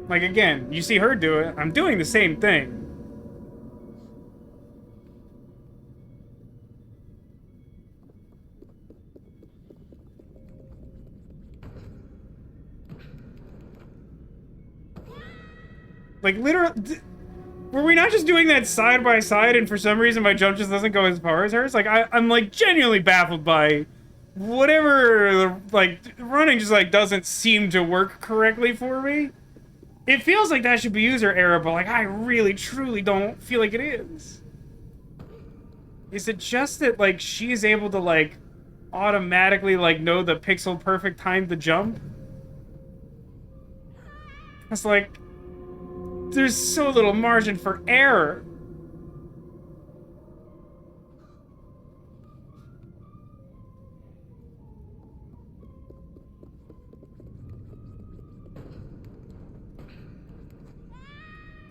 again, you see her do it, I'm doing the same thing. Literally, were we not just doing that side by side, and for some reason my jump just doesn't go as far as hers? I'm genuinely baffled by whatever, running just doesn't seem to work correctly for me. It feels like that should be user error, but I really truly don't feel like it is. Is it just that she is able to automatically know the pixel perfect time to jump? It's there's so little margin for error.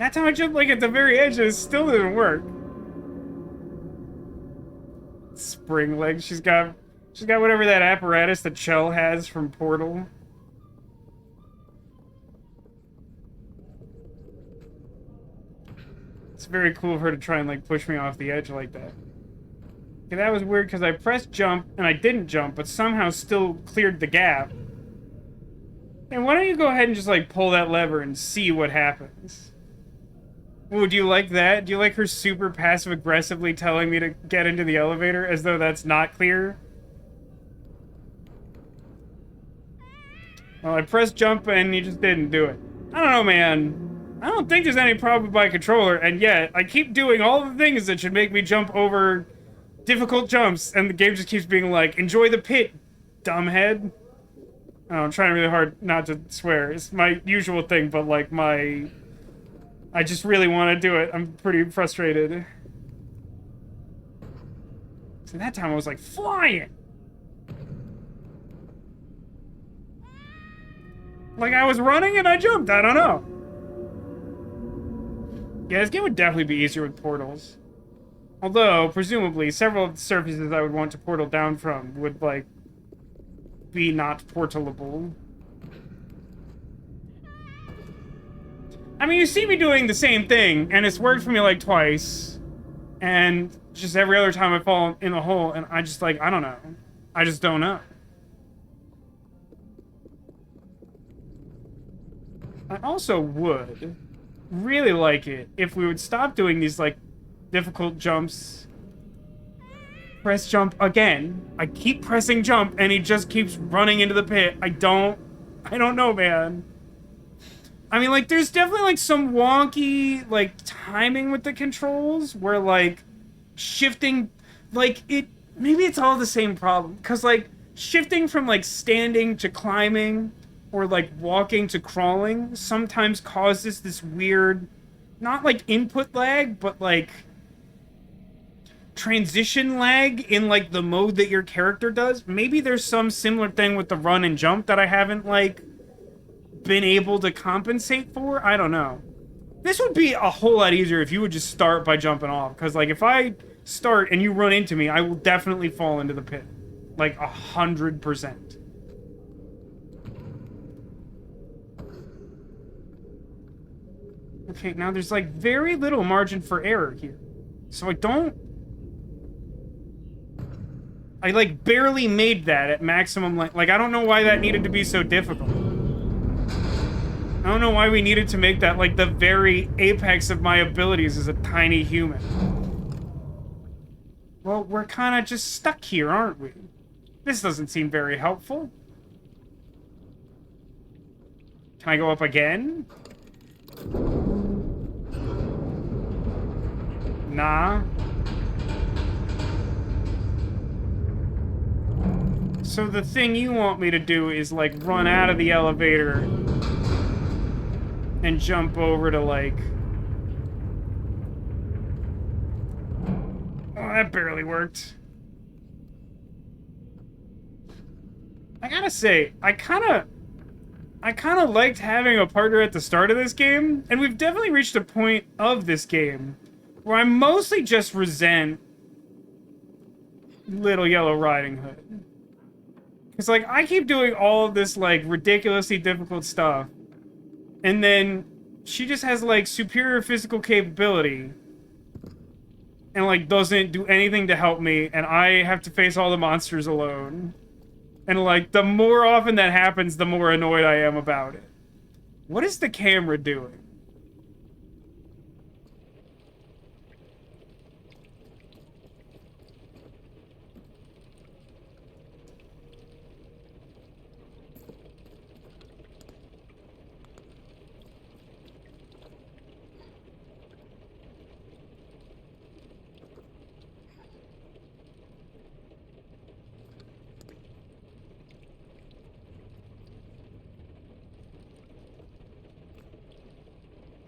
That time I jumped like at the very edge and it still didn't work. Spring legs. She's got whatever that apparatus that Chell has from Portal. It's very cool of her to try and like push me off the edge like that. Okay, that was weird because I pressed jump and I didn't jump, but somehow still cleared the gap. And why don't you go ahead and just like pull that lever and see what happens? Ooh, do you like that? Do you like her super passive-aggressively telling me to get into the elevator as though that's not clear? Well, I pressed jump and you just didn't do it. I don't know, man. I don't think there's any problem with my controller, and yet I keep doing all the things that should make me jump over difficult jumps, and the game just keeps being like, enjoy the pit, dumbhead. Oh, I'm trying really hard not to swear. It's my usual thing, but like I just really want to do it. I'm pretty frustrated. So that time I was like flying. Like I was running and I jumped. I don't know. Yeah, this game would definitely be easier with portals. Although, presumably, several of the surfaces I would want to portal down from would, like, be not portalable. I mean, you see me doing the same thing, and it's worked for me, like, twice. And just every other time I fall in a hole, and I just, like, I don't know. I just don't know. I also would really like it if we would stop doing these, like, difficult jumps. Press jump again. I keep pressing jump, and he just keeps running into the pit. I don't know, man. I mean, like, there's definitely, like, some wonky, like, timing with the controls where, like, shifting, like, maybe it's all the same problem. Because, like, shifting from, like, standing to climbing or, like, walking to crawling sometimes causes this weird, not, like, input lag, but, like, transition lag in, like, the mode that your character does. Maybe there's some similar thing with the run and jump that I haven't, like, been able to compensate for. I don't know. This would be a whole lot easier if you would just start by jumping off. Because, like, if I start and you run into me, I will definitely fall into the pit. Like, 100%. Okay, now there's, like, very little margin for error here. So I, like, barely made that at maximum length. Like, I don't know why that needed to be so difficult. I don't know why we needed to make that, like, the very apex of my abilities as a tiny human. Well, we're kind of just stuck here, aren't we? This doesn't seem very helpful. Can I go up again? Nah. So the thing you want me to do is, like, run out of the elevator and jump over to, like... Oh, that barely worked. I gotta say, I kinda liked having a partner at the start of this game, and we've definitely reached a point of this game where I mostly just resent Little Yellow Riding Hood. Because, like, I keep doing all of this, like, ridiculously difficult stuff, and then she just has, like, superior physical capability and, like, doesn't do anything to help me, and I have to face all the monsters alone. And, like, the more often that happens, the more annoyed I am about it. What is the camera doing?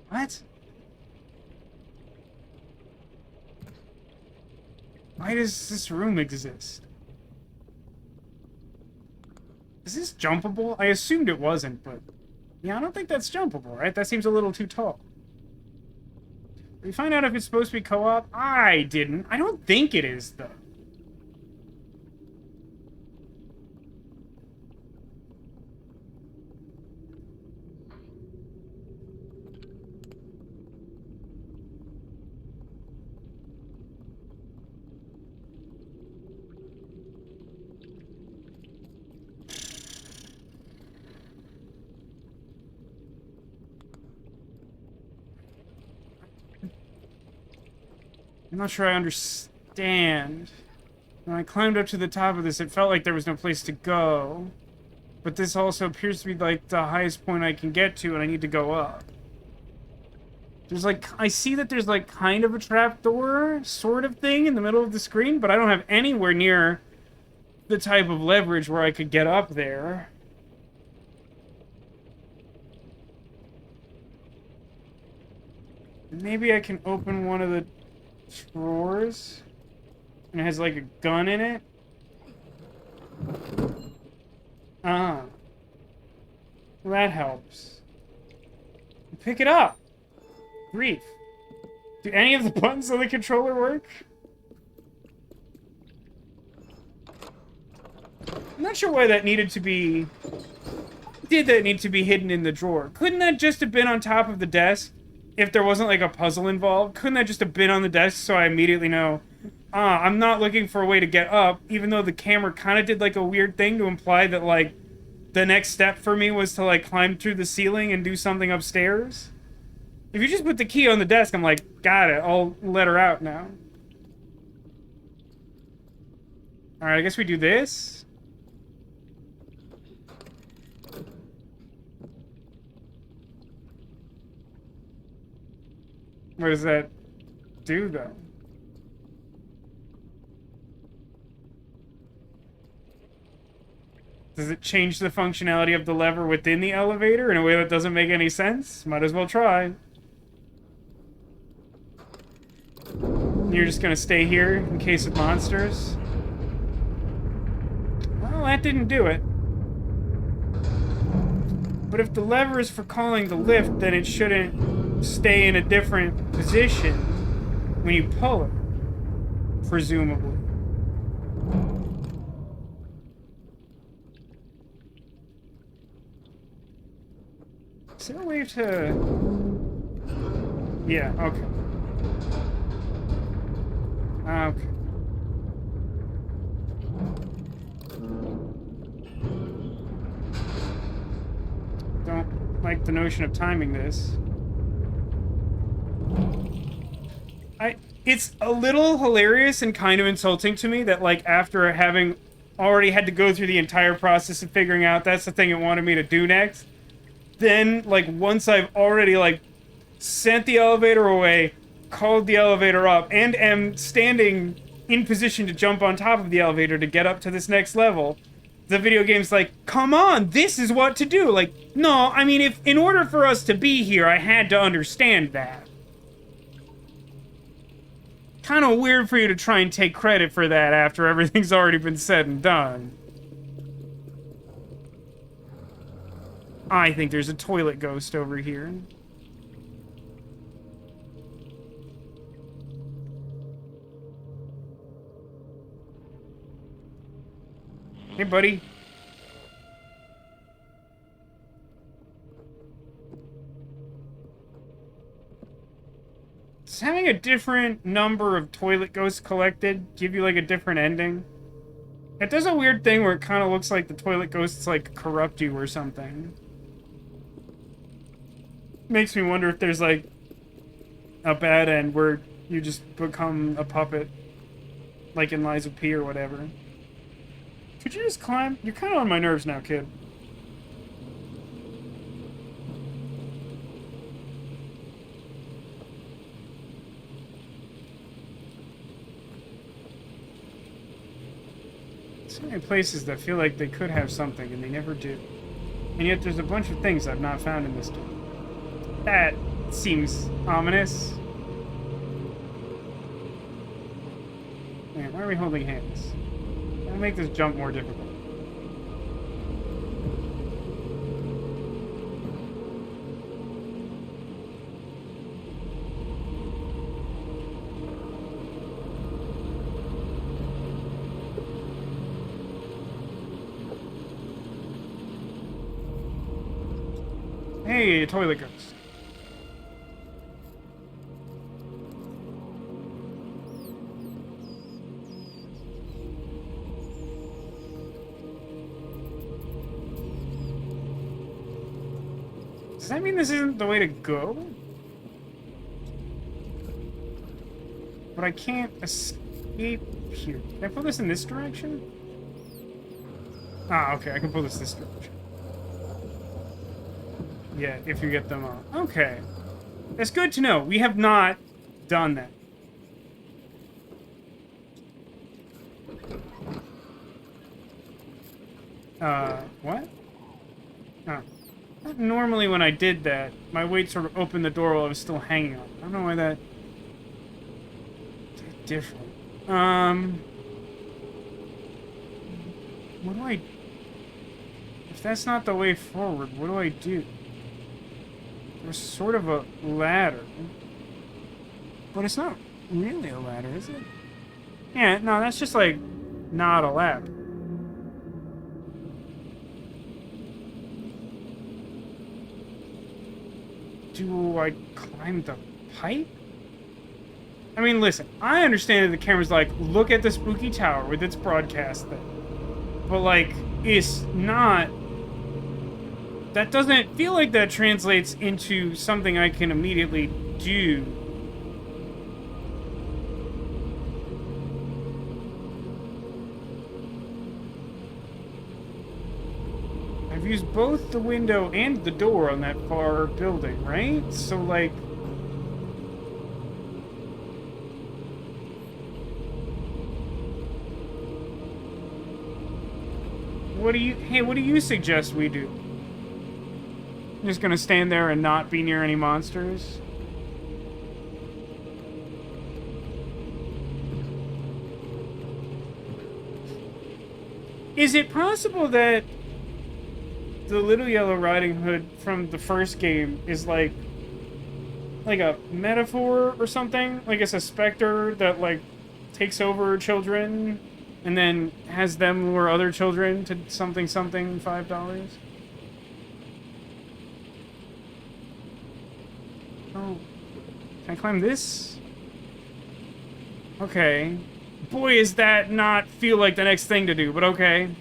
What? Why does this room exist? Is this jumpable? I assumed it wasn't, but... Yeah, I don't think that's jumpable, right? That seems a little too tall. We find out if it's supposed to be co-op? I didn't. I don't think it is, though. I'm not sure I understand. When I climbed up to the top of this, it felt like there was no place to go. But this also appears to be, like, the highest point I can get to, and I need to go up. There's, like, I see that there's, like, kind of a trapdoor sort of thing in the middle of the screen, but I don't have anywhere near the type of leverage where I could get up there. Maybe I can open one of the drawers, and it has like a gun in it. Ah. Well, that helps. Pick it up. Grief. Do any of the buttons on the controller work? I'm not sure why that needed to be... Did that need to be hidden in the drawer? Couldn't that just have been on top of the desk? If there wasn't, like, a puzzle involved, couldn't that just have been on the desk so I immediately know, I'm not looking for a way to get up, even though the camera kind of did, like, a weird thing to imply that, like, the next step for me was to, like, climb through the ceiling and do something upstairs? If you just put the key on the desk, I'm like, got it, I'll let her out now. Alright, I guess we do this. What does that do, though? Does it change the functionality of the lever within the elevator in a way that doesn't make any sense? Might as well try. You're just gonna stay here in case of monsters? Well, that didn't do it. But if the lever is for calling the lift, then it shouldn't stay in a different position when you pull it, presumably. Is there a way to... Yeah, okay. Okay. Don't like the notion of timing this. It's a little hilarious and kind of insulting to me that, like, after having already had to go through the entire process of figuring out that's the thing it wanted me to do next, then, like, once I've already, like, sent the elevator away, called the elevator up, and am standing in position to jump on top of the elevator to get up to this next level, the video game's like, come on, this is what to do. Like, no, I mean, if in order for us to be here, I had to understand that. Kind of weird for you to try and take credit for that after everything's already been said and done. I think there's a toilet ghost over here. Hey, buddy. Does having a different number of toilet ghosts collected give you, like, a different ending? It does a weird thing where it kind of looks like the toilet ghosts, like, corrupt you or something. Makes me wonder if there's, like, a bad end where you just become a puppet. Like in Lies of P or whatever. Could you just climb? You're kind of on my nerves now, kid. So many places that feel like they could have something and they never do. And yet there's a bunch of things I've not found in this game. That seems ominous. Man, why are we holding hands? I'll make this jump more difficult. Hey, a toilet ghost. Does that mean this isn't the way to go? But I can't escape here. Can I pull this in this direction? Ah, okay, I can pull this direction. Yeah, if you get them on. Okay. That's good to know. We have not done that. What? Oh. Normally when I did that, my weight sort of opened the door while I was still hanging on. I don't know why that... different. What do I... If that's not the way forward, what do I do? There's sort of a ladder. But it's not really a ladder, is it? Yeah, no, that's just like not a ladder. Do I climb the pipe? I mean, listen, I understand that the camera's like, look at the spooky tower with its broadcast thing. But, like, it's not... That doesn't feel like that translates into something I can immediately do. I've used both the window and the door on that far building, right? So, like... What do you suggest we do? I'm just gonna stand there and not be near any monsters? Is it possible that the Little Yellow Riding Hood from the first game is like a metaphor or something? Like it's a specter that like takes over children and then has them lure other children to something $5? Oh. Can I climb this? Okay. Boy, does that not feel like the next thing to do, but okay.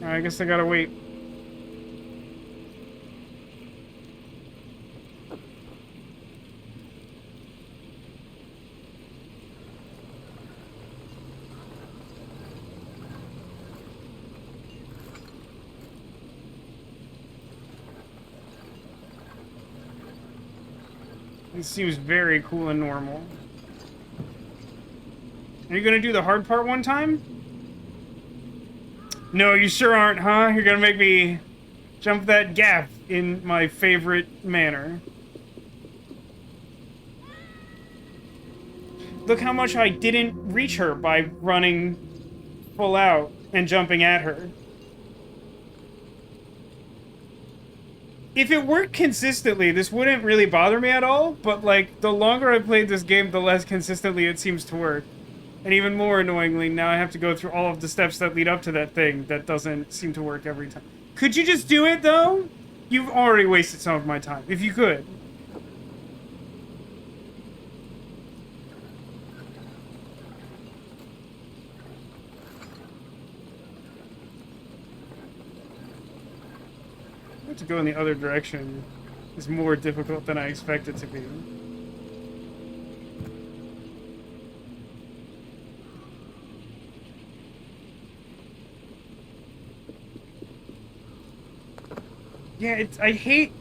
I guess I gotta wait. It seems very cool and normal. Are you gonna do the hard part one time? No, you sure aren't, huh? You're gonna make me jump that gap in my favorite manner. Look how much I didn't reach her by running full out and jumping at her. If it worked consistently, this wouldn't really bother me at all, but, like, the longer I played this game, the less consistently it seems to work. And even more annoyingly, now I have to go through all of the steps that lead up to that thing that doesn't seem to work every time. Could you just do it, though? You've already wasted some of my time, if you could. To go in the other direction is more difficult than I expected to be. Yeah, I hate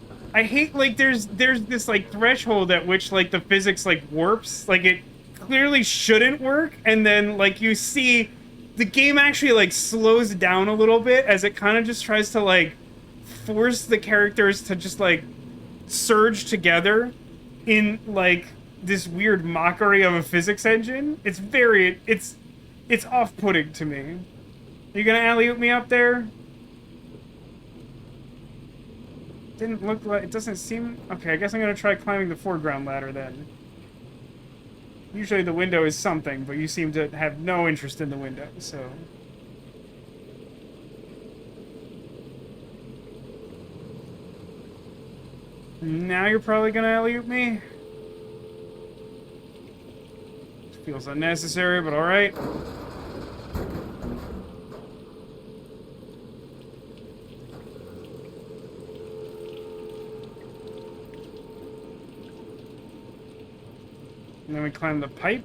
like there's this like threshold at which like the physics like warps, like it clearly shouldn't work, and then like you see the game actually like slows down a little bit as it kind of just tries to like force the characters to just like surge together in like this weird mockery of a physics engine. It's very it's off-putting to me. Are you gonna alley-oop me up there? Didn't look like it. Doesn't seem okay. I guess I'm gonna try climbing the foreground ladder then. Usually the window is something, but you seem to have no interest in the window, so... Now you're probably gonna alley-oop me? Feels unnecessary, but alright. And then we climb the pipe.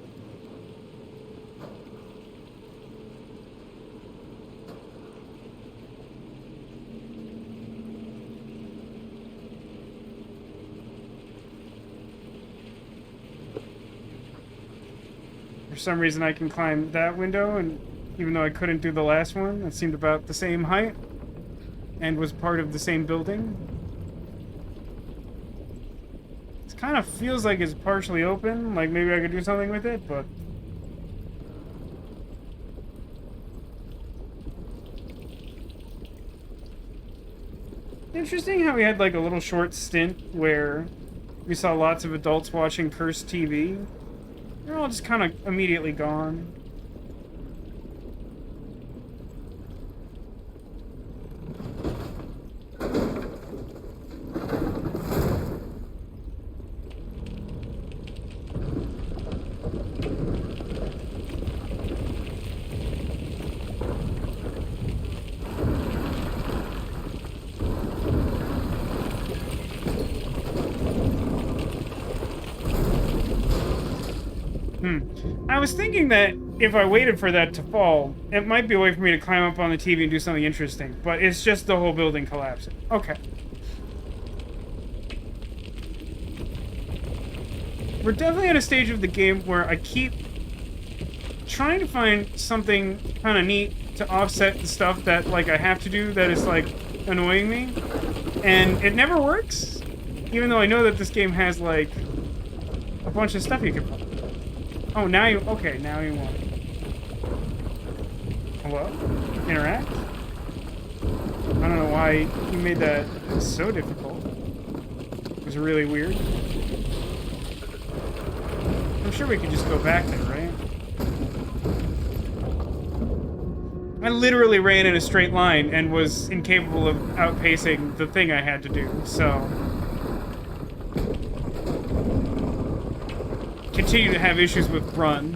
For some reason I can climb that window, and even though I couldn't do the last one, it seemed about the same height and was part of the same building. It kind of feels like it's partially open, like maybe I could do something with it, but... Interesting how we had like a little short stint where we saw lots of adults watching cursed TV. They're all just kind of immediately gone. I was thinking that if I waited for that to fall, it might be a way for me to climb up on the TV and do something interesting. But it's just the whole building collapsing. Okay. We're definitely at a stage of the game where I keep trying to find something kind of neat to offset the stuff that, like, I have to do that is, like, annoying me. And it never works. Even though I know that this game has, like, a bunch of stuff you can... Oh, now you... Okay, now you want... Hello? Interact? I don't know why you made that so difficult. It was really weird. I'm sure we could just go back there, right? I literally ran in a straight line and was incapable of outpacing the thing I had to do, so... Continue to have issues with run.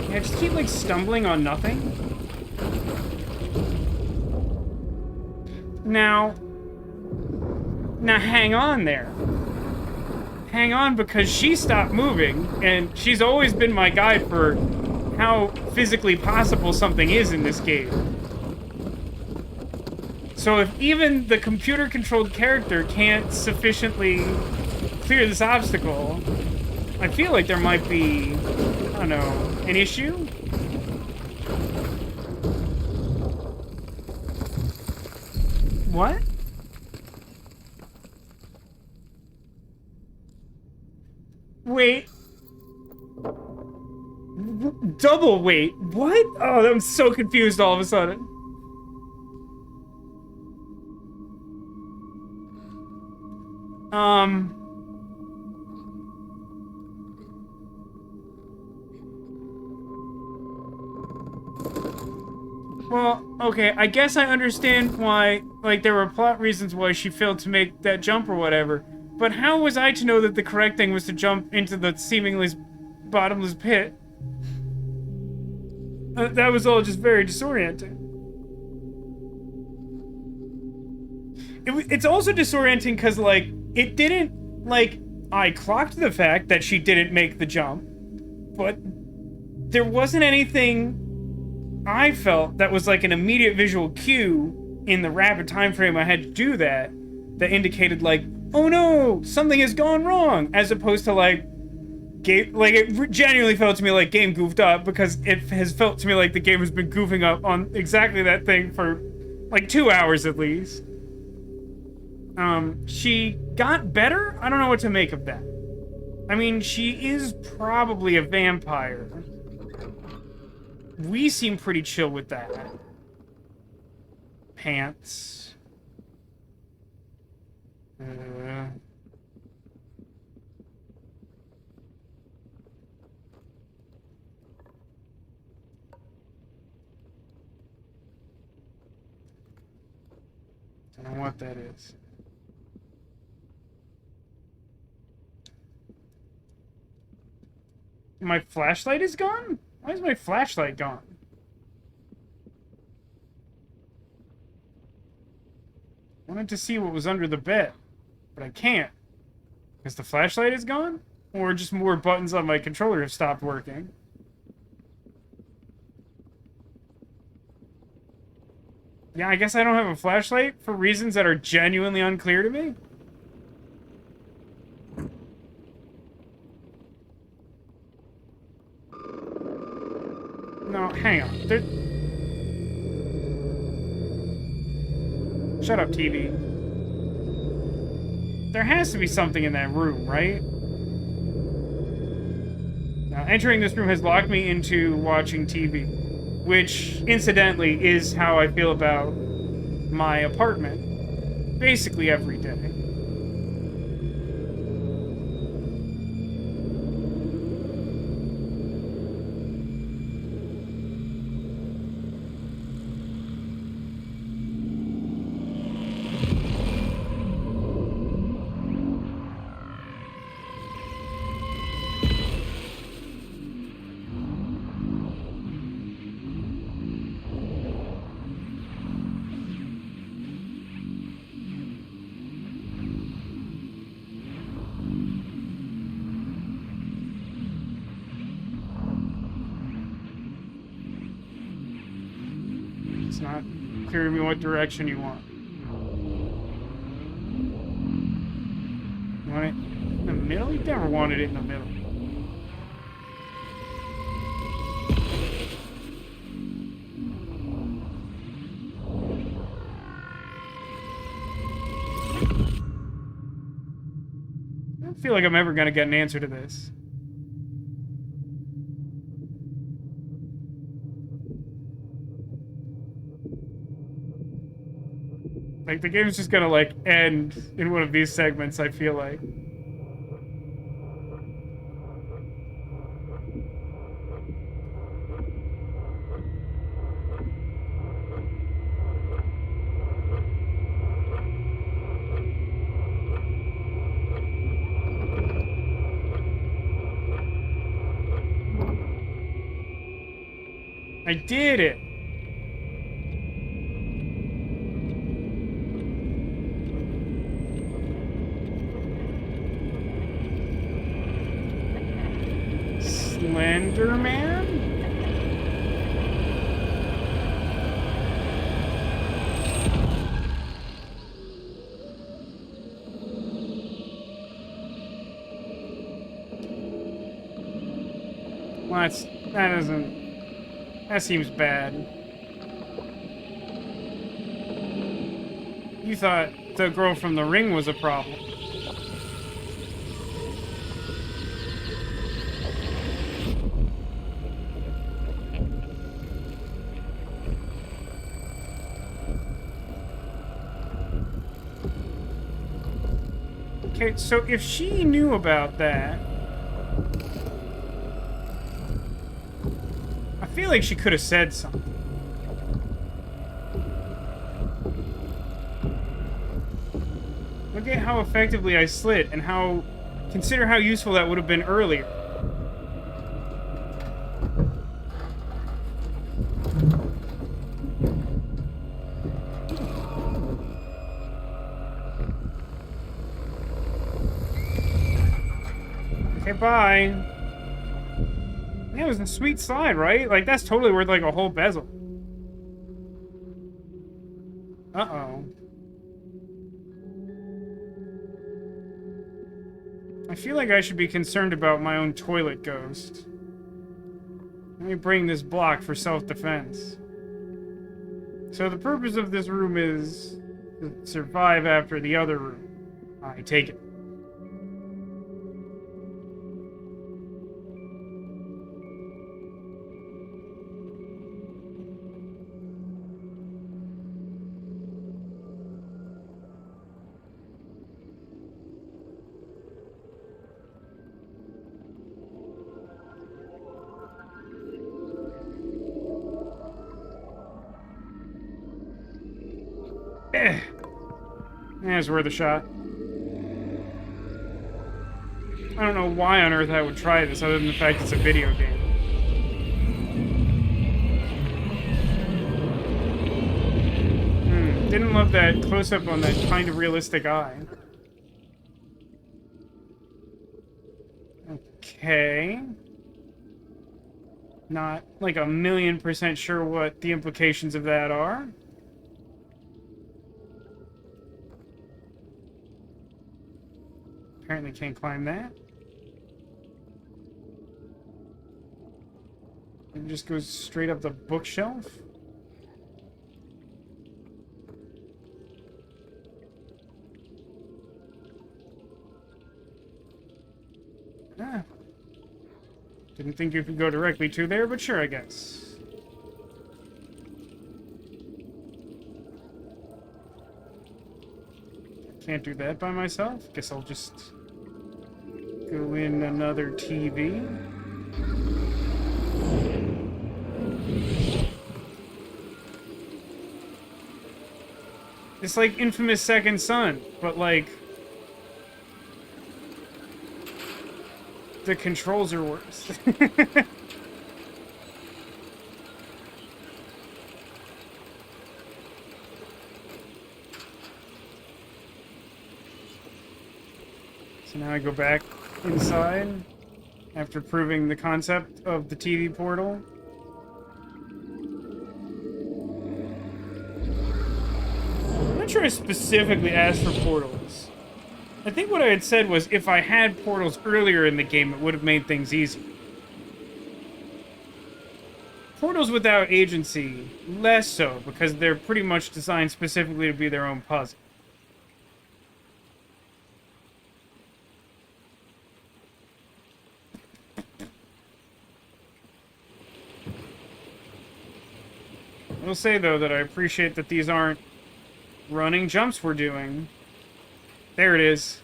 Yeah, I just keep, like, stumbling on nothing. Now hang on there. Hang on, because she stopped moving, and she's always been my guide for how physically possible something is in this game. So if even the computer-controlled character can't sufficiently clear this obstacle, I feel like there might be, I don't know, an issue? What? Wait. Double wait. What? Oh, I'm so confused all of a sudden. Well, okay, I guess I understand why, like, there were plot reasons why she failed to make that jump or whatever. But how was I to know that the correct thing was to jump into the seemingly bottomless pit? That was all just very disorienting. It's also disorienting because, like, it didn't, like, I clocked the fact that she didn't make the jump, but there wasn't anything I felt that was, like, an immediate visual cue in the rapid time frame I had to do that indicated, like, oh no, something has gone wrong, as opposed to, like, it genuinely felt to me like game goofed up, because it has felt to me like the game has been goofing up on exactly that thing for, like, 2 hours at least. She got better? I don't know what to make of that. I mean, she is probably a vampire. We seem pretty chill with that. pants. Don't know what that is. My flashlight is gone? Why is my flashlight gone? I wanted to see what was under the bed, but I can't. Because the flashlight is gone? Or just more buttons on my controller have stopped working? Yeah, I guess I don't have a flashlight for reasons that are genuinely unclear to me. No, hang on. Shut up, TV. There has to be something in that room, right? Now, entering this room has locked me into watching TV, which, incidentally, is how I feel about my apartment basically every day. It's not clear to me what direction you want. You want it in the middle? You never wanted it in the middle. I don't feel like I'm ever going to get an answer to this. Like, the game's just gonna, like, end in one of these segments, I feel like. I did it! Slender Man? Well, that seems bad. You thought the girl from the ring was a problem. Okay, so if she knew about that, I feel like she could have said something. Look at how effectively I slid, and consider how useful that would have been earlier. Okay, bye. Yeah, it was a sweet slide, right? Like, that's totally worth, like, a whole bezel. Uh-oh. I feel like I should be concerned about my own toilet ghost. Let me bring this block for self-defense. So the purpose of this room is to survive after the other room. I take it. Eh. It's worth a shot. I don't know why on earth I would try this, other than the fact it's a video game. Didn't love that close-up on that kind of realistic eye. Okay. Not like 1,000,000% sure what the implications of that are. Apparently can't climb that. It just goes straight up the bookshelf. Ah. Didn't think you could go directly to there, but sure, I guess. Can't do that by myself. Guess I'll just go in another TV. It's like Infamous Second Son, but like the controls are worse. So now I go back inside after proving the concept of the TV portal. I'm not sure I specifically asked for portals. I think what I had said was if I had portals earlier in the game, it would have made things easier. Portals without agency, less so, because they're pretty much designed specifically to be their own puzzle. I will say, though, that I appreciate that these aren't running jumps we're doing. There it is.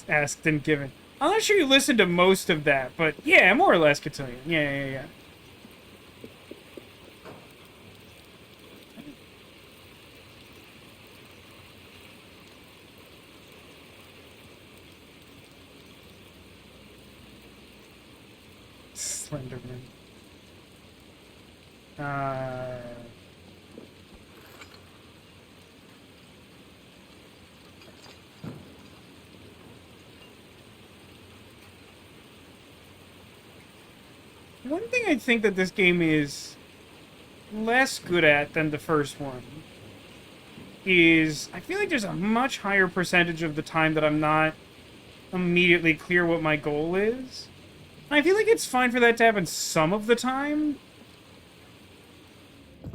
Asked and given. I'm not sure you listened to most of that, but yeah, more or less cotillion. Yeah. Slenderman. One thing I think that this game is less good at than the first one is I feel like there's a much higher percentage of the time that I'm not immediately clear what my goal is. I feel like it's fine for that to happen some of the time.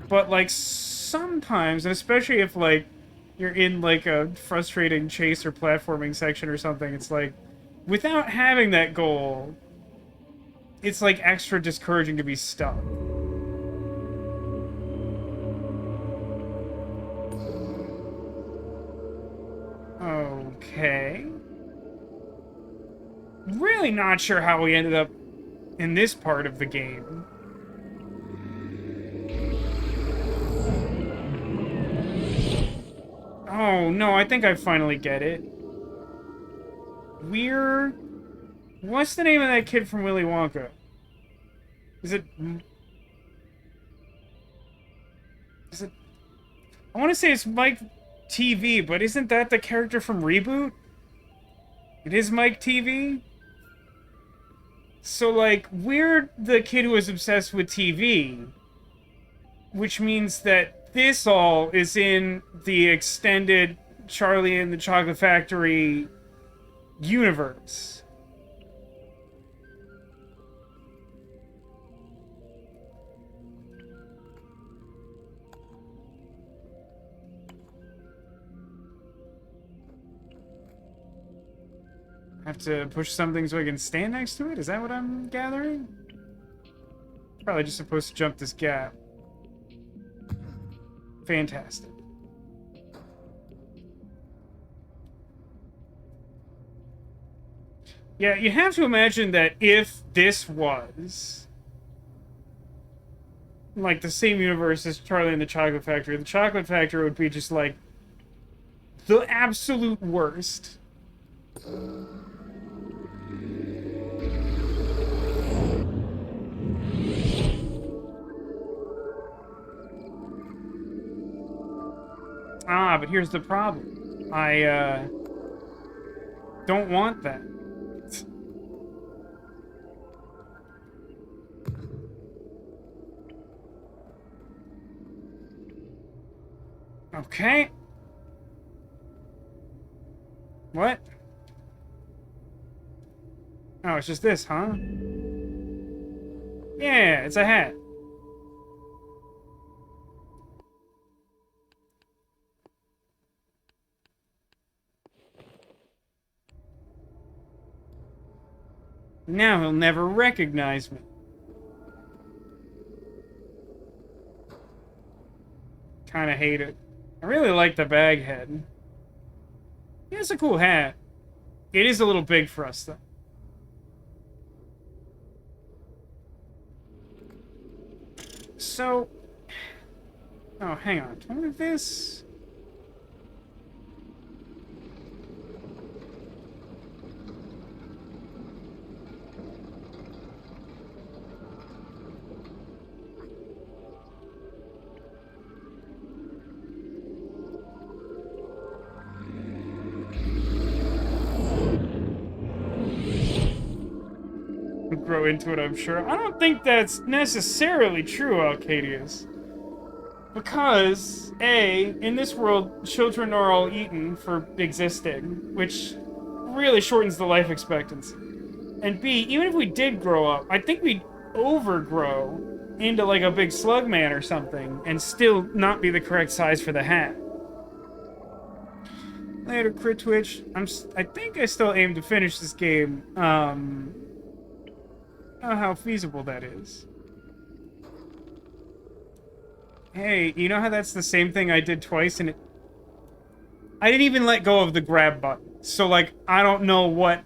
But, like, sometimes, and especially if, like, you're in, like, a frustrating chase or platforming section or something, it's like, without having that goal, it's, like, extra discouraging to be stuck. Okay. Really not sure how we ended up in this part of the game. Oh, no, I think I finally get it. We're... What's the name of that kid from Willy Wonka? Is it... I want to say it's Mike TV, but isn't that the character from Reboot? It is Mike TV? So, like, we're the kid who was obsessed with TV, which means that this all is in the extended Charlie and the Chocolate Factory universe. I have to push something so I can stand next to it? Is that what I'm gathering? Probably just supposed to jump this gap. Fantastic. Yeah, you have to imagine that if this was like, the same universe as Charlie and the Chocolate Factory. The Chocolate Factory would be just, like, the absolute worst. Ah, but here's the problem. I, don't want that. Okay. What? Oh, it's just this, huh? Yeah, it's a hat. Now he'll never recognize me. Kinda hate it. I really like the Baghead. Yeah, it's a cool hat. It is a little big for us, though. So... Oh, hang on. Do I want this? Grow into it, I'm sure. I don't think that's necessarily true, Arcadius. Because, A, in this world, children are all eaten for existing, which really shortens the life expectancy. And B, even if we did grow up, I think we'd overgrow into like a big slug man or something and still not be the correct size for the hat. Later, Crit Twitch. I think I still aim to finish this game. I don't know how feasible that is. Hey, you know how that's the same thing I did twice and I didn't even let go of the grab button. So, like, I don't know what...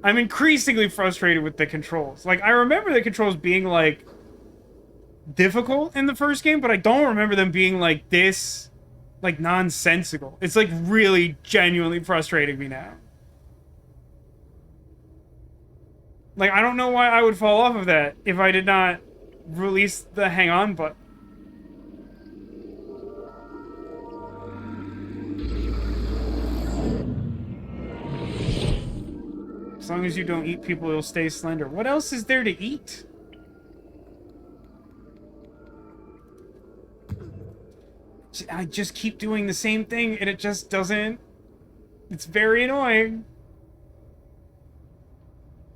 I'm increasingly frustrated with the controls. Like, I remember the controls being, like, difficult in the first game, but I don't remember them being, like, this, like, nonsensical. It's, like, really genuinely frustrating me now. Like, I don't know why I would fall off of that if I did not release the hang on button. As long as you don't eat people, you'll stay slender. What else is there to eat? I just keep doing the same thing, and it just doesn't... It's very annoying.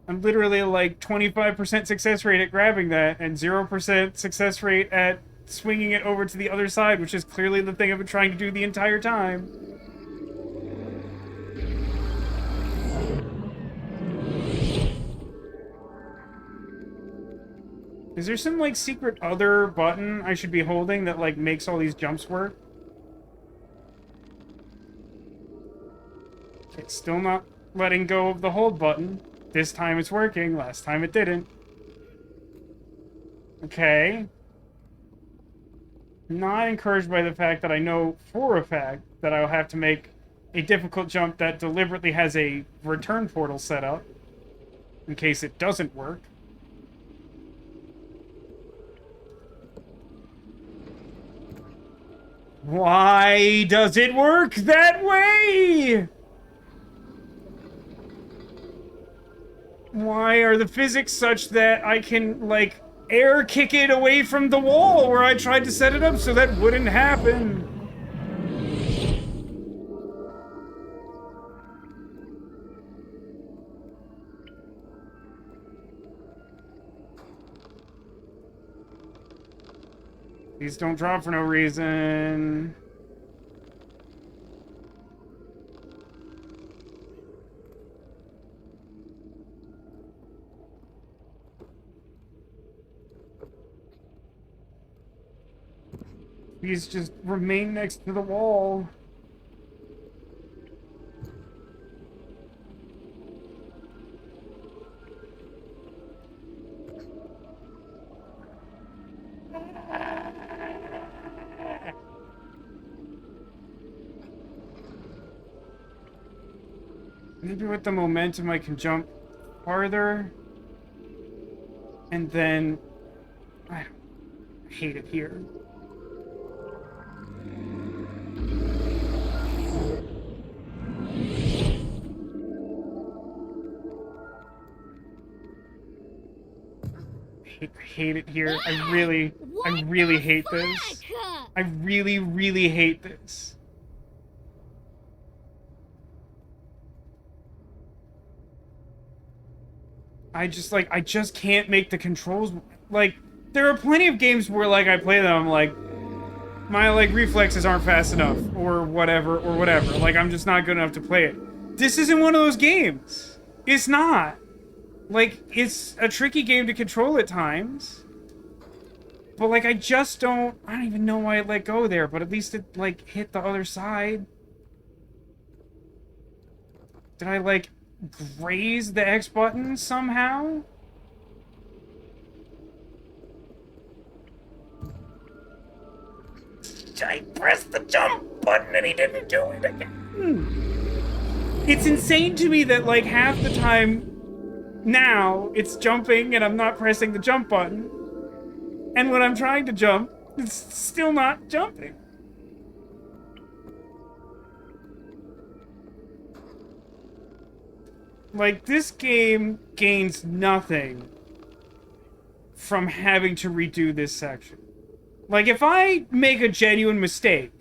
I'm literally like 25% success rate at grabbing that, and 0% success rate at swinging it over to the other side, which is clearly the thing I've been trying to do the entire time. Is there some, like, secret other button I should be holding that, like, makes all these jumps work? Okay, still not letting go of the hold button. This time it's working. Last time it didn't. Okay. Not encouraged by the fact that I know for a fact that I'll have to make a difficult jump that deliberately has a return portal set up in case it doesn't work. Why does it work that way? Why are the physics such that I can, like, air kick it away from the wall where I tried to set it up so that wouldn't happen? These don't drop for no reason. These just remain next to the wall. Maybe with the momentum I can jump farther. And then... I hate it here. Hate it here. I really hate this. I really hate this. I just can't make the controls, like, there are plenty of games where, like, I play them, like, my, like, reflexes aren't fast enough, or whatever, like, I'm just not good enough to play it. This isn't one of those games. It's not. Like, it's a tricky game to control at times. But, like, I don't even know why it let go there, but at least it, like, hit the other side. Did I, like, graze the X button somehow? I pressed the jump button and he didn't do it again. It's insane to me that, like, half the time now it's jumping and I'm not pressing the jump button. And when I'm trying to jump, it's still not jumping. Like, this game gains nothing from having to redo this section. Like, if I make a genuine mistake,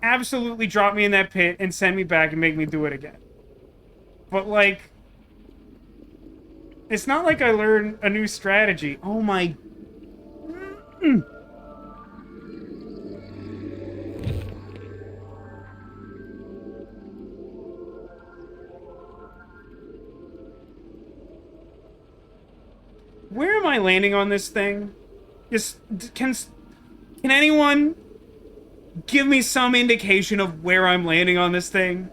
absolutely drop me in that pit and send me back and make me do it again. But, like, it's not like I learned a new strategy. Oh my... Where am I landing on this thing? Can anyone give me some indication of where I'm landing on this thing?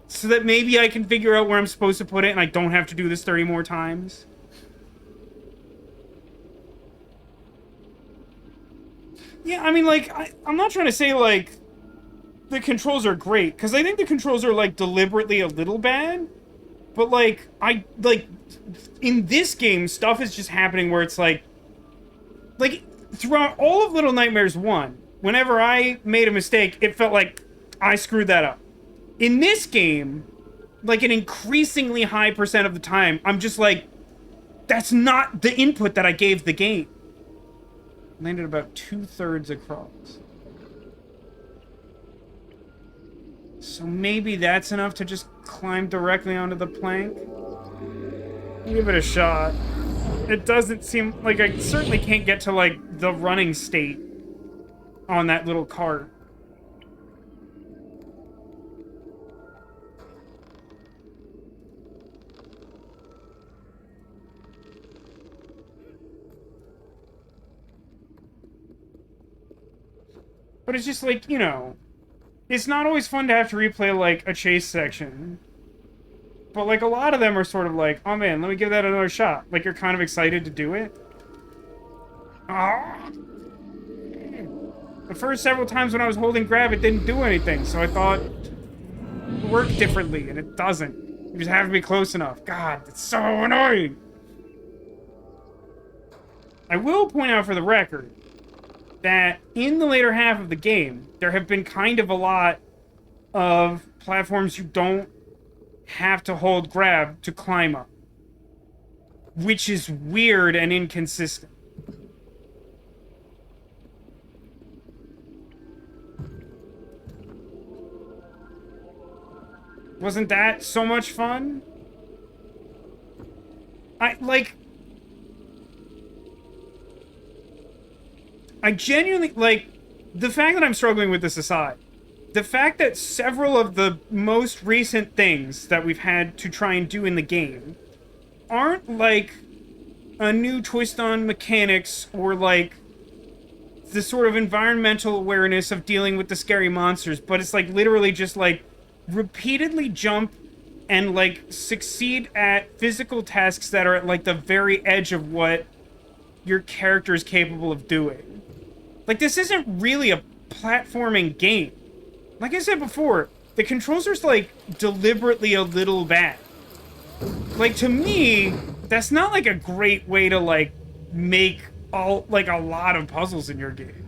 So that maybe I can figure out where I'm supposed to put it and I don't have to do this 30 more times? Yeah, I mean, like, I'm not trying to say, like, the controls are great, because I think the controls are, like, deliberately a little bad. But, like, in this game, stuff is just happening where it's like, throughout all of Little Nightmares 1, whenever I made a mistake, it felt like I screwed that up. In this game, like, an increasingly high percent of the time, I'm just like, that's not the input that I gave the game. Landed about 2/3 across. So maybe that's enough to just climb directly onto the plank? Give it a shot. It doesn't seem like I certainly can't get to, like, the running state on that little cart. But it's just like, you know, it's not always fun to have to replay, like, a chase section. But, like, a lot of them are sort of like, oh man, let me give that another shot. Like, you're kind of excited to do it. Ah. The first several times when I was holding grab, it didn't do anything, so I thought it worked differently, and it doesn't. You just have to be close enough. God, it's so annoying! I will point out for the record that in the later half of the game, there have been kind of a lot of platforms you don't have to hold grab to climb up. Which is weird and inconsistent. Wasn't that so much fun? I genuinely, like, the fact that I'm struggling with this aside, the fact that several of the most recent things that we've had to try and do in the game aren't, like, a new twist on mechanics or, like, the sort of environmental awareness of dealing with the scary monsters, but it's, like, literally just, like, repeatedly jump and, like, succeed at physical tasks that are at, like, the very edge of what your character is capable of doing. Like, this isn't really a platforming game. Like I said before, the controls are, like, deliberately a little bad. Like, to me, that's not, like, a great way to, like, make a lot of puzzles in your game.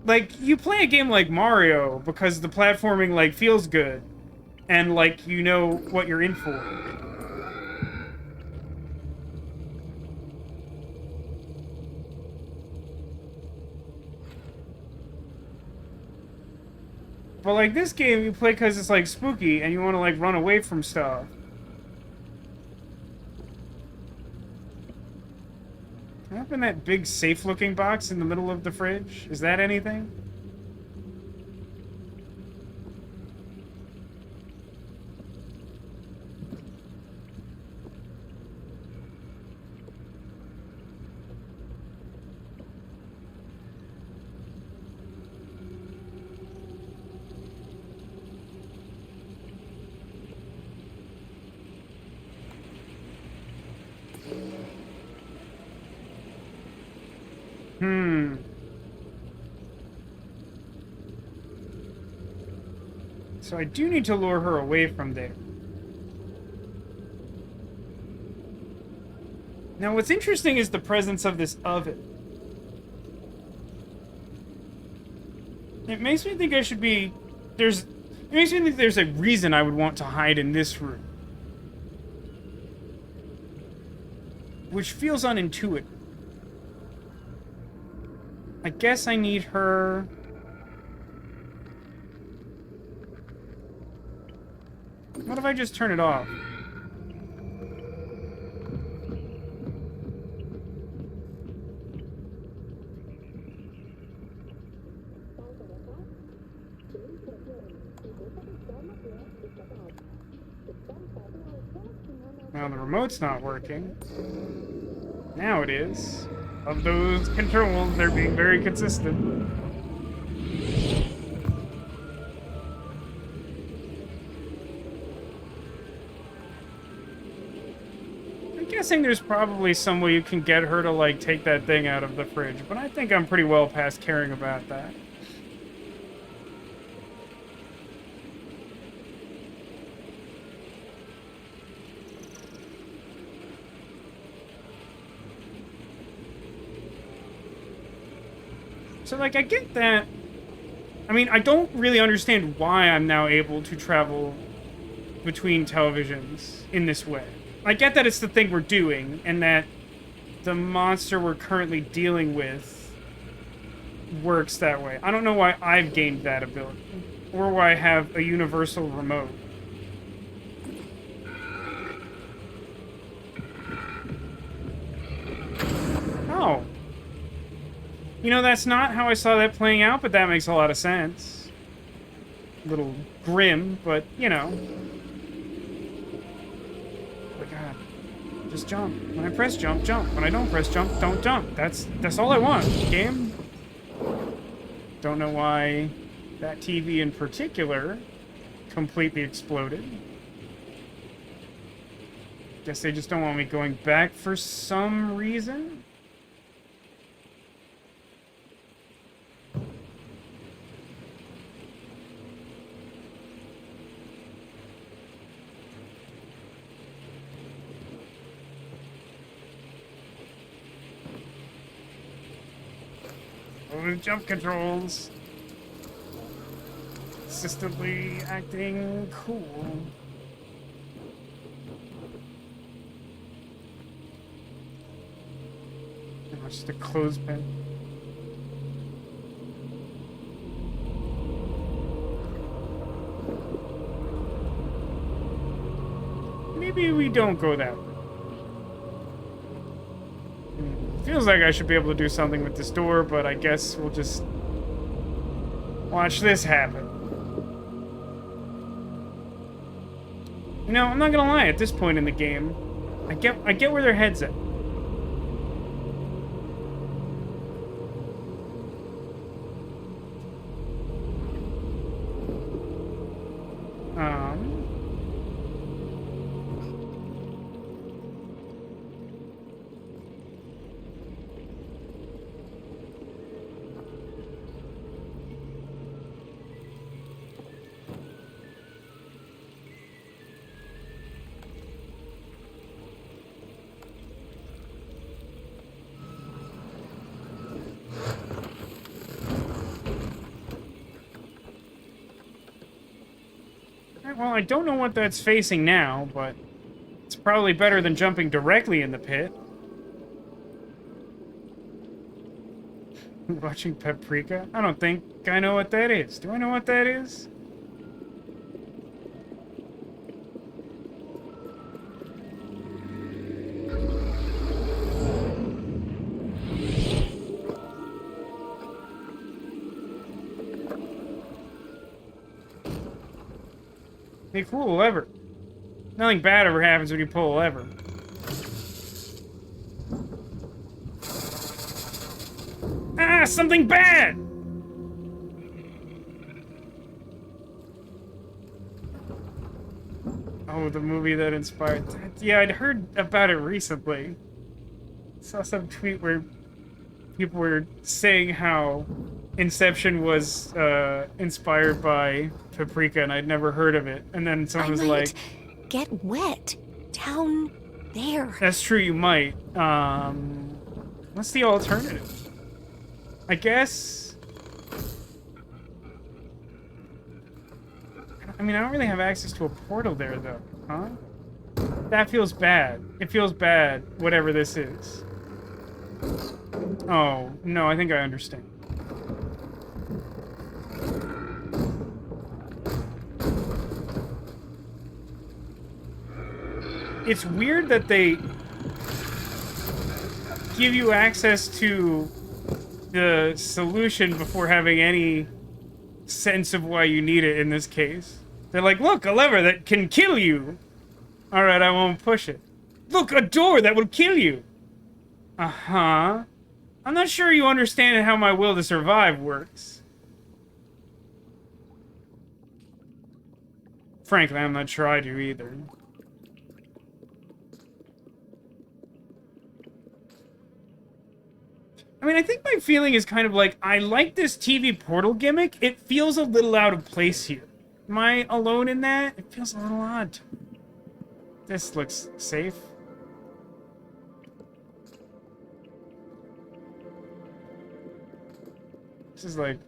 Like, you play a game like Mario because the platforming, like, feels good. And, like, you know what you're in for. But, like, this game, you play because it's, like, spooky, and you want to, like, run away from stuff. Can I open that big safe-looking box in the middle of the fridge? Is that anything? So I do need to lure her away from there. Now, what's interesting is the presence of this oven. It makes me think I should be... It makes me think there's a reason I would want to hide in this room. Which feels unintuitive. I guess I need her... What if I just turn it off? Well, the remote's not working. Now it is. Of those controls, they're being very consistent. I'm guessing there's probably some way you can get her to, like, take that thing out of the fridge, but I think I'm pretty well past caring about that. So, like, I get that. I mean, I don't really understand why I'm now able to travel between televisions in this way. I get that it's the thing we're doing, and that the monster we're currently dealing with works that way. I don't know why I've gained that ability, or why I have a universal remote. Oh. You know, that's not how I saw that playing out, but that makes a lot of sense. A little grim, but, you know. Oh my god. Just jump. When I press jump, jump. When I don't press jump, don't jump. That's all I want. Game. Don't know why that TV in particular completely exploded. Guess they just don't want me going back for some reason. With jump controls. Consistently acting cool. Just a clothespin. Maybe we don't go that way. Feels like I should be able to do something with this door, but I guess we'll just watch this happen. You know, I'm not gonna lie, at this point in the game, I get where their head's at. Well, I don't know what that's facing now, but it's probably better than jumping directly in the pit. Watching Paprika? I don't think I know what that is. Do I know what that is? Hey, pull a lever. Nothing bad ever happens when you pull a lever. Ah, something bad! Oh, the movie that inspired that. Yeah, I'd heard about it recently. Saw some tweet where people were saying how Inception was inspired by Paprika, and I'd never heard of it. And then someone was like, get wet down there. that's true, you might. What's the alternative? I guess... I mean, I don't really have access to a portal there, though, huh? That feels bad. It feels bad, whatever this is. Oh, no, I think I understand. It's weird that they give you access to the solution before having any sense of why you need it in this case. They're like, look, a lever that can kill you. Alright, I won't push it. Look, a door that will kill you. Uh-huh. I'm not sure you understand how my will to survive works. Frankly, I'm not sure I do either. I mean, I think my feeling is kind of like, I like this TV portal gimmick. It feels a little out of place here. Am I alone in that? It feels a little odd. This looks safe. This is like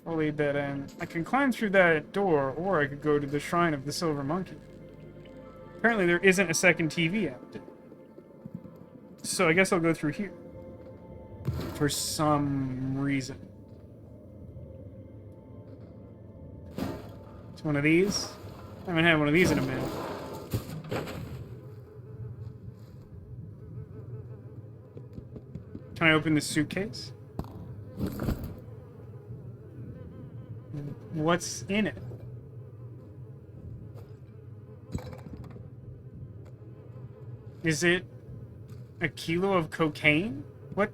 fully dead end. I can climb through that door, or I could go to the Shrine of the Silver Monkey. Apparently there isn't a second TV out there. So I guess I'll go through here. For some reason. It's one of these. I haven't had one of these in a minute. Can I open this suitcase? What's in it? Is it a kilo of cocaine? What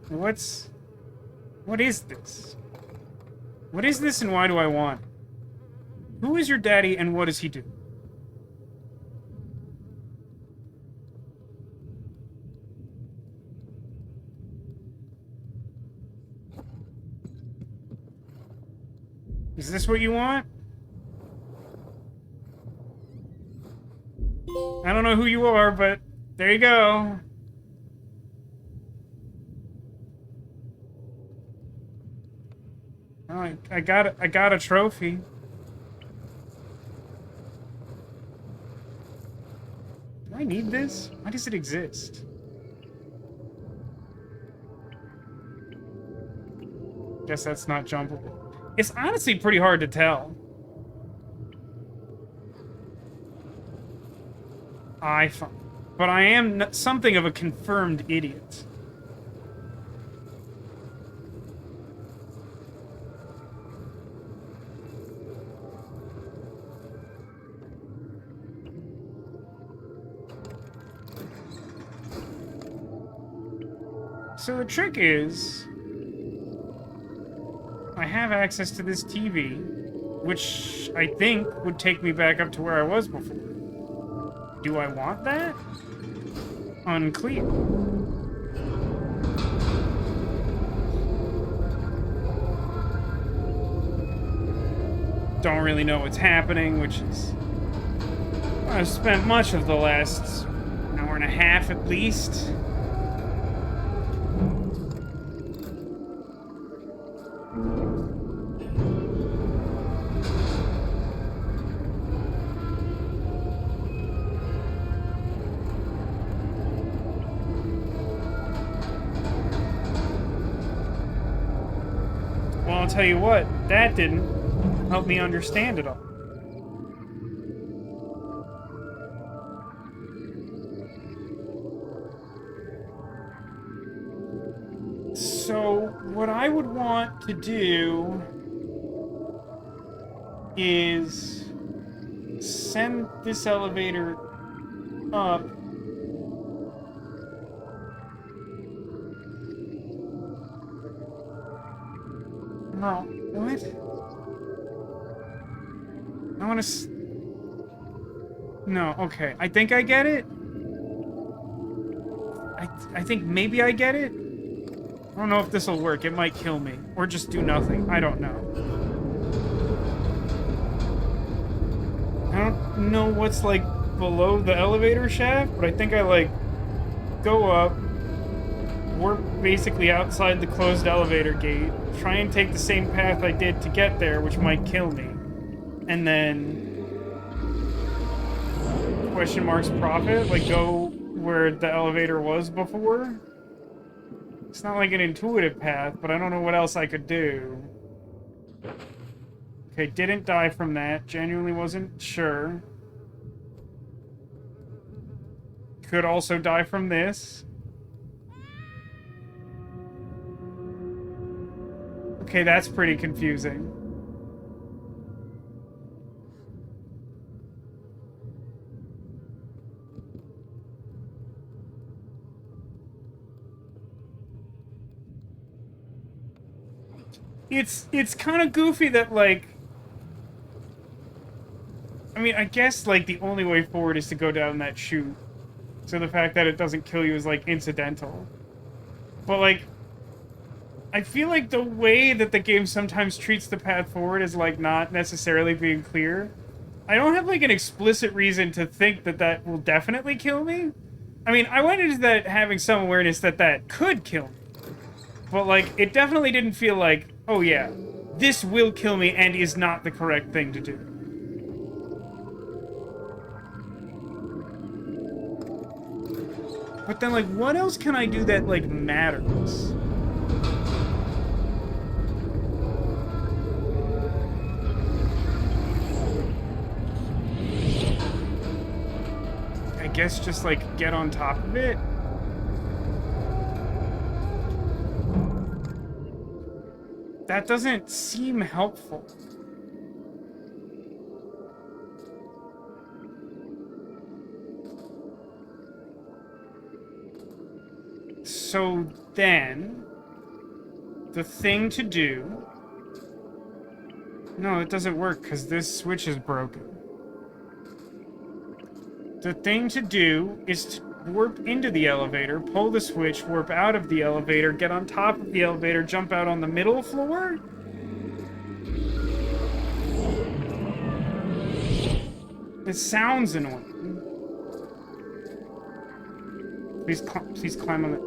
is this? What is this and why do I want it? Who is your daddy and what does he do? Is this what you want? I don't know who you are, but there you go. Oh, I got a trophy. Do I need this? Why does it exist? Guess that's not jumpable. It's honestly pretty hard to tell. But I am something of a confirmed idiot. So the trick is, I have access to this TV, which I think would take me back up to where I was before. Do I want that? Unclear. Don't really know what's happening, which is... I've spent much of the last hour and a half at least. tell you what, that didn't help me understand it all. So, what I would want to do is send this elevator up. No, what? I want to. No, okay. I think I get it. I think maybe I get it. I don't know if this will work. It might kill me. Or just do nothing. I don't know. I don't know what's, like, below the elevator shaft, but I think I, like, go up, warp basically outside the closed elevator gate, try and take the same path I did to get there, which might kill me, and then question marks profit, like go where the elevator was before. It's not like an intuitive path, but I don't know what else I could do. Okay, didn't die from that. Genuinely wasn't sure. Could also die from this. Okay, that's pretty confusing. It's kind of goofy that, like... I mean, I guess, like, the only way forward is to go down that chute. So the fact that it doesn't kill you is, like, incidental. But, like... I feel like the way that the game sometimes treats the path forward is, like, not necessarily being clear. I don't have, like, an explicit reason to think that that will definitely kill me. I mean, I went into that having some awareness that that could kill me. But, like, it definitely didn't feel like, oh yeah, this will kill me and is not the correct thing to do. But then, like, what else can I do that, like, matters? I guess just, like, get on top of it? That doesn't seem helpful. So then, the thing to do... No, it doesn't work because this switch is broken. The thing to do is to warp into the elevator, pull the switch, warp out of the elevator, get on top of the elevator, jump out on the middle floor? It sounds annoying. Please climb on it.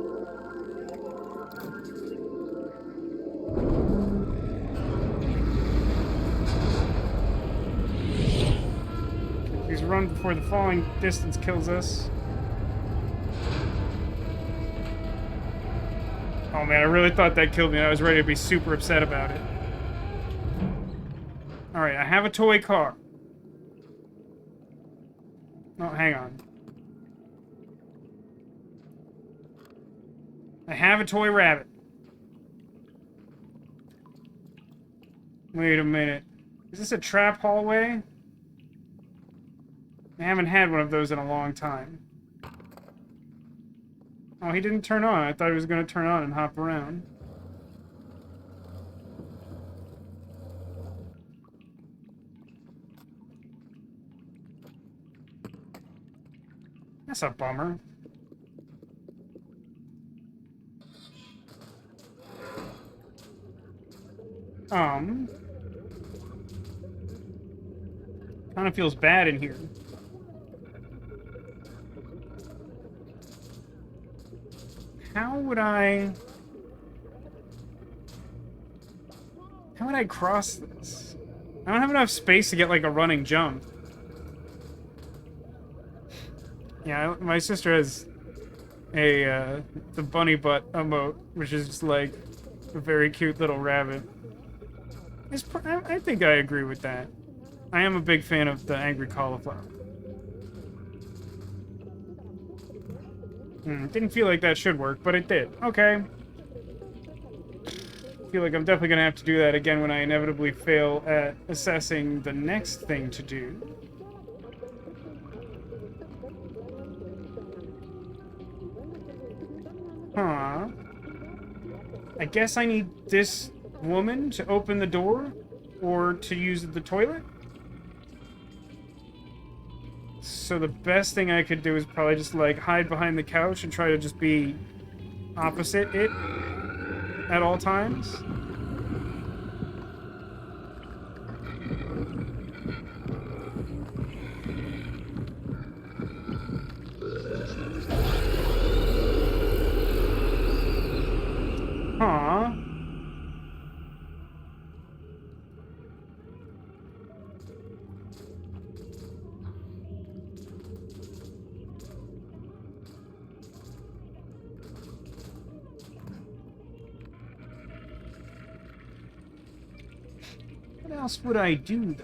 Please run before the falling distance kills us. Oh man, I really thought that killed me. I was ready to be super upset about it. Alright, I have a toy car. Oh, hang on. I have a toy rabbit. Wait a minute. Is this a trap hallway? I haven't had one of those in a long time. Oh, he didn't turn on. I thought he was going to turn on and hop around. That's a bummer. Kind of feels bad in here. How would I cross this? I don't have enough space to get, like, a running jump. Yeah, my sister has the bunny butt emote, which is just, like, a very cute little rabbit. I think I agree with that. I am a big fan of the angry cauliflower. Didn't feel like that should work, but it did. Okay. Feel like I'm definitely gonna have to do that again when I inevitably fail at assessing the next thing to do. Huh. I guess I need this woman to open the door or to use the toilet? So the best thing I could do is probably just, like, hide behind the couch and try to just be opposite it at all times. Huh. What else would I do, though?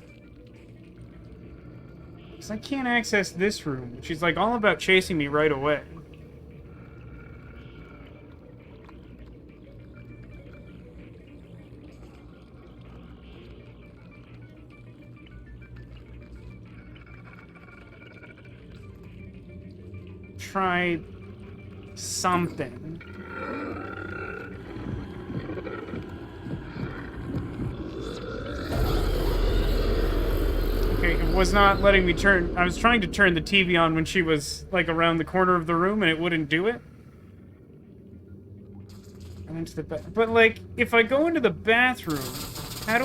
Because I can't access this room. She's, like, all about chasing me right away. Try something. Okay, it was not letting me turn. I was trying to turn the TV on when she was, like, around the corner of the room, and it wouldn't do it. I went to the but, like, if I go into the bathroom, how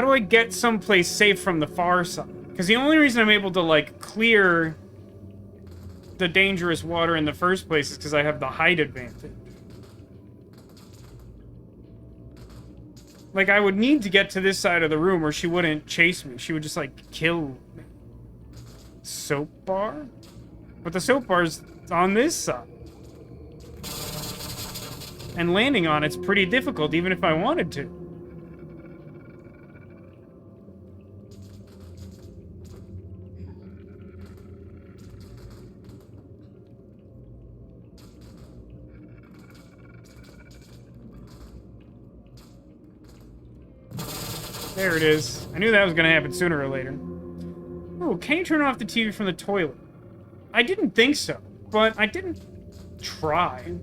do I get someplace safe from the far side? Because the only reason I'm able to, like, clear the dangerous water in the first place is because I have the height advantage. Like, I would need to get to this side of the room or she wouldn't chase me. She would just, like, kill me. Soap bar? But the soap bar's on this side. And landing on it's pretty difficult, even if I wanted to. There it is. I knew that was going to happen sooner or later. Oh, can you turn off the TV from the toilet? I didn't think so, but I didn't try.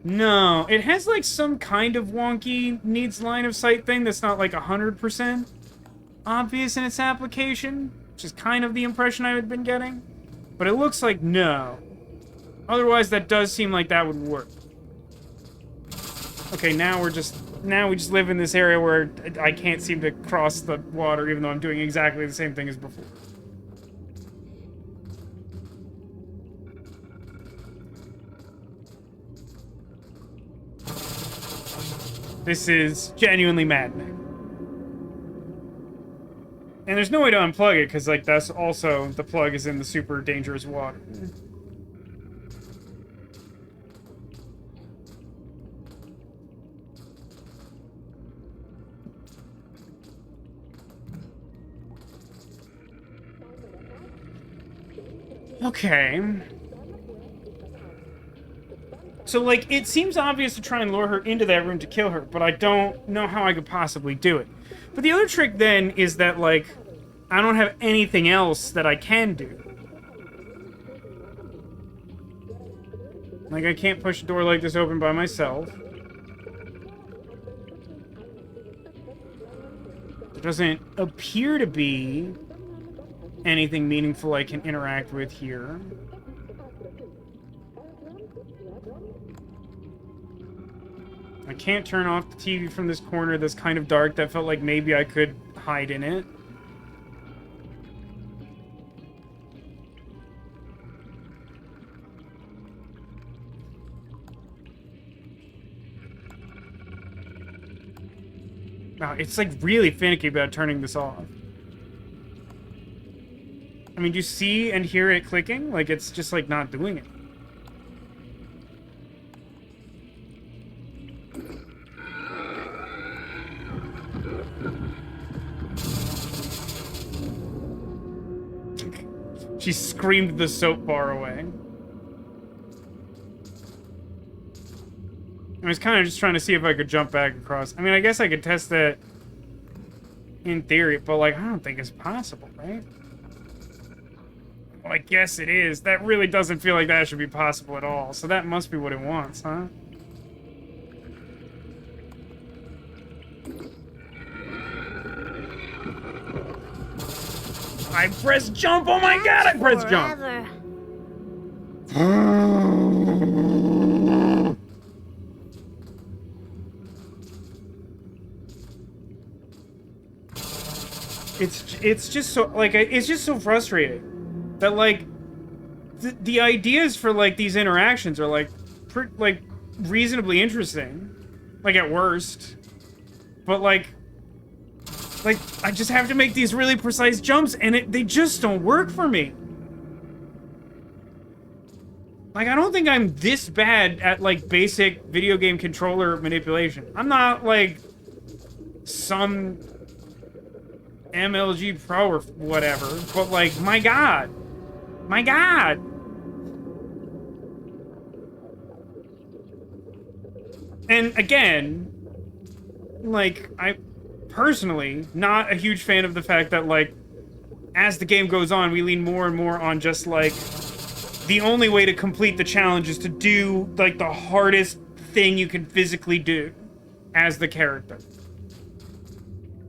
No, it has, like, some kind of wonky needs line of sight thing that's not, like, 100% obvious in its application, which is kind of the impression I had been getting. But it looks like no. Otherwise, that does seem like that would work. Okay, now we just live in this area where I can't seem to cross the water, even though I'm doing exactly the same thing as before. This is genuinely maddening. And there's no way to unplug it, because, like, that's also, the plug is in the super dangerous water. Okay. So, like, it seems obvious to try and lure her into that room to kill her, but I don't know how I could possibly do it. But the other trick, then, is that, like, I don't have anything else that I can do. Like, I can't push a door like this open by myself. There doesn't appear to be anything meaningful I can interact with here. I can't turn off the TV from this corner that's kind of dark. That felt like maybe I could hide in it. Wow, it's like really finicky about turning this off. I mean, do you see and hear it clicking? Like, it's just, like, not doing it. She screamed the soap bar away. I was kind of just trying to see if I could jump back across. I mean, I guess I could test that in theory, but, like, I don't think it's possible, right? Well, I guess it is. That really doesn't feel like that should be possible at all. So that must be what it wants, huh? I pressed jump! Oh my god, I pressed jump! Forever. It's just so, like, it's just so frustrating that, like, the ideas for, like, these interactions are, like, reasonably interesting, like, at worst, but, like, I just have to make these really precise jumps, and they just don't work for me. Like, I don't think I'm this bad at, like, basic video game controller manipulation. I'm not, like, some MLG Pro or whatever, but, like, my god. My god! And, again, like, I personally not a huge fan of the fact that, like, as the game goes on, we lean more and more on just, like, the only way to complete the challenge is to do, like, the hardest thing you can physically do as the character.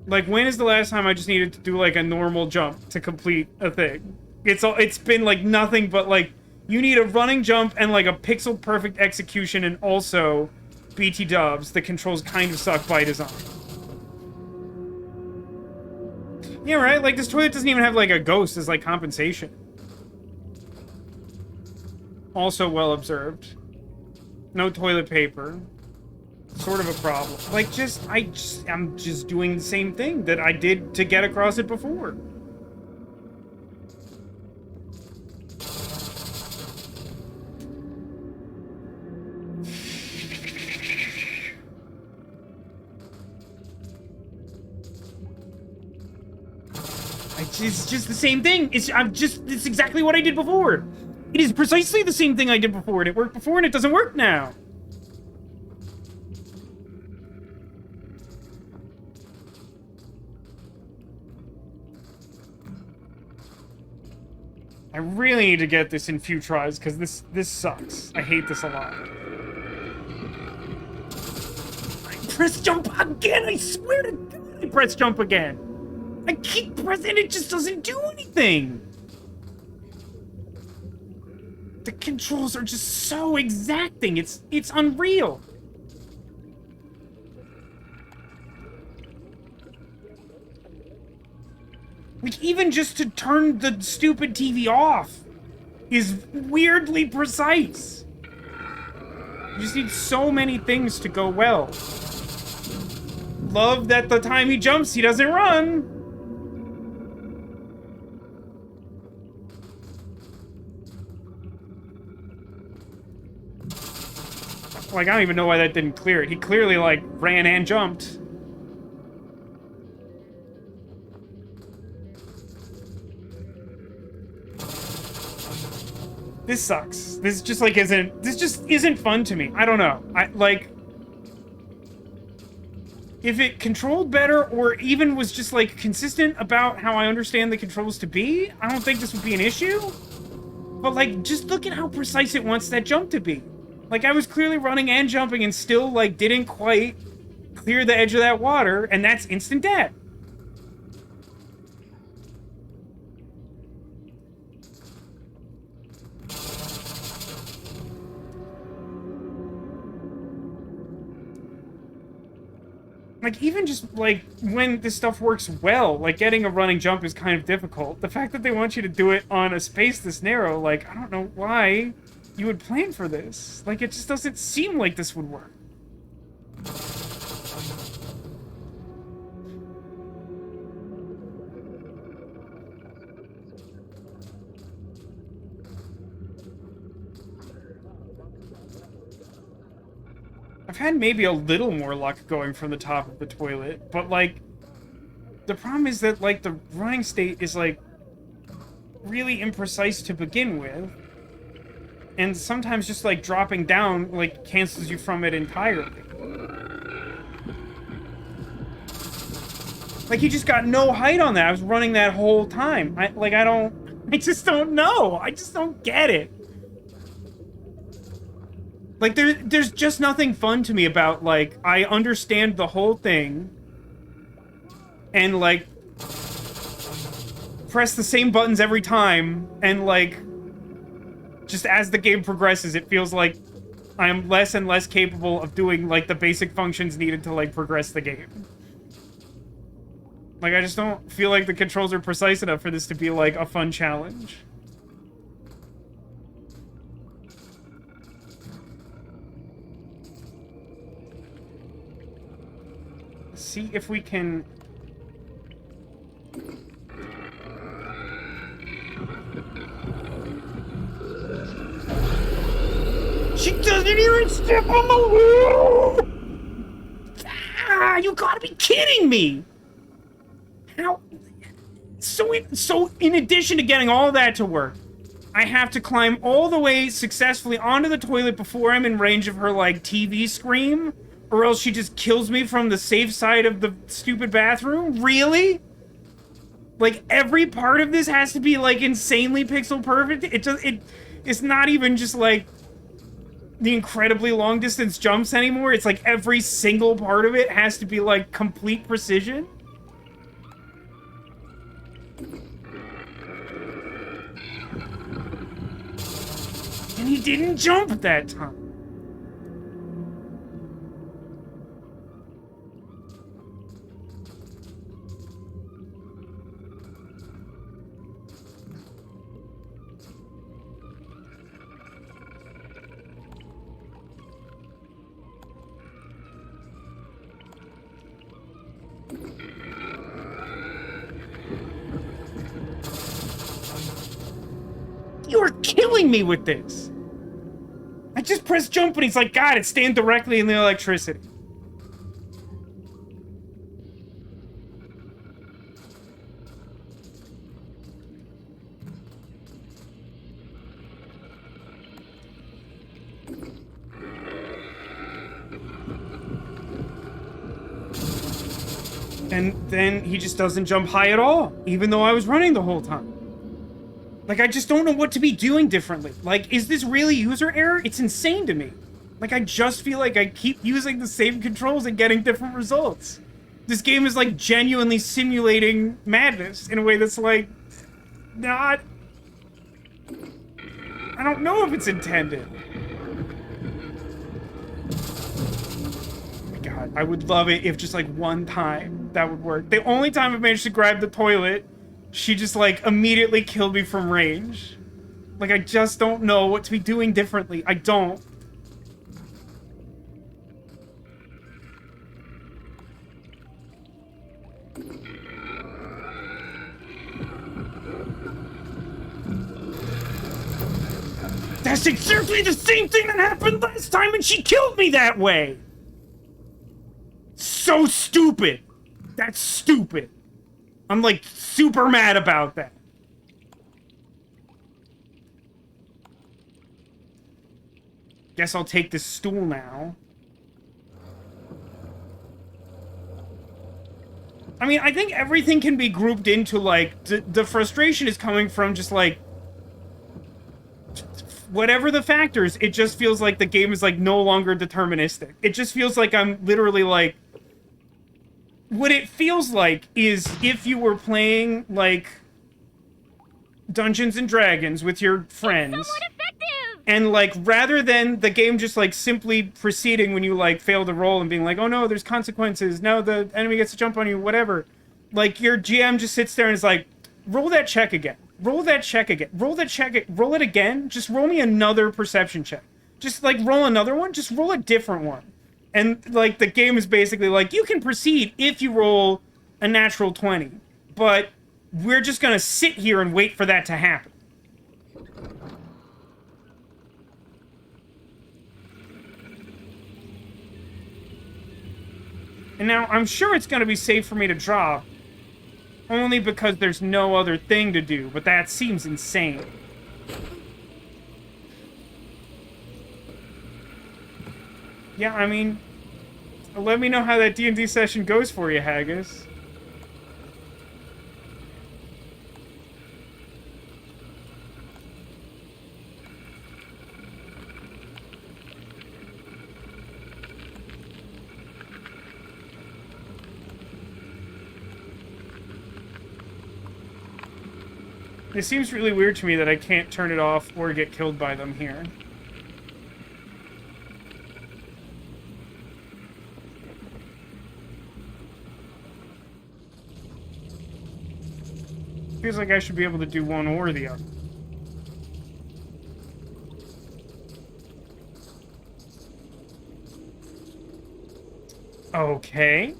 Like, when is the last time I just needed to do, like, a normal jump to complete a thing? It's been, like, nothing but, like, you need a running jump and, like, a pixel-perfect execution, and also BT dubs. The controls kind of suck by design. Yeah, right? Like, this toilet doesn't even have, like, a ghost as, like, compensation. Also well observed. No toilet paper. Sort of a problem. Like, I'm just doing the same thing that I did to get across it before. It's just the same thing. It's exactly what I did before. It is precisely the same thing I did before, and it worked before, and it doesn't work now. I really need to get this in few tries, because this sucks. I hate this a lot. I press jump again! I swear to God I press jump again! I keep pressing, it just doesn't do anything! The controls are just so exacting, it's unreal! Like, even just to turn the stupid TV off is weirdly precise. You just need so many things to go well. Love that the time he jumps, he doesn't run. Like, I don't even know why that didn't clear it. He clearly, like, ran and jumped. This sucks. This just isn't fun to me. I don't know. If it controlled better, or even was just, like, consistent about how I understand the controls to be, I don't think this would be an issue. But, like, just look at how precise it wants that jump to be. Like, I was clearly running and jumping and still, like, didn't quite clear the edge of that water, and that's instant death. Like, even just, like, when this stuff works well, like, getting a running jump is kind of difficult. The fact that they want you to do it on a space this narrow, like, I don't know why you would plan for this. Like, it just doesn't seem like this would work. I've had maybe a little more luck going from the top of the toilet, but, like, the problem is that, like, the running state is, like, really imprecise to begin with. And sometimes just, like, dropping down, like, cancels you from it entirely. Like, he just got no height on that. I was running that whole time. I just don't know. I just don't get it. Like, there's just nothing fun to me about, like, I understand the whole thing. And, like, press the same buttons every time. And, like, just as the game progresses, it feels like I am less and less capable of doing, like, the basic functions needed to, like, progress the game. Like, I just don't feel like the controls are precise enough for this to be, like, a fun challenge. Let's see if we can... She doesn't even step on the wheel! Ah, you gotta be kidding me! How? So in addition to getting all that to work, I have to climb all the way successfully onto the toilet before I'm in range of her, like, TV scream? Or else she just kills me from the safe side of the stupid bathroom? Really? Like, every part of this has to be, like, insanely pixel perfect? It's not even just, like, the incredibly long distance jumps anymore. It's like every single part of it has to be, like, complete precision? And he didn't jump that time. You are killing me with this. I just pressed jump and he's like, God, it's staying directly in the electricity. And then he just doesn't jump high at all, even though I was running the whole time. Like, I just don't know what to be doing differently. Like, is this really user error? It's insane to me. Like, I just feel like I keep using the same controls and getting different results. This game is, like, genuinely simulating madness in a way that's, like, not... I don't know if it's intended. Oh my God, I would love it if just, like, one time that would work. The only time I've managed to grab the toilet, she just, like, immediately killed me from range. Like, I just don't know what to be doing differently. I don't. That's exactly the same thing that happened last time and she killed me that way! So stupid! That's stupid. I'm, like, super mad about that. Guess I'll take this stool now. I mean, I think everything can be grouped into, like, the frustration is coming from just, like, whatever the factors, it just feels like the game is, like, no longer deterministic. It just feels like I'm literally, like... What it feels like is if you were playing, like, Dungeons and Dragons with your friends. And, like, rather than the game just, like, simply proceeding when you, like, fail to roll and being like, oh no, there's consequences, no, the enemy gets to jump on you, whatever. Like, your GM just sits there and is like, roll that check again. Roll that check again. Roll that check. Roll it again. Just roll me another perception check. Just, like, roll another one. Just roll a different one. And, like, the game is basically like, you can proceed if you roll a natural 20. But we're just gonna sit here and wait for that to happen. And now, I'm sure it's gonna be safe for me to drop. only because there's no other thing to do, but that seems insane. Yeah, I mean, let me know how that D&D session goes for you, Haggis. It seems really weird to me that I can't turn it off or get killed by them here. Feels like I should be able to do one or the other. Okay.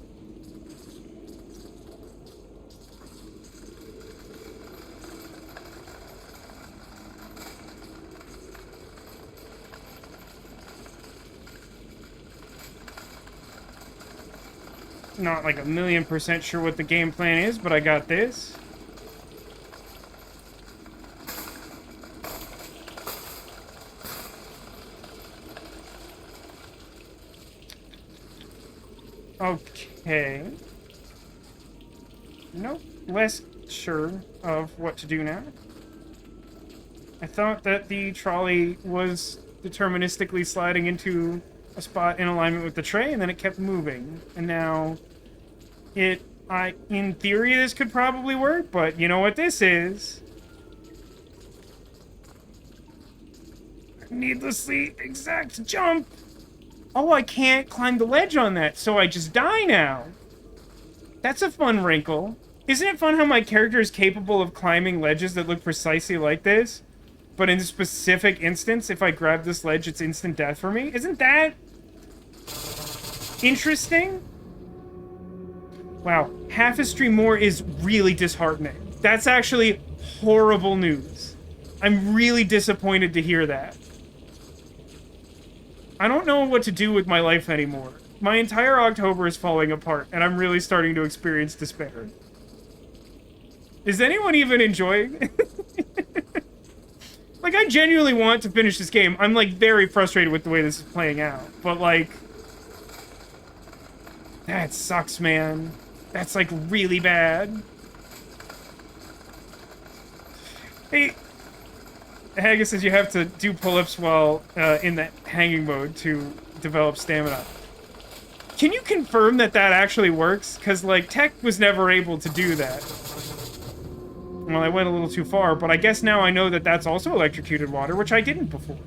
Not like 1,000,000% sure what the game plan is, but I got this. Okay. Nope. Less sure of what to do now. I thought that the trolley was deterministically sliding into a spot in alignment with the tray, and then it kept moving. And now in theory, this could probably work, but you know what this is? Needlessly exact jump. Oh, I can't climb the ledge on that, so I just die now. That's a fun wrinkle. Isn't it fun how my character is capable of climbing ledges that look precisely like this? But in a specific instance, if I grab this ledge, it's instant death for me? Isn't that interesting? Wow, half a stream more is really disheartening. That's actually horrible news. I'm really disappointed to hear that. I don't know what to do with my life anymore. My entire October is falling apart, and I'm really starting to experience despair. Is anyone even enjoying? Like, I genuinely want to finish this game. I'm, like, very frustrated with the way this is playing out. But, like... that sucks, man. That's, like, really bad. Hey... Haggis says you have to do pull-ups while in the hanging mode to develop stamina. Can you confirm that that actually works? Because, like, Tek was never able to do that. Well, I went a little too far, but I guess now I know that that's also electrocuted water, which I didn't before.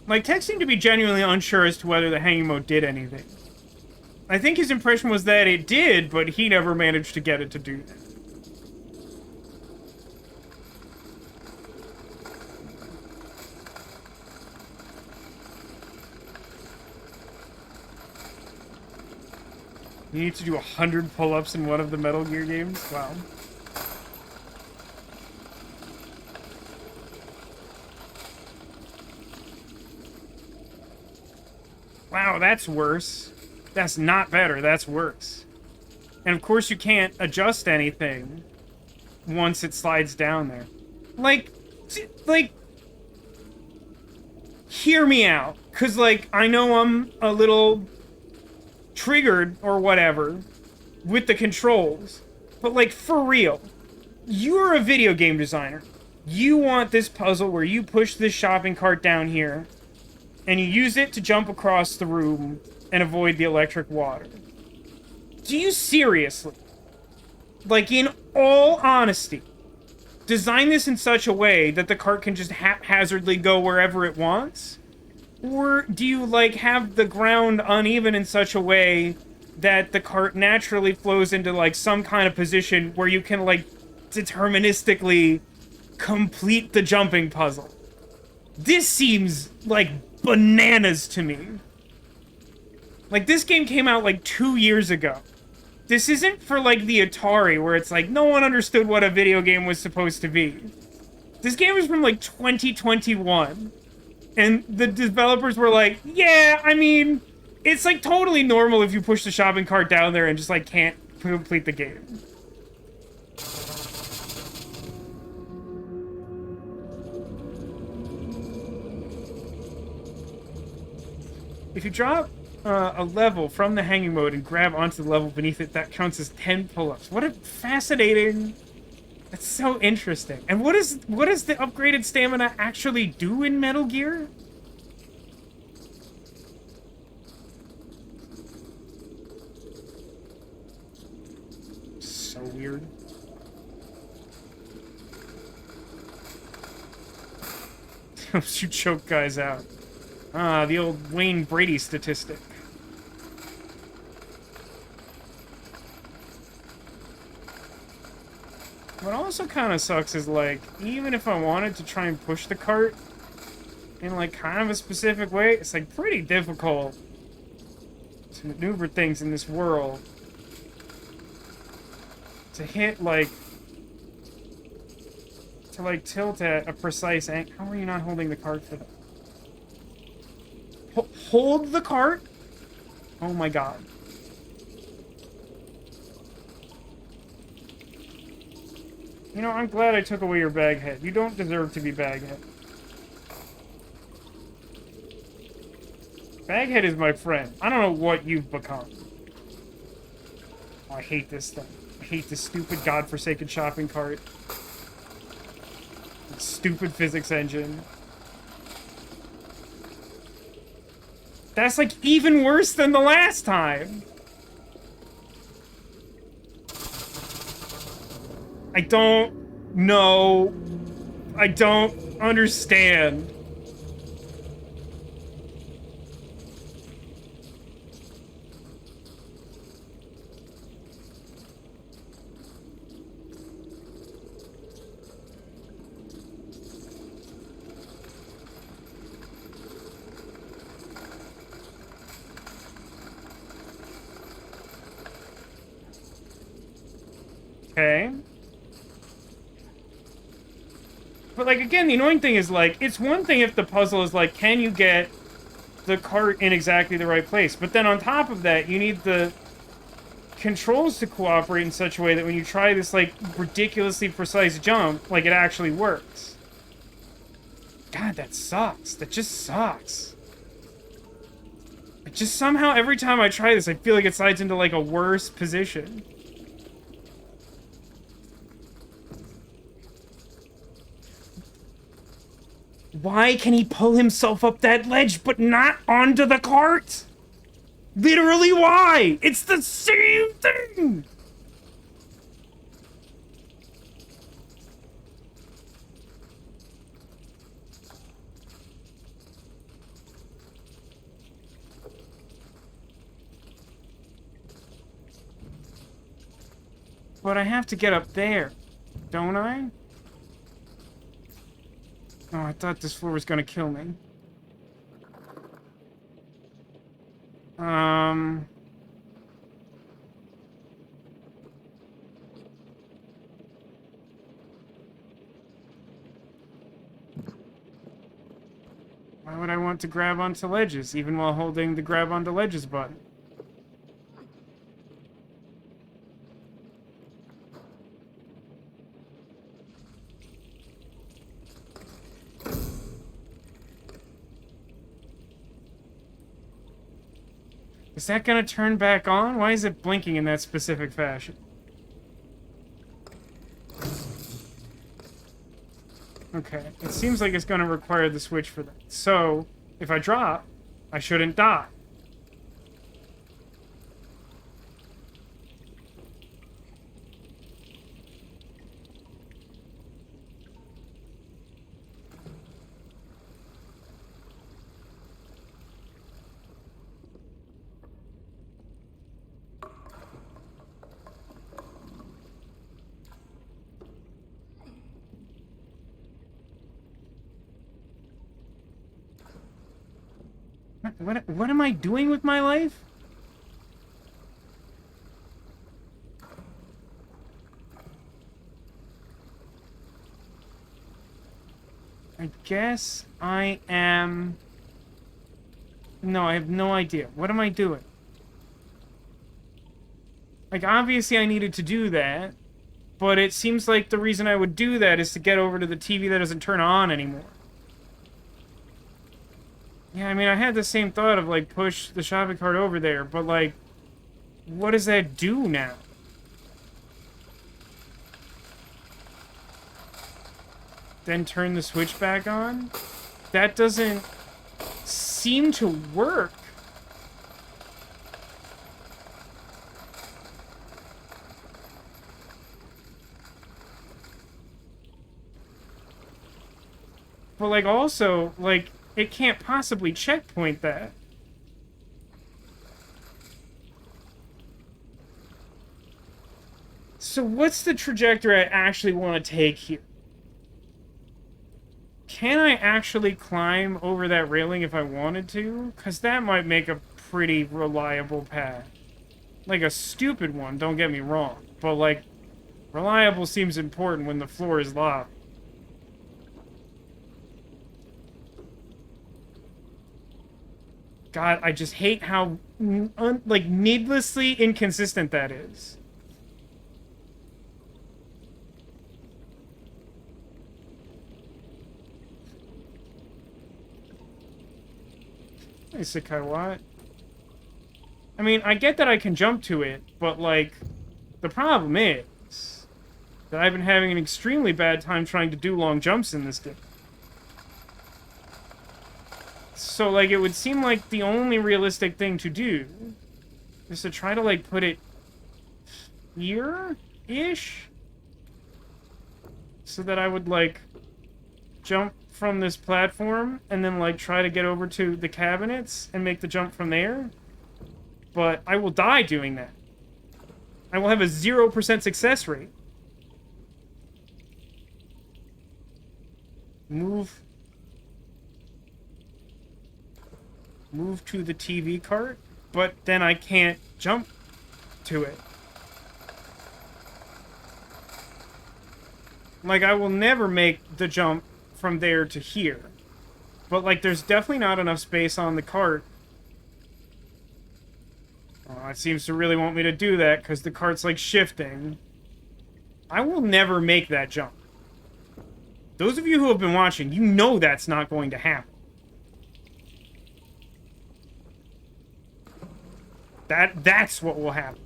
Like, Tek seemed to be genuinely unsure as to whether the hanging mode did anything. I think his impression was that it did, but he never managed to get it to do that. You need to do 100 pull-ups in one of the Metal Gear games? Wow. Wow, that's worse. That's not better, that's worse. And of course you can't adjust anything once it slides down there. Like, hear me out. Cause, like, I know I'm a little triggered or whatever with the controls. But, like, for real, you're a video game designer. You want this puzzle where you push this shopping cart down here and you use it to jump across the room and avoid the electric water. Do you seriously, like, in all honesty, design this in such a way that the cart can just haphazardly go wherever it wants? Or do you, like, have the ground uneven in such a way that the cart naturally flows into, like, some kind of position where you can, like, deterministically complete the jumping puzzle? This seems like bananas to me. Like, this game came out, like, 2 years ago. This isn't for, like, the Atari, where it's like, no one understood what a video game was supposed to be. This game was from, like, 2021. And the developers were like, yeah, I mean, It's like totally normal if you push the shopping cart down there and just like can't complete the game. If you drop a level from the hanging mode and grab onto the level beneath it, that counts as 10 pull-ups. What a fascinating... That's so interesting. And what does the upgraded stamina actually do in Metal Gear? So weird. Helps you choke guys out. Ah, the old Wayne Brady statistic. What also kind of sucks is, like, even if I wanted to try and push the cart in, like, kind of a specific way, it's, like, pretty difficult to maneuver things in this world. To hit, like... To, like, tilt at a precise angle. How are you not holding the cart for that? Hold the cart? Oh my god. You know, I'm glad I took away your Baghead. You don't deserve to be Baghead. Baghead is my friend. I don't know what you've become. Oh, I hate this thing. I hate this stupid godforsaken shopping cart. This stupid physics engine. That's like even worse than the last time. I don't know. I don't understand. Okay. But, like, again, the annoying thing is, like, it's one thing if the puzzle is, like, can you get the cart in exactly the right place? But then on top of that, you need the controls to cooperate in such a way that when you try this, like, ridiculously precise jump, like, it actually works. God, that sucks. That just sucks. It just somehow, every time I try this, I feel like it slides into, like, a worse position. Why can he pull himself up that ledge, but not onto the cart? Literally, why? It's the same thing! But I have to get up there, don't I? Oh, I thought this floor was gonna kill me. Why would I want to grab onto ledges, even while holding the grab onto ledges button? Is that gonna turn back on? Why is it blinking in that specific fashion? Okay, it seems like it's gonna require the switch for that. So, if I drop, I shouldn't die. What am I doing with my life? I guess I am No, I have no idea. What am I doing? Like, obviously I needed to do that, but it seems like the reason I would do that is to get over to the TV that doesn't turn on anymore. Yeah, I mean, I had the same thought of, like, push the shopping cart over there, but, like, what does that do now? Then turn the switch back on? That doesn't seem to work. But, like, also, like, it can't possibly checkpoint that. So what's the trajectory I actually want to take here? Can I actually climb over that railing if I wanted to? Because that might make a pretty reliable path. Like a stupid one, don't get me wrong. But, like, reliable seems important when the floor is lava. God, I just hate how, like, needlessly inconsistent that is. Hey, Sakai, what? I mean, I get that I can jump to it, but, like, the problem is that I've been having an extremely bad time trying to do long jumps in this game. So, like, it would seem like the only realistic thing to do is to try to, like, put it here-ish? So that I would, like, jump from this platform and then, like, try to get over to the cabinets and make the jump from there. But I will die doing that. I will have a 0% success rate. Move to the TV cart, but then I can't jump to it. Like, I will never make the jump from there to here. But, like, there's definitely not enough space on the cart. Oh, it seems to really want me to do that, because the cart's, like, shifting. I will never make that jump. Those of you who have been watching, you know that's not going to happen. That's what will happen.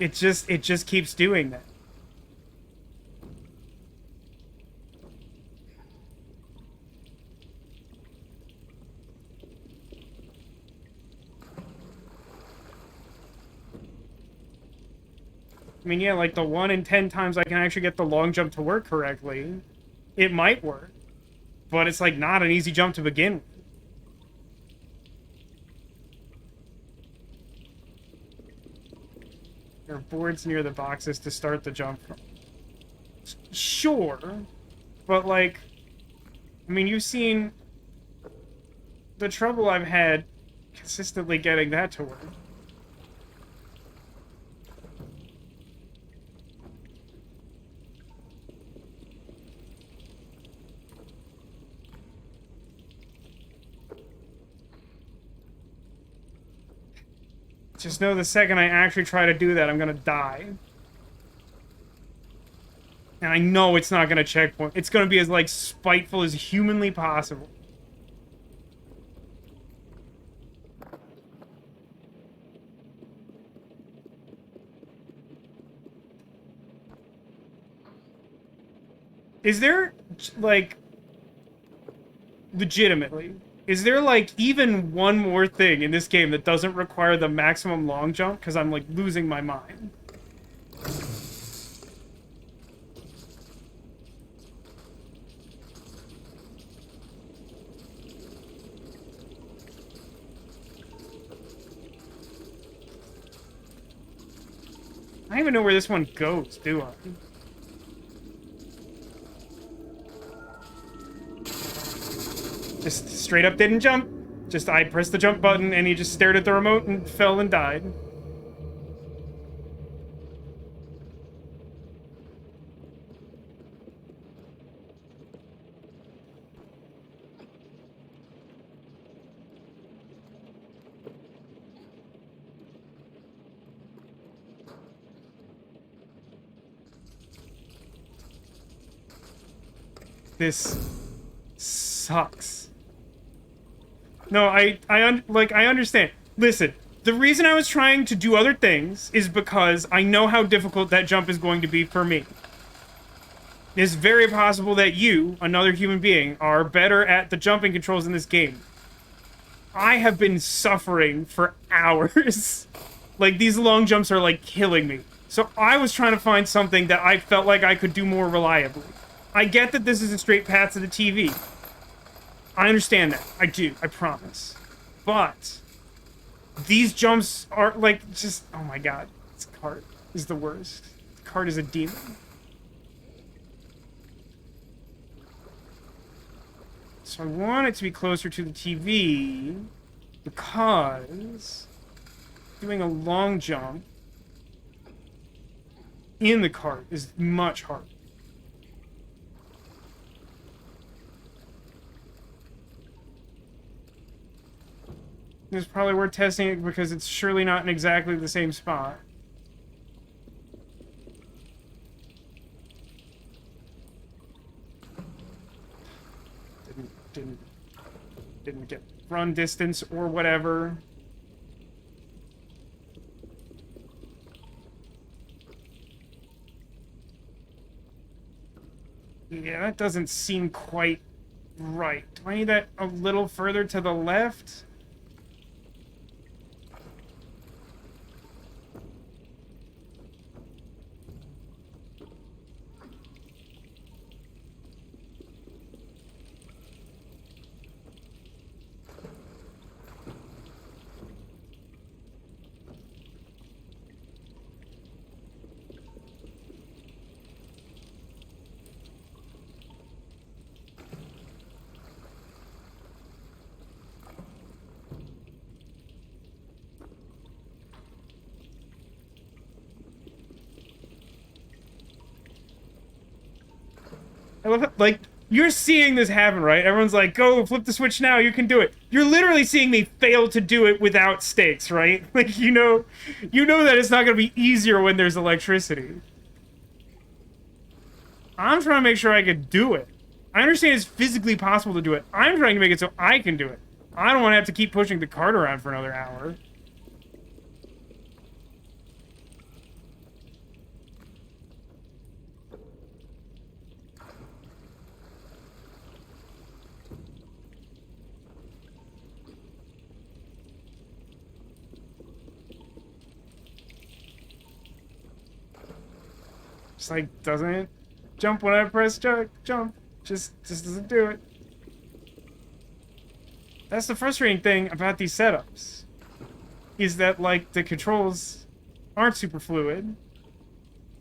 It just keeps doing that. I mean, yeah, like the 1 in 10 times I can actually get the long jump to work correctly, it might work. But it's, like, not an easy jump to begin with. There are boards near the boxes to start the jump from. Sure. But, like, I mean, you've seen the trouble I've had consistently getting that to work. Just know the second I actually try to do that, I'm gonna die. And I know it's not gonna checkpoint. It's gonna be as, like, spiteful as humanly possible. Is there, like, legitimately, is there, like, even one more thing in this game that doesn't require the maximum long jump? Because I'm, like, losing my mind. I don't even know where this one goes, do I? Just straight up didn't jump. Just I pressed the jump button and he just stared at the remote and fell and died. This sucks. No, I understand. Listen, the reason I was trying to do other things is because I know how difficult that jump is going to be for me. It's very possible that you, another human being, are better at the jumping controls in this game. I have been suffering for hours. Like, these long jumps are, like, killing me. So I was trying to find something that I felt like I could do more reliably. I get that this is a straight path to the TV. I understand that. I do. I promise. But these jumps are, like, just... Oh, my God. This cart is the worst. The cart is a demon. So I want it to be closer to the TV because doing a long jump in the cart is much harder. It's probably worth testing it because it's surely not in exactly the same spot. Didn't get run distance or whatever. Yeah, that doesn't seem quite right. Do I need that a little further to the left? I love it. Like, you're seeing this happen, right? Everyone's like, go, flip the switch now, you can do it. You're literally seeing me fail to do it without stakes, right? Like, you know that it's not going to be easier when there's electricity. I'm trying to make sure I can do it. I understand it's physically possible to do it. I'm trying to make it so I can do it. I don't want to have to keep pushing the cart around for another hour. Just like, doesn't jump when I press jump. Just doesn't do it. That's the frustrating thing about these setups. Is that, like, the controls aren't super fluid.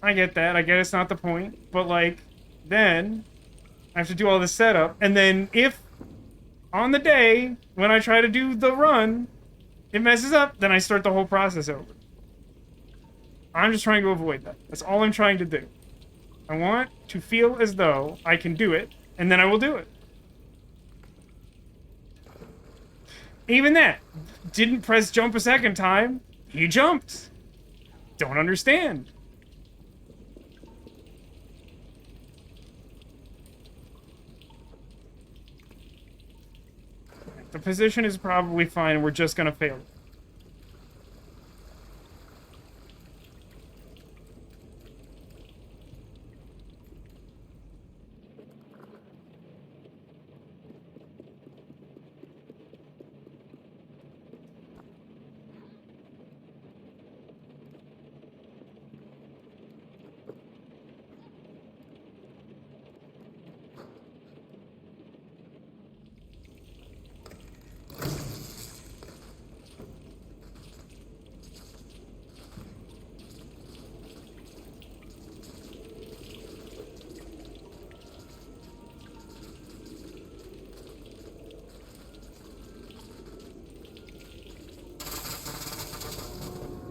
I get that. I get it's not the point. But, like, then I have to do all this setup. And then if, on the day, when I try to do the run, it messes up, then I start the whole process over. I'm just trying to avoid that. That's all I'm trying to do. I want to feel as though I can do it, and then I will do it. Even that. Didn't press jump a second time. He jumped. Don't understand. The position is probably fine. We're just gonna fail.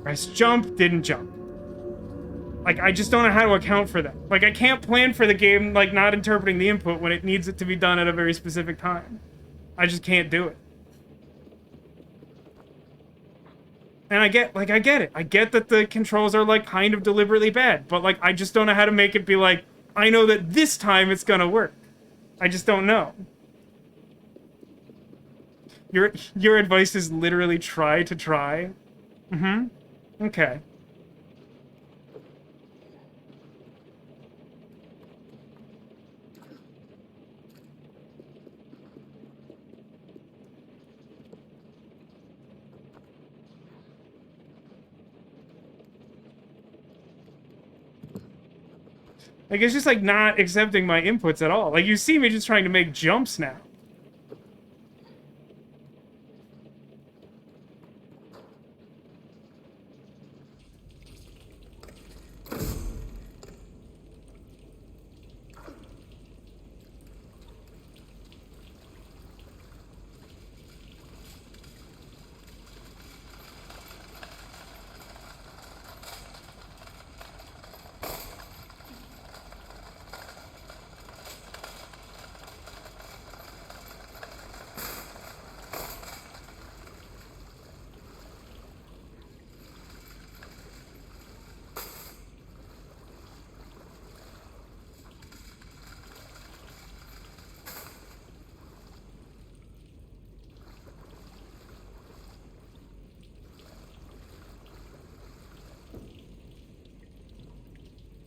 Press jump, didn't jump. Like, I just don't know how to account for that. Like, I can't plan for the game, like, not interpreting the input when it needs it to be done at a very specific time. I just can't do it. And I get it. I get that the controls are, like, kind of deliberately bad. But, like, I just don't know how to make it be like, I know that this time it's gonna work. I just don't know. Your advice is literally try to try? Mm-hmm. Okay. Like, it's just, like, not accepting my inputs at all. Like, you see me just trying to make jumps now.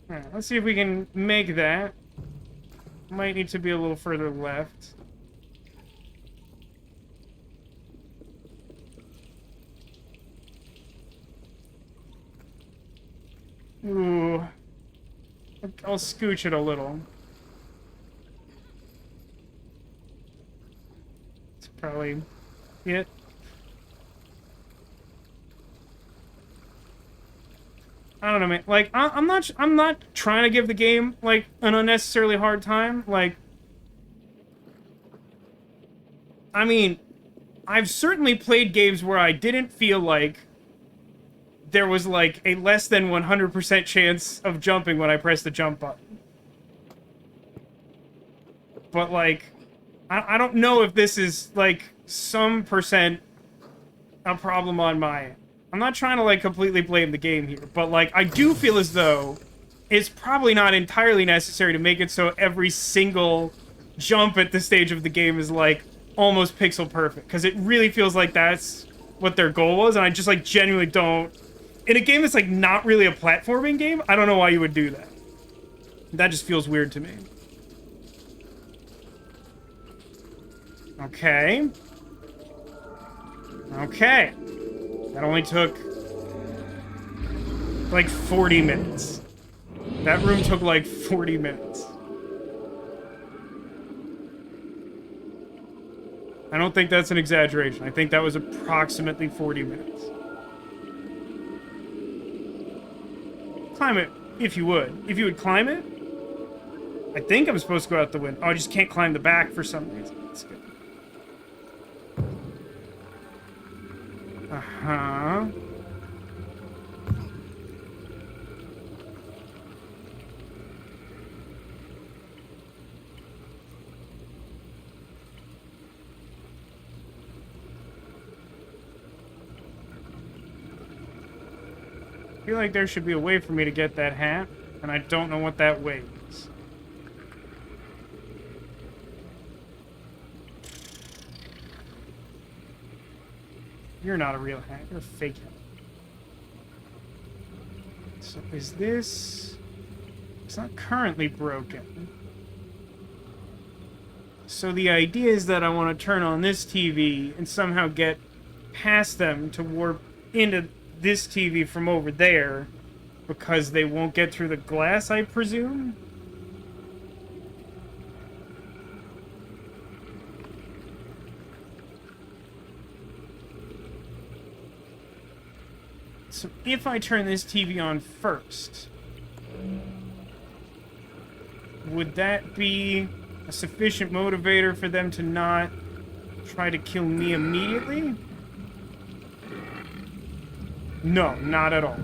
Alright, let's see if we can make that. Might need to be a little further left. Ooh. I'll scooch it a little. It's probably it. I don't know, man. Like, I'm not trying to give the game, like, an unnecessarily hard time. Like, I mean, I've certainly played games where I didn't feel like there was, like, a less than 100% chance of jumping when I pressed the jump button. But, like, I don't know if this is, like, some percent a problem on my end. I'm not trying to, like, completely blame the game here, but, like, I do feel as though it's probably not entirely necessary to make it so every single jump at this stage of the game is, like, almost pixel perfect, because it really feels like that's what their goal was, and I just, like, genuinely don't... In a game that's, like, not really a platforming game, I don't know why you would do that. That just feels weird to me. Okay. Okay. That only took, like, 40 minutes. That room took, like, 40 minutes. I don't think that's an exaggeration. I think that was approximately 40 minutes. Climb it, if you would. If you would climb it, I think I'm supposed to go out the window. Oh, I just can't climb the back for some reason. That's good. Uh-huh. I feel like there should be a way for me to get that hat, and I don't know what that way is. You're not a real hat. You're a fake hat. So is this... It's not currently broken. So the idea is that I want to turn on this TV and somehow get past them to warp into this TV from over there, because they won't get through the glass, I presume? So if I turn this TV on first, would that be a sufficient motivator for them to not try to kill me immediately? No, not at all.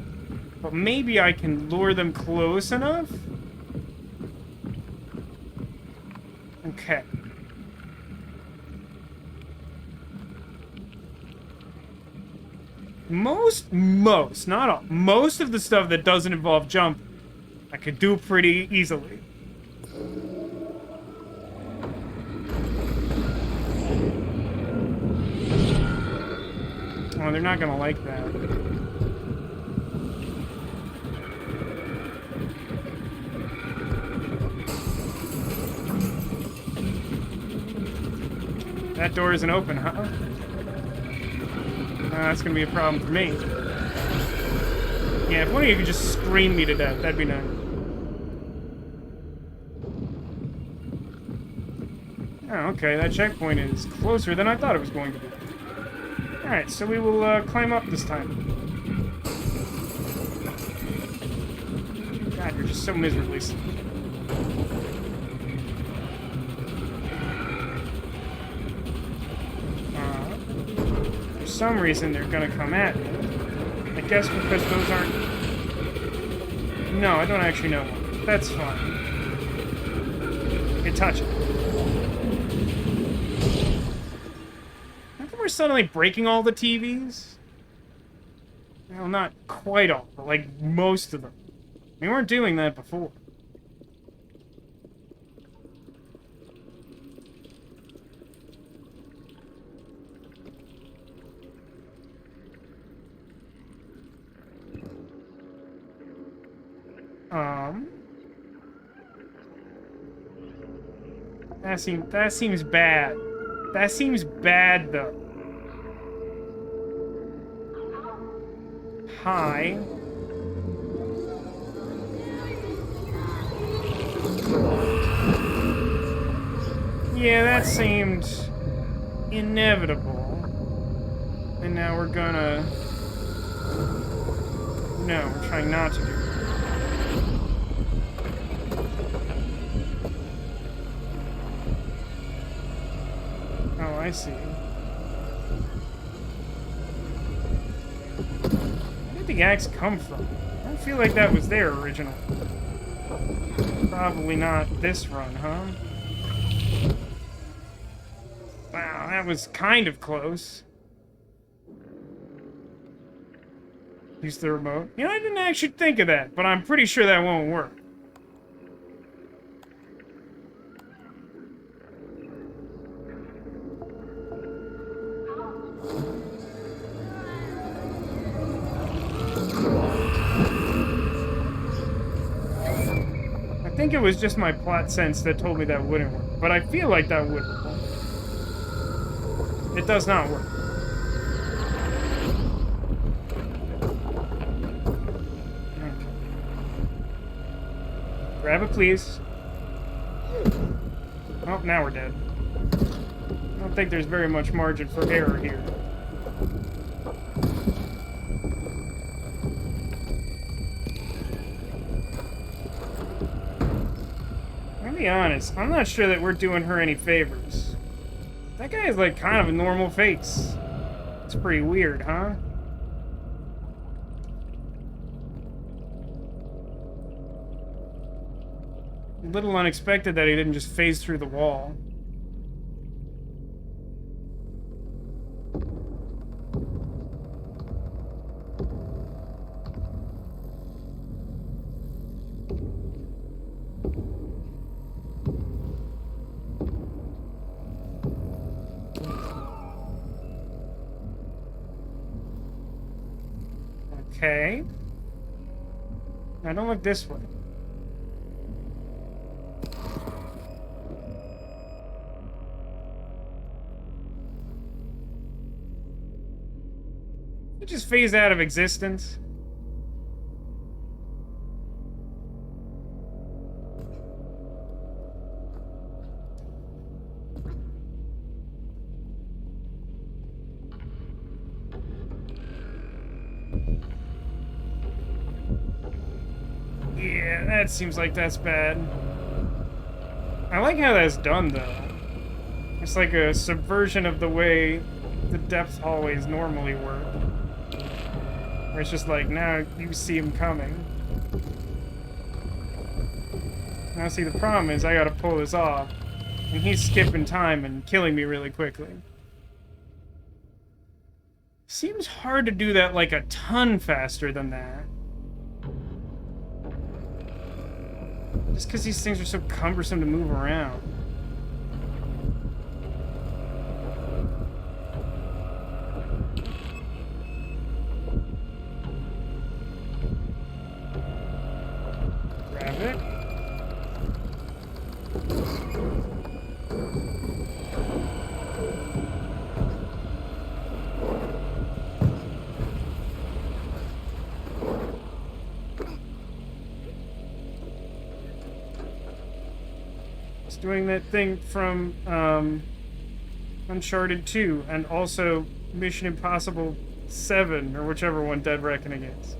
But maybe I can lure them close enough? Okay. Most, not all, most of the stuff that doesn't involve jump, I could do pretty easily. Oh, they're not gonna like that. That door isn't open, huh? That's gonna be a problem for me. Yeah, if one of you could just scream me to death, that'd be nice. Oh, okay, that checkpoint is closer than I thought it was going to be. Alright, so we will climb up this time. God, you're just so miserably slow. For some reason, they're gonna come at me. I guess because those aren't... No, I don't actually know one. That's fine. Okay, touch it. How come we're suddenly breaking all the TVs? Well, not quite all, but like most of them. We weren't doing that before. That seems bad. That seems bad, though. Hi. Yeah, that seemed inevitable. And now we're gonna... No, we're trying not to do that. Oh, I see. Where did the axe come from? I don't feel like that was there originally. Probably not this run, huh? Wow, that was kind of close. Use the remote. You know, I didn't actually think of that, but I'm pretty sure that won't work. I think it was just my plot sense that told me that wouldn't work, but I feel like that would work. It does not work. Okay. Grab it, please. Oh, now we're dead. I don't think there's very much margin for error here. I'll be honest, I'm not sure that we're doing her any favors. That guy is like kind of a normal face. It's pretty weird, huh? A little unexpected that he didn't just phase through the wall. Okay. Now don't look this way. You just phase out of existence. Yeah, that seems like that's bad. I like how that's done, though. It's like a subversion of the way the depth hallways normally work. Where it's just like, now you see him coming. Now, see, the problem is I gotta pull this off. And he's skipping time and killing me really quickly. Seems hard to do that, like, a ton faster than that. Just because these things are so cumbersome to move around. doing that thing from Uncharted 2 and also Mission Impossible 7 or whichever one Dead Reckoning is.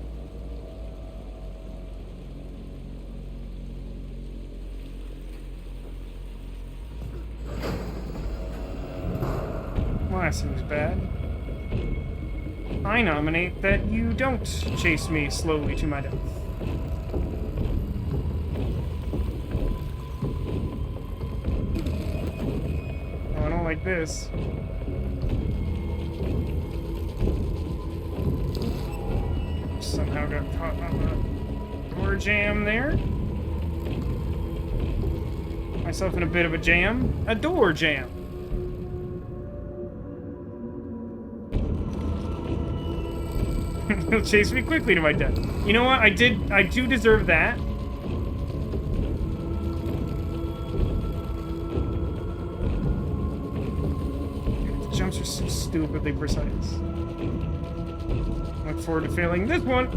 Well, that seems bad. I nominate that you don't chase me slowly to my death. Oh, I don't like this. Somehow got caught on the door jam there. Myself in a bit of a jam. A door jam. He'll chase me quickly to my death. You know what? I do deserve that. The jumps are so stupidly precise. Look forward to failing this one.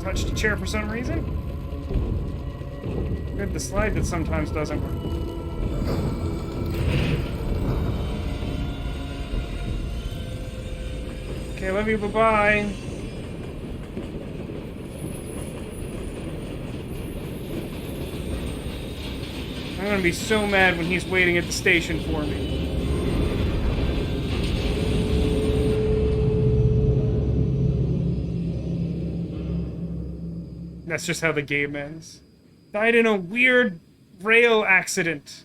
Touched a chair for some reason. Good, the slide that sometimes doesn't work. Okay, love you, bye-bye. I'm gonna be so mad when he's waiting at the station for me. That's just how the game ends. Died in a weird rail accident.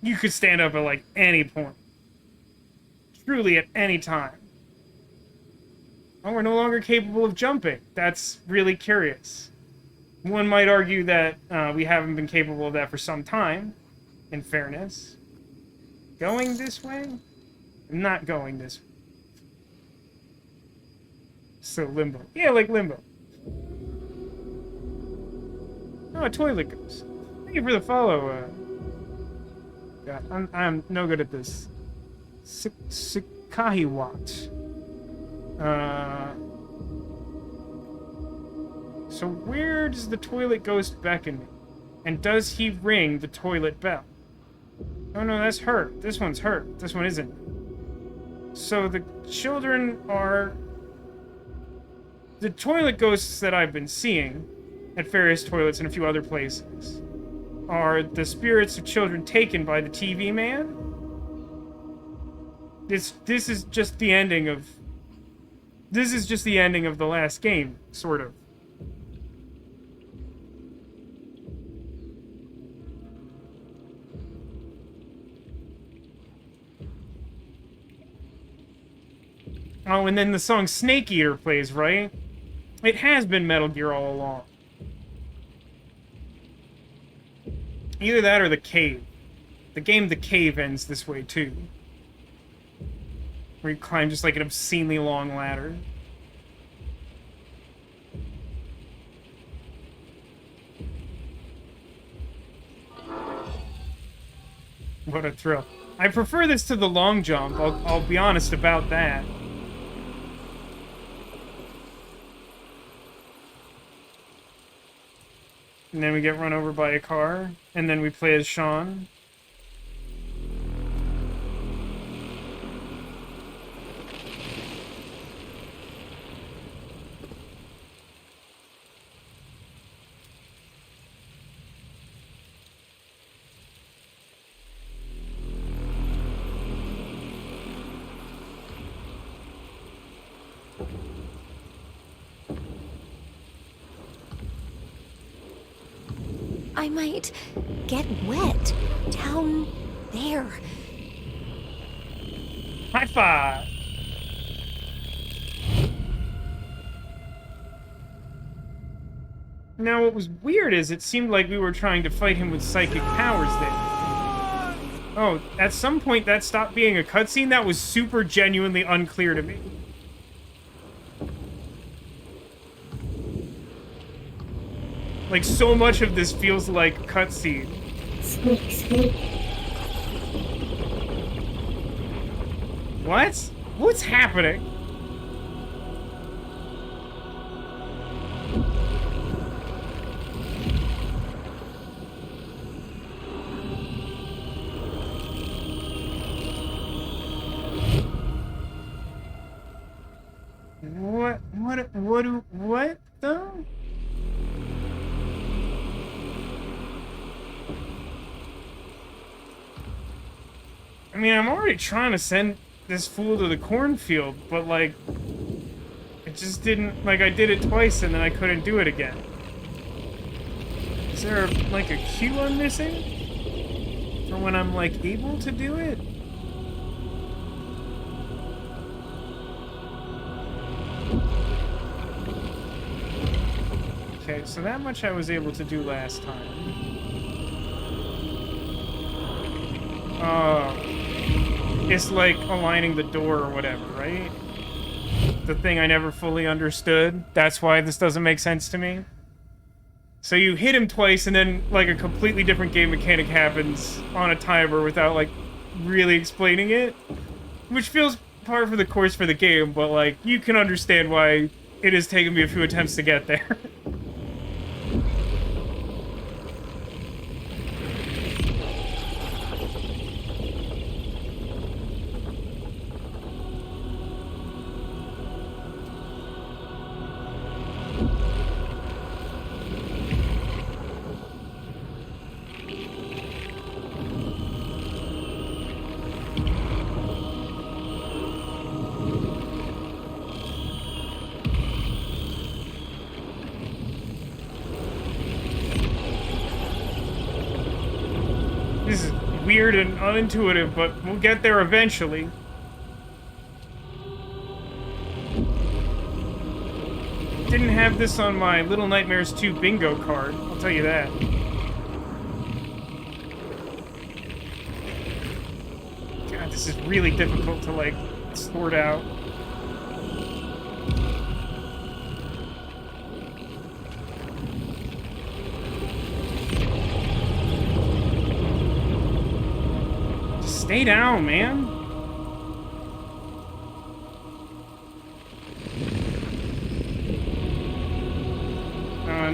You could stand up at, like, any point. Truly at any time. Oh, we're no longer capable of jumping. That's really curious. One might argue that we haven't been capable of that for some time, in fairness. Going this way? I'm not going this way. So, Limbo. Yeah, like Limbo. Oh, a toilet goes. Thank you for the follow, God, I'm no good at this. Sikahiwat. So where does the toilet ghost beckon me? And does he ring the toilet bell? Oh no, that's her. This one's her. This one isn't. So the children are... The toilet ghosts that I've been seeing at various toilets and a few other places are the spirits of children taken by the TV man. This is just the ending of... This is just the ending of the last game, sort of. Oh, and then the song Snake Eater plays, right? It has been Metal Gear all along. Either that or The Cave. The game The Cave ends this way, too. Where you climb just like an obscenely long ladder. What a thrill. I prefer this to the long jump, I'll be honest about that. And then we get run over by a car, and then we play as Sean. I might get wet down there. High five! Now, what was weird is it seemed like we were trying to fight him with psychic powers there. Oh, at some point that stopped being a cutscene? That was super genuinely unclear to me. Like, so much of this feels like cutscene. What? What's happening? What though? I mean, I'm already trying to send this fool to the cornfield, but like, it just didn't, like, I did it twice and then I couldn't do it again. Is there, like, a cue I'm missing? For when I'm, like, able to do it? Okay, so that much I was able to do last time. It's like aligning the door or whatever, right? The thing I never fully understood. That's why this doesn't make sense to me. So you hit him twice and then, like, a completely different game mechanic happens on a timer without, like, really explaining it. Which feels par for the course for the game, but, like, you can understand why it has taken me a few attempts to get there. This is weird and unintuitive, but we'll get there eventually. Didn't have this on my Little Nightmares 2 bingo card, I'll tell you that. God, this is really difficult to, like, sort out. Stay down, man.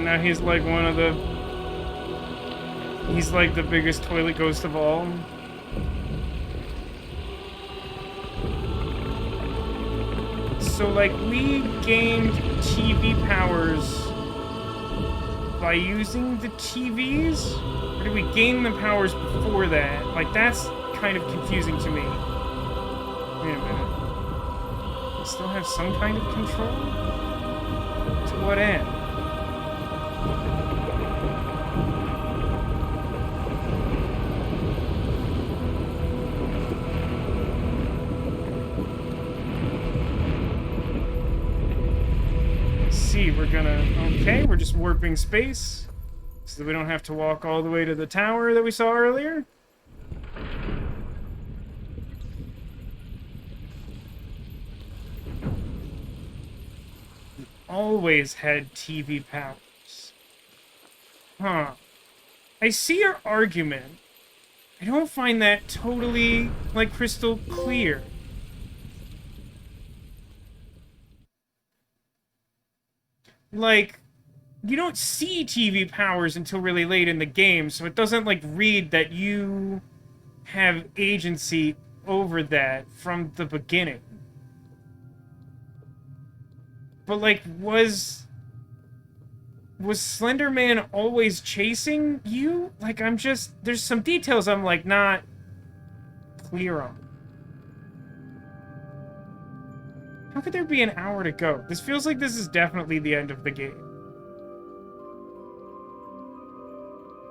Now he's like one of the... He's like the biggest toilet ghost of all. So, like, we gained TV powers by using the TVs? Or did we gain the powers before that? Like, that's kind of confusing to me. Wait a minute. We still have some kind of control? To what end? Let's see, we're gonna... Okay, we're just warping space. So that we don't have to walk all the way to the tower that we saw earlier. Always had TV powers. Huh. I see your argument. I don't find that totally, like, crystal clear. Like, you don't see TV powers until really late in the game, so it doesn't, like, read that you have agency over that from the beginning. But, like, was Slender Man always chasing you? Like, I'm just... There's some details I'm, like, not clear on. How could there be an hour to go? This feels like this is definitely the end of the game.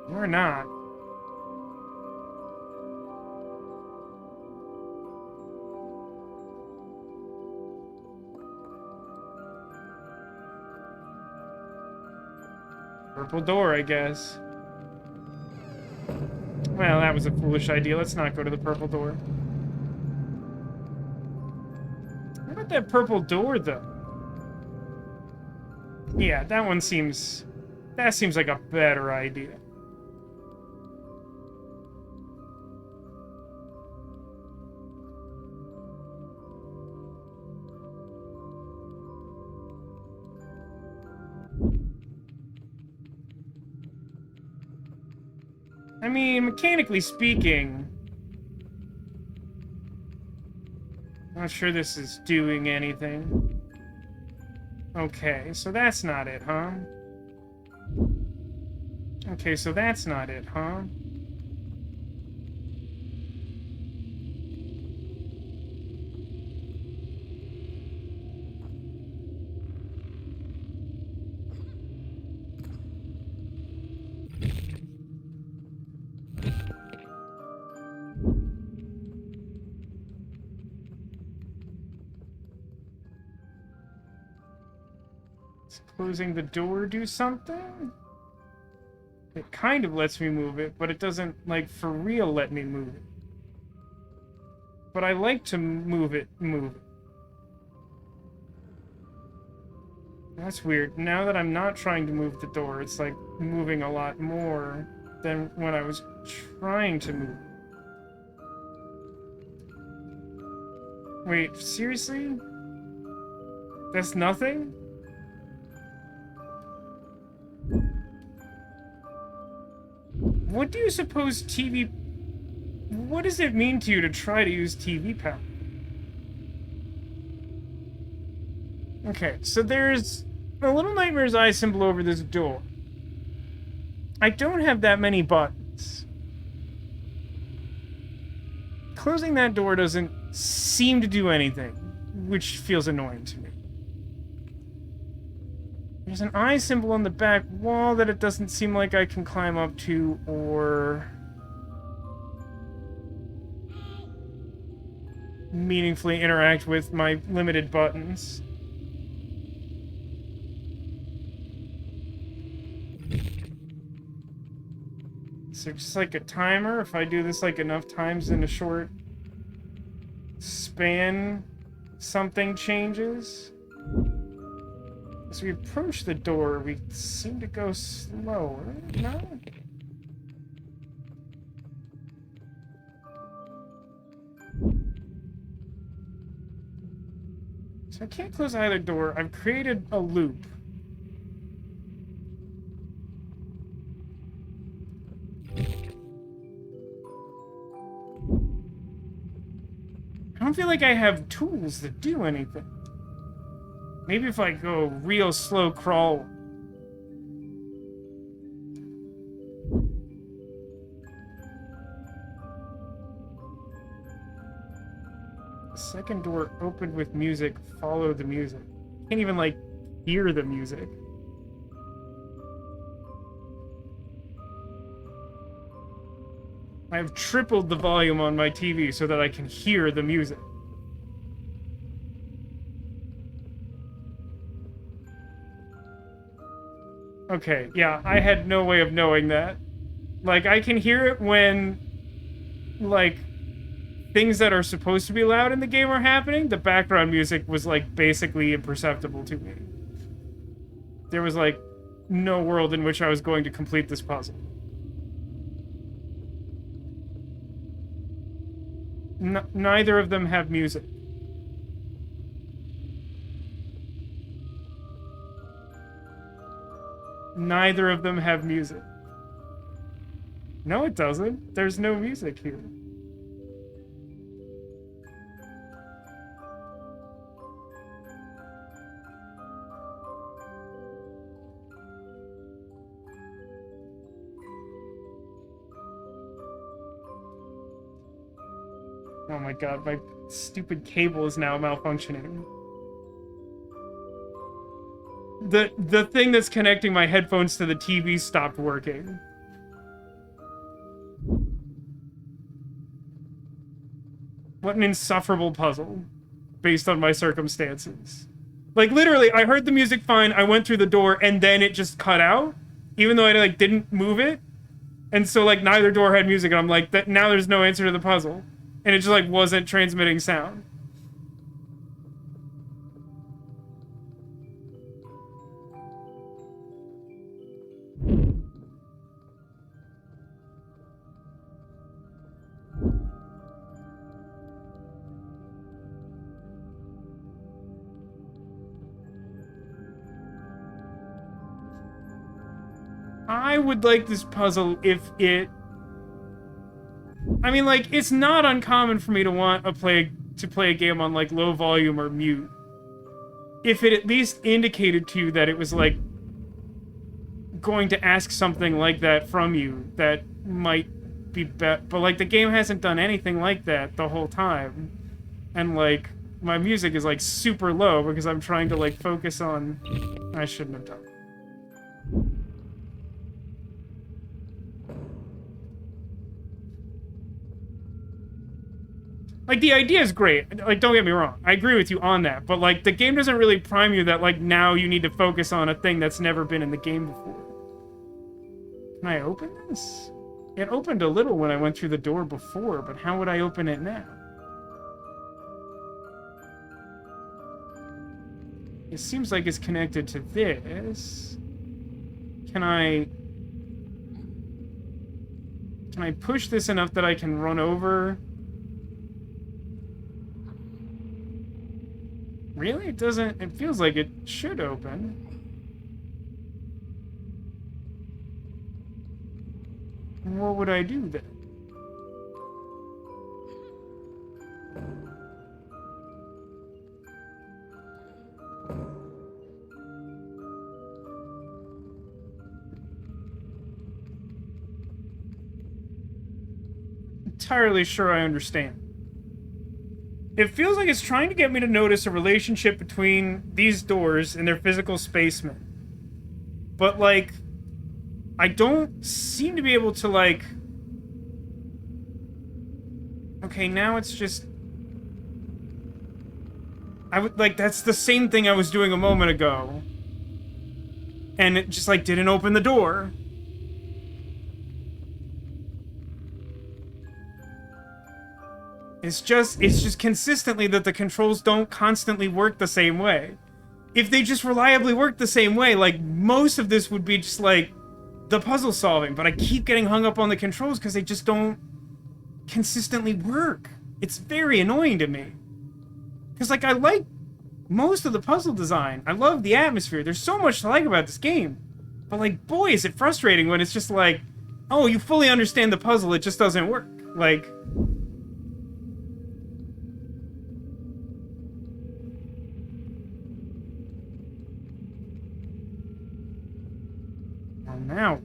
Or not. Purple door, I guess. Well, that was a foolish idea. Let's not go to the purple door. What about that purple door, though? Yeah, that one seems... That seems like a better idea. I mean, mechanically speaking, I'm not sure this is doing anything. Okay, so that's not it, huh? Okay, so that's not it, huh? Does closing the door do something? It kind of lets me move it, but it doesn't, like, for real let me move it. But I like to move it. That's weird. Now that I'm not trying to move the door, it's, like, moving a lot more than when I was trying to move. Wait, seriously? That's nothing? What do you suppose TV... What does it mean to you to try to use TV power? Okay, so there's a Little Nightmare's eye symbol over this door. I don't have that many buttons. Closing that door doesn't seem to do anything, which feels annoying to me. There's an eye symbol on the back wall that it doesn't seem like I can climb up to or meaningfully interact with my limited buttons. Is there just like a timer? If I do this like enough times in a short span, something changes? As we approach the door, we seem to go slower. No? So I can't close either door. I've created a loop. I don't feel like I have tools to do anything. Maybe if I go real slow crawl. The second door opened with music. Follow the music. Can't even, like, hear the music. I've tripled the volume on my TV so that I can hear the music. Okay, yeah, I had no way of knowing that. Like, I can hear it when, like, things that are supposed to be loud in the game are happening. The background music was, like, basically imperceptible to me. There was, like, no world in which I was going to complete this puzzle. Neither of them have music. Neither of them have music. No, it doesn't. There's no music here. Oh my god, my stupid cable is now malfunctioning. The thing that's connecting my headphones to the TV stopped working. What an insufferable puzzle, based on my circumstances. Like, literally, I heard the music fine, I went through the door, and then it just cut out, even though I, like, didn't move it. And so, like, neither door had music, and I'm like, now there's no answer to the puzzle. And it just, like, wasn't transmitting sound. I would like this puzzle if it I mean, like, it's not uncommon for me to want to play a game on, like, low volume or mute. If it at least indicated to you that it was, like, going to ask something like that from you, that might be but, like, the game hasn't done anything like that the whole time. And, like, my music is, like, super low because I'm trying to, like, focus on... I shouldn't have done it. Like, the idea is great. Like, don't get me wrong. I agree with you on that. But, like, the game doesn't really prime you that, like, now you need to focus on a thing that's never been in the game before. Can I open this? It opened a little when I went through the door before, but how would I open it now? It seems like it's connected to this. Can I push this enough that I can run over? Really? It doesn't... It feels like it should open. What would I do then? Entirely sure I understand. It feels like it's trying to get me to notice a relationship between these doors and their physical spacemen. But, like, I don't seem to be able to, like... Okay, now it's just... like, that's the same thing I was doing a moment ago. And it just, like, didn't open the door. It's just consistently that the controls don't constantly work the same way. If they just reliably worked the same way, like, most of this would be just, like, the puzzle solving. But I keep getting hung up on the controls because they just don't consistently work. It's very annoying to me. Because, like, I like most of the puzzle design. I love the atmosphere. There's so much to like about this game. But, like, boy, is it frustrating when it's just like, oh, you fully understand the puzzle, it just doesn't work. Like... Now.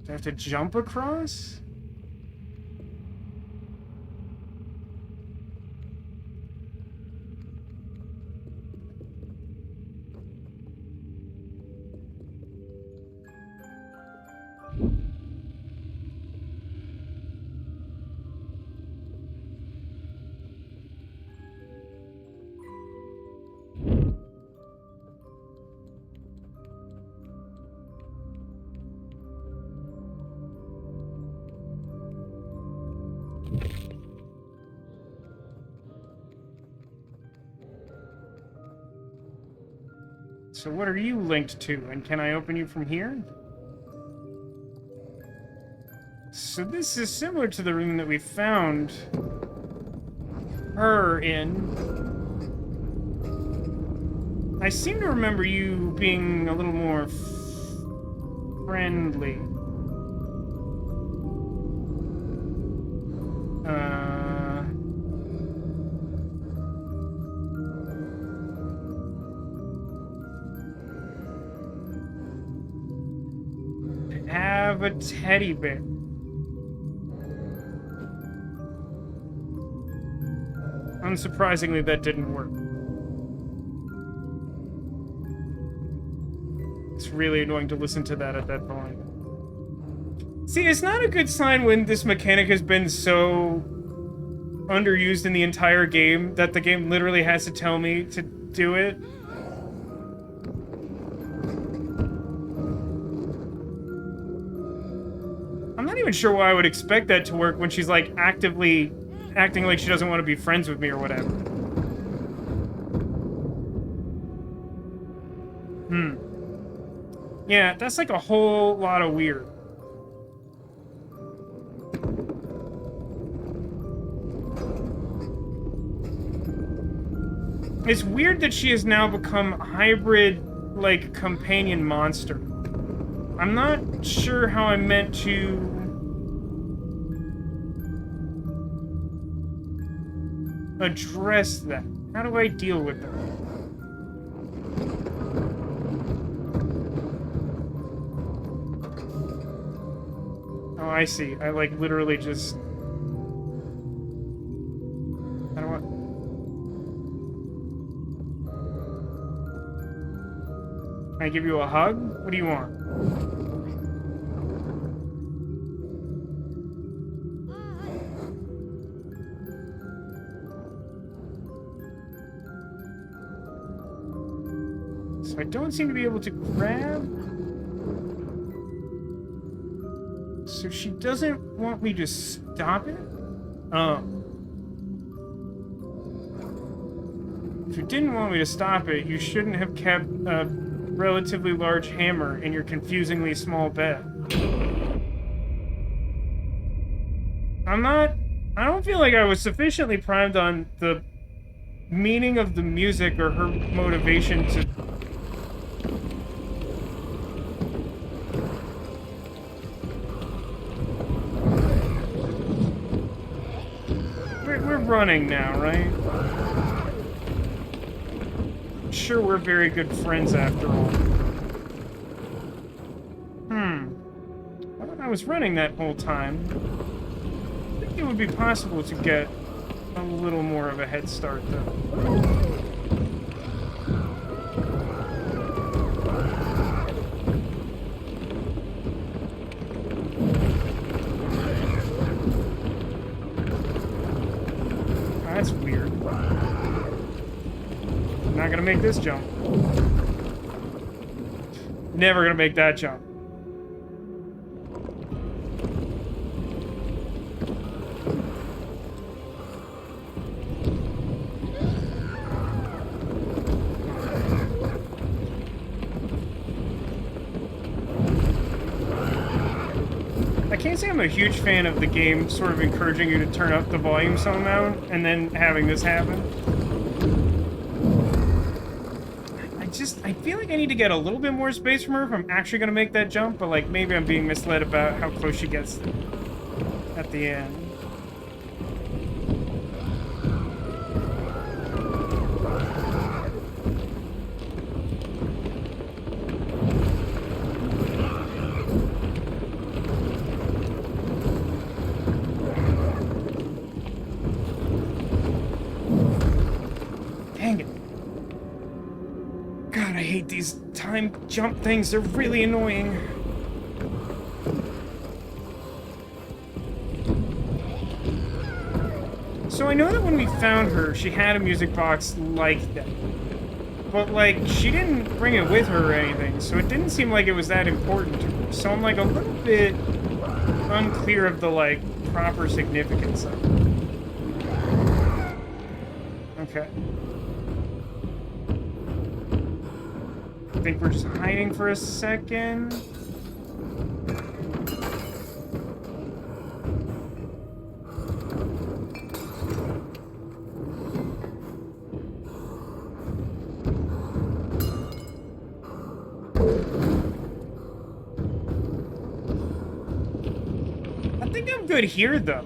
Do I have to jump across? So what are you linked to, and can I open you from here? So this is similar to the room that we found her in. I seem to remember you being a little more friendly. Have a teddy bear. Unsurprisingly, that didn't work. It's really annoying to listen to that at that point. See, it's not a good sign when this mechanic has been so underused in the entire game that the game literally has to tell me to do it. I'm not even sure why I would expect that to work when she's, like, actively acting like she doesn't want to be friends with me or whatever. Yeah, that's, like, a whole lot of weird. It's weird that she has now become a hybrid, like, companion monster. I'm not sure how I meant to... address that. How do I deal with that? Oh, I see. I, like, literally just... How do I... Can I give you a hug? What do you want? So I don't seem to be able to grab. So she doesn't want me to stop it? Oh. If you didn't want me to stop it, you shouldn't have kept a relatively large hammer in your confusingly small bed. I don't feel like I was sufficiently primed on the meaning of the music or her motivation to... We're running now, right? Sure, we're very good friends after all. Well, I was running that whole time. I think it would be possible to get a little more of a head start, though. That's weird. I'm not gonna make this jump. Never gonna make that jump. I can't say I'm a huge fan of the game sort of encouraging you to turn up the volume somehow, and then having this happen. I feel like I need to get a little bit more space from her if I'm actually going to make that jump, but like maybe I'm being misled about how close she gets at the end. Dang it. God, I hate these time jump things. They're really annoying. So I know that when we found her, she had a music box like that. But, like, she didn't bring it with her or anything, so it didn't seem like it was that important to her. So I'm, like, a little bit unclear of the, like, proper significance of it. Okay. I think we're just hiding for a second. I think I'm good here, though.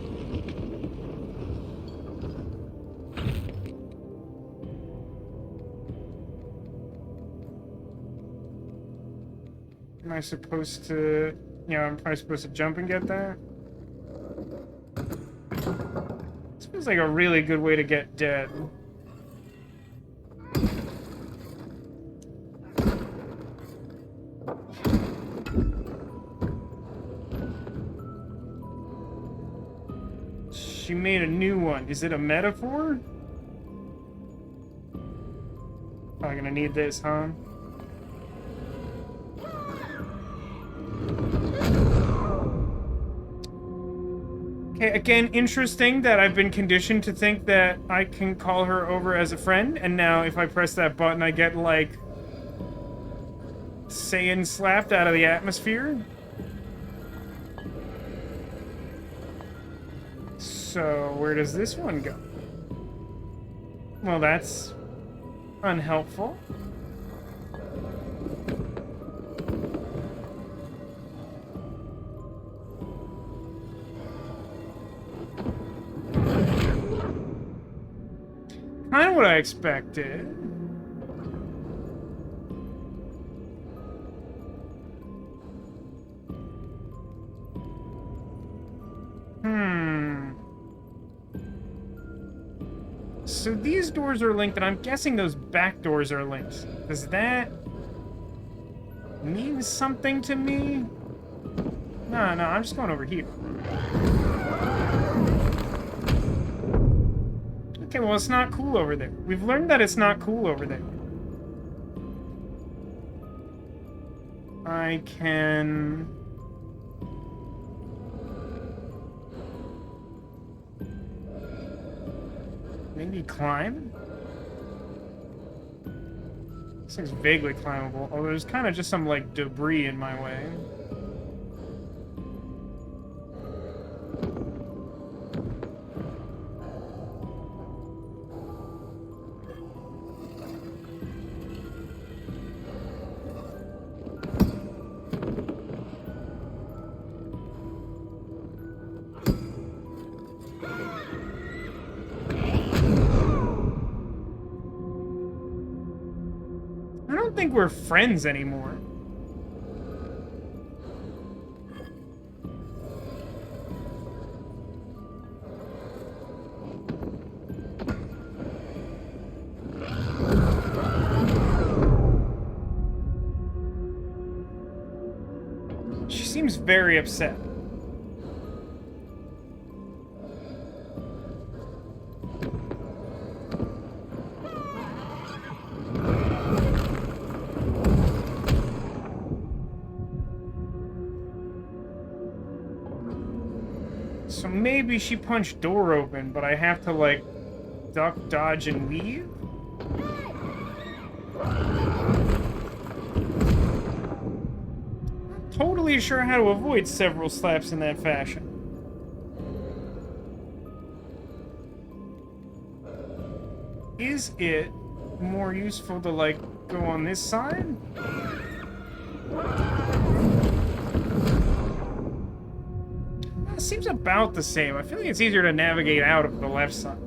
Am I supposed to... Yeah, I'm probably supposed to jump and get that? This feels like a really good way to get dead. She made a new one. Is it a metaphor? Probably gonna need this, huh? Okay, again, interesting that I've been conditioned to think that I can call her over as a friend, and now if I press that button, I get, like, Saiyan slapped out of the atmosphere. So, where does this one go? Well, that's unhelpful. Kind of what I expected. So these doors are linked, and I'm guessing those back doors are linked. Does that mean something to me? No, I'm just going over here. Okay, well, it's not cool over there. We've learned that it's not cool over there. I can... maybe climb? This thing's vaguely climbable, although there's kind of just some, like, debris in my way. I don't think we're friends anymore. She seems very upset. So maybe she punched door open, but I have to, like, duck, dodge, and weave? Not totally sure how to avoid several slaps in that fashion. Is it more useful to, like, go on this side? It seems about the same. I feel like it's easier to navigate out of the left side.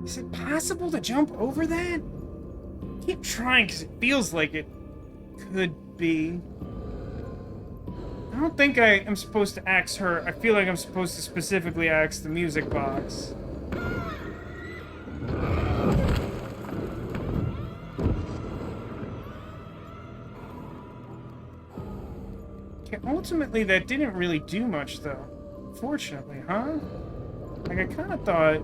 Is it possible to jump over that? Keep trying because it feels like it could be. I don't think I am supposed to axe her. I feel like I'm supposed to specifically axe the music box. Okay, ultimately, that didn't really do much, though. Fortunately, huh? Like, I kind of thought...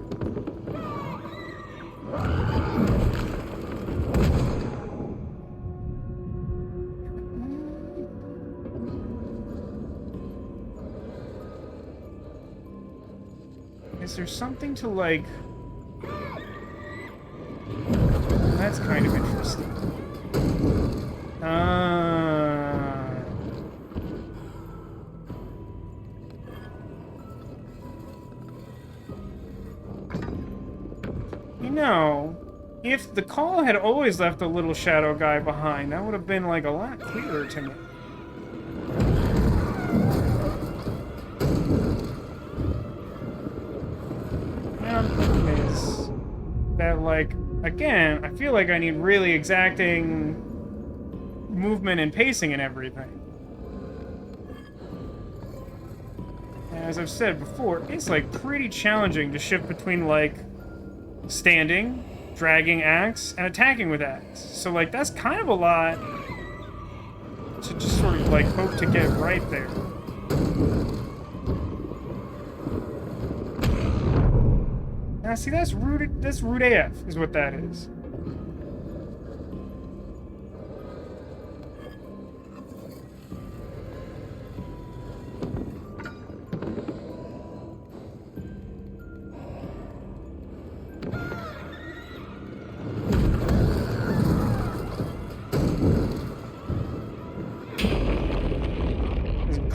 Is there something to, like... That's kind of interesting. You know, if the call had always left a little shadow guy behind, that would have been, like, a lot clearer to me. Now, the problem is that, like, again, I feel like I need really exacting movement and pacing and everything. As I've said before, it's, like, pretty challenging to shift between, like, standing, dragging axe, and attacking with axe. So, like, that's kind of a lot to just sort of, like, hope to get right there. Now, see, that's root AF, is what that is.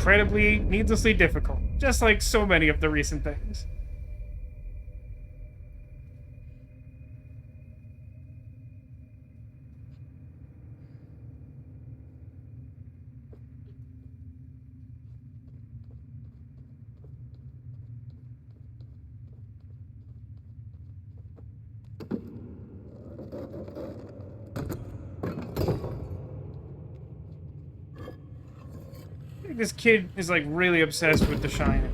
incredibly, needlessly difficult, just like so many of the recent things. This kid is like really obsessed with The Shining.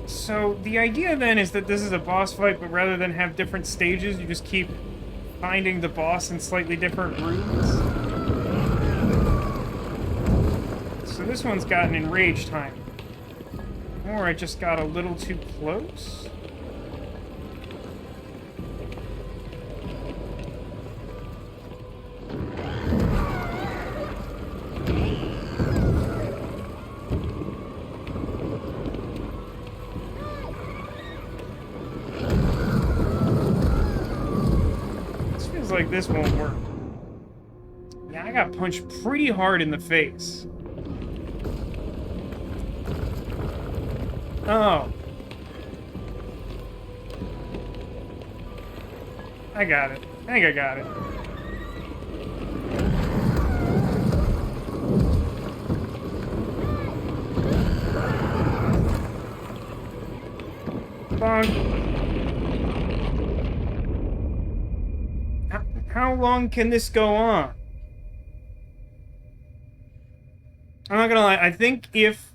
So the idea then is that this is a boss fight, but rather than have different stages, you just keep finding the boss in slightly different rooms. So this one's got an enrage time. Or I just got a little too close? Like this won't work. Yeah, I got punched pretty hard in the face. Oh. I got it. I think I got it. Bonk. How long can this go on? I'm not gonna lie, I think if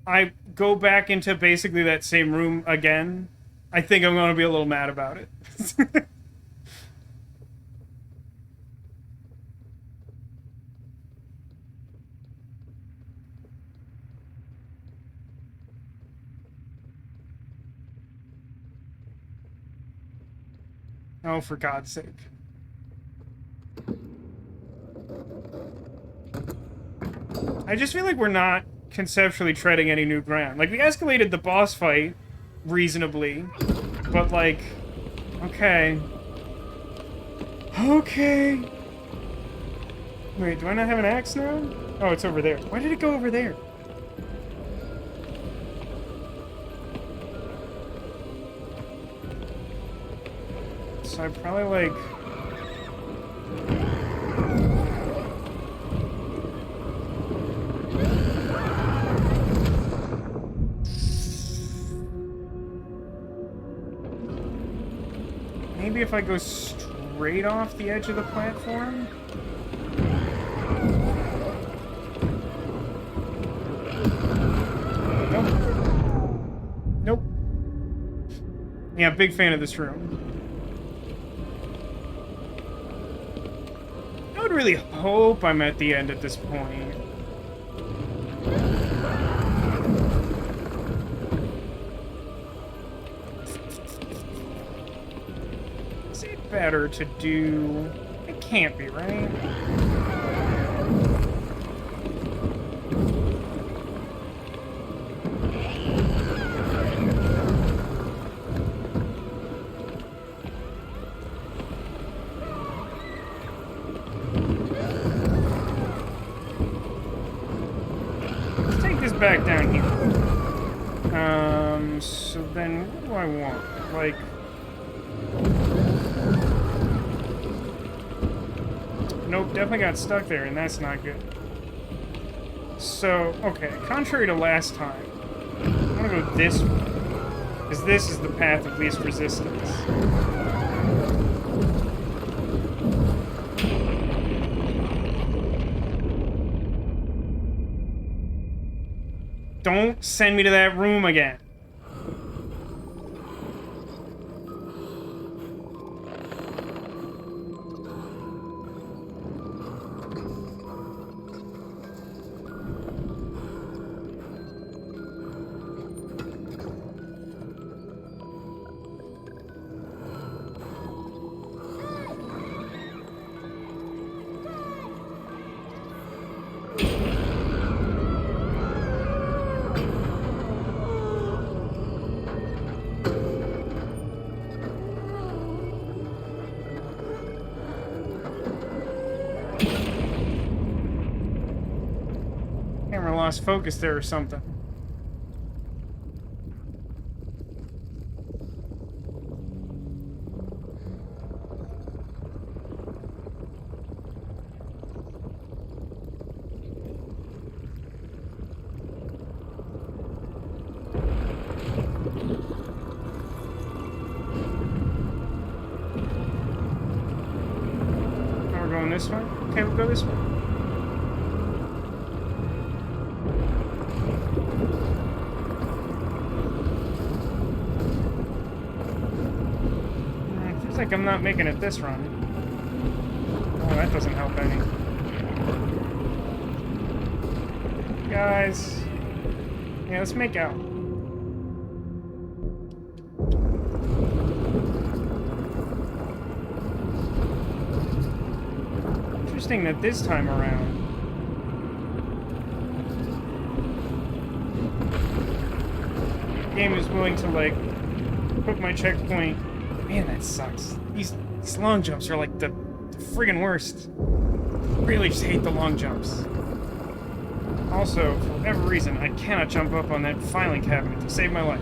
I go back into basically that same room again, I think I'm gonna be a little mad about it. Oh, for God's sake. I just feel like we're not conceptually treading any new ground. Like, we escalated the boss fight reasonably, but, like, okay. Okay. Wait, do I not have an axe now? Oh, it's over there. Why did it go over there? So I probably, like... Maybe if I go straight off the edge of the platform? Nope. Nope. Yeah, big fan of this room. I would really hope I'm at the end at this point. Better to do... It can't be, right? Let's take this back down here. So then what do I want? Like... Nope, definitely got stuck there, and that's not good. So, okay, contrary to last time, I'm gonna go this way, because this is the path of least resistance. Don't send me to that room again. Camera lost focus there or something. This way? Okay, we'll go this way. Feels like I'm not making it this run. Oh, that doesn't help any. Guys. Yeah, let's make out. Interesting that this time around the game is willing to like put my checkpoint. Man, that sucks. These long jumps are like the friggin' worst. Really just hate the long jumps. Also, for whatever reason, I cannot jump up on that filing cabinet to save my life.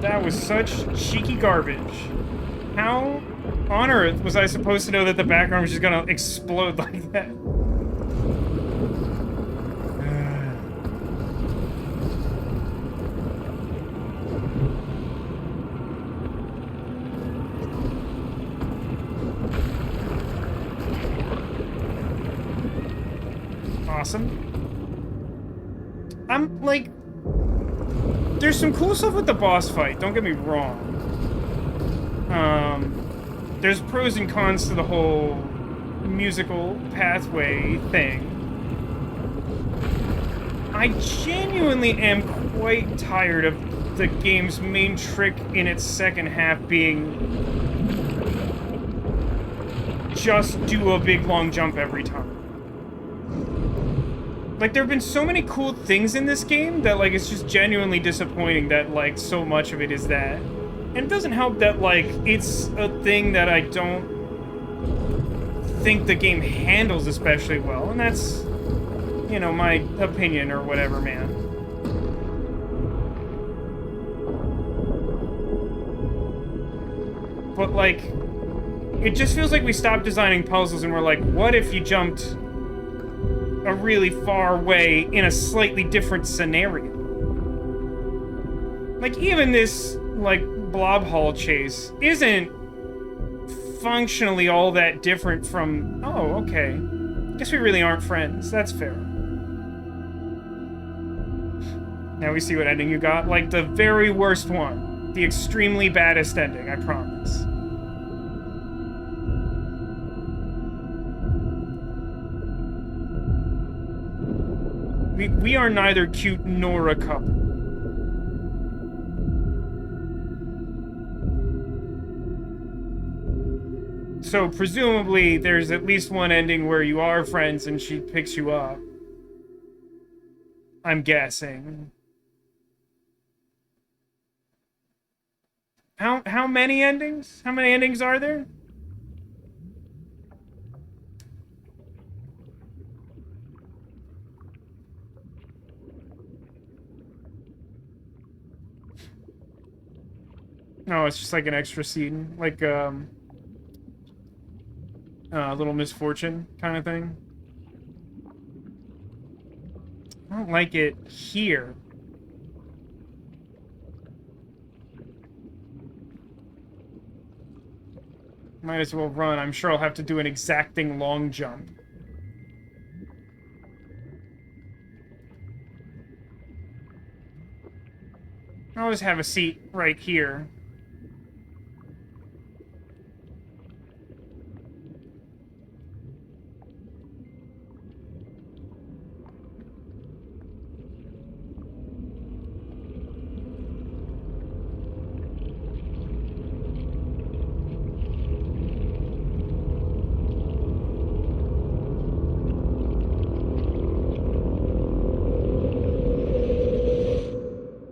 That was such cheeky garbage. How on earth was I supposed to know that the background was just gonna explode like that? Awesome. I'm like... There's some cool stuff with the boss fight, don't get me wrong. There's pros and cons to the whole musical pathway thing. I genuinely am quite tired of the game's main trick in its second half being just do a big long jump every time. Like, there have been so many cool things in this game that, like, it's just genuinely disappointing that, like, so much of it is that. And it doesn't help that, like, it's a thing that I don't think the game handles especially well. And that's, you know, my opinion or whatever, man. But, like, it just feels like we stopped designing puzzles and we're like, what if you jumped a really far way in a slightly different scenario? Like, even this, like, blob hall chase isn't functionally all that different from... Oh, okay. Guess we really aren't friends. That's fair. Now we see what ending you got. Like, the very worst one. The extremely baddest ending, I promise. We are neither cute nor a couple. So presumably there's at least one ending where you are friends and she picks you up. I'm guessing. How many endings? How many endings are there? No, it's just like an extra scene, like little misfortune kind of thing. I don't like it here. Might as well run. I'm sure I'll have to do an exacting long jump. I'll just have a seat right here.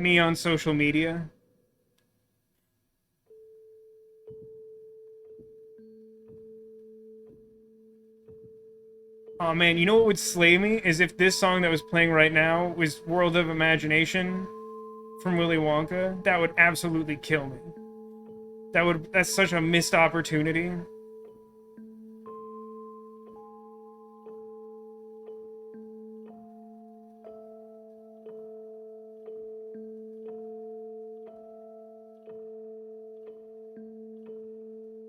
me on social media. Oh man, you know what would slay me? Is if this song that was playing right now was World of Imagination from Willy Wonka. That would absolutely kill me. That's such a missed opportunity.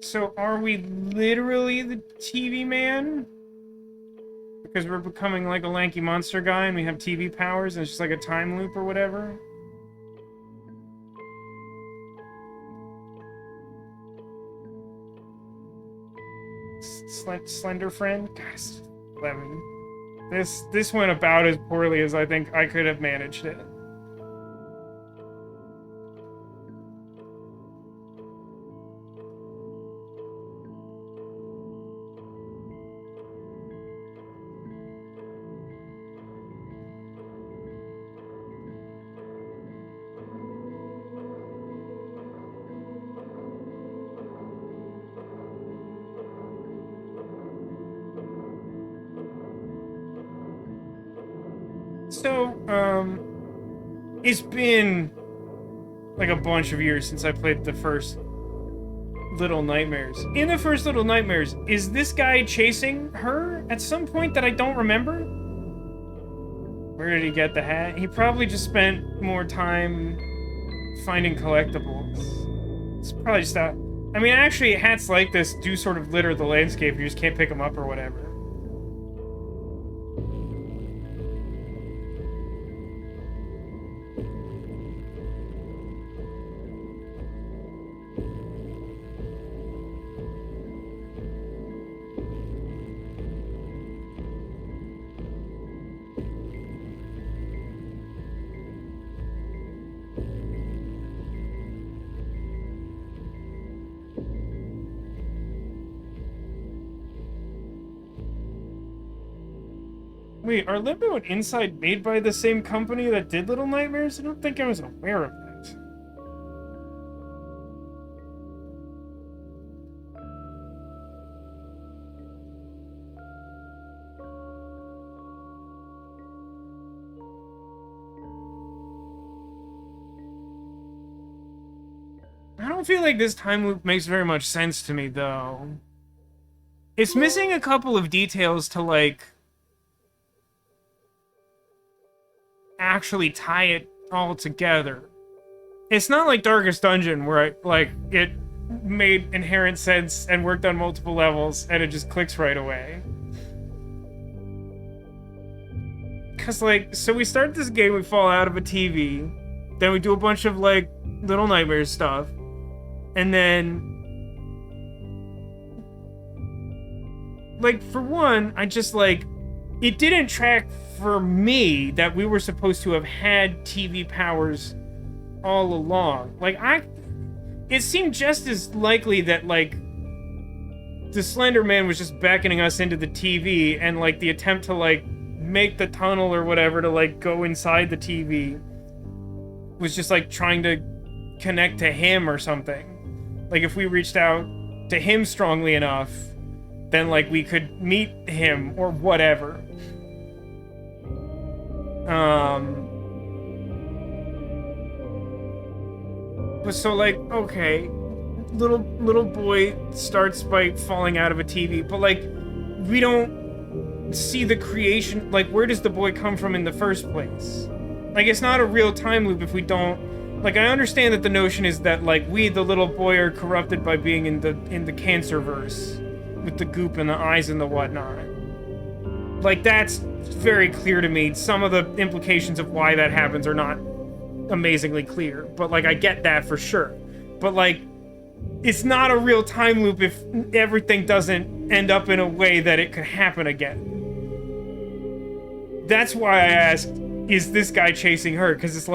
So are we literally the TV man? Because we're becoming like a lanky monster guy and we have TV powers and it's just like a time loop or whatever? Slender Friend? Gosh, 11. This went about as poorly as I think I could have managed it. So, it's been like a bunch of years since I played the first Little Nightmares. In the first Little Nightmares, is this guy chasing her at some point that I don't remember? Where did he get the hat? He probably just spent more time finding collectibles. It's probably just that. I mean, actually, hats like this do sort of litter the landscape. You just can't pick them up or whatever. Wait, are Limbo and Inside made by the same company that did Little Nightmares? I don't think I was aware of that. I don't feel like this time loop makes very much sense to me, though. It's missing a couple of details to, like, actually tie it all together. It's not like Darkest Dungeon where it made inherent sense and worked on multiple levels and it just clicks right away. Cause so we start this game, we fall out of a TV, then we do a bunch of like Little Nightmares stuff, and then like for one, I just it didn't track for me that we were supposed to have had TV powers all along. It seemed just as likely that, the Slender Man was just beckoning us into the TV, and, the attempt to, make the tunnel or whatever to, go inside the TV was just, trying to connect to him or something. If we reached out to him strongly enough, then, we could meet him or whatever. But so okay, little boy starts by falling out of a TV, but we don't see the creation, where does the boy come from in the first place? It's not a real time loop if we don't, I understand that the notion is that we, the little boy, are corrupted by being in the cancer-verse with the goop and the eyes and the whatnot. That's very clear to me. Some of the implications of why that happens are not amazingly clear, but I get that for sure. But it's not a real time loop if everything doesn't end up in a way that it could happen again. That's why I asked, is this guy chasing her? Because it's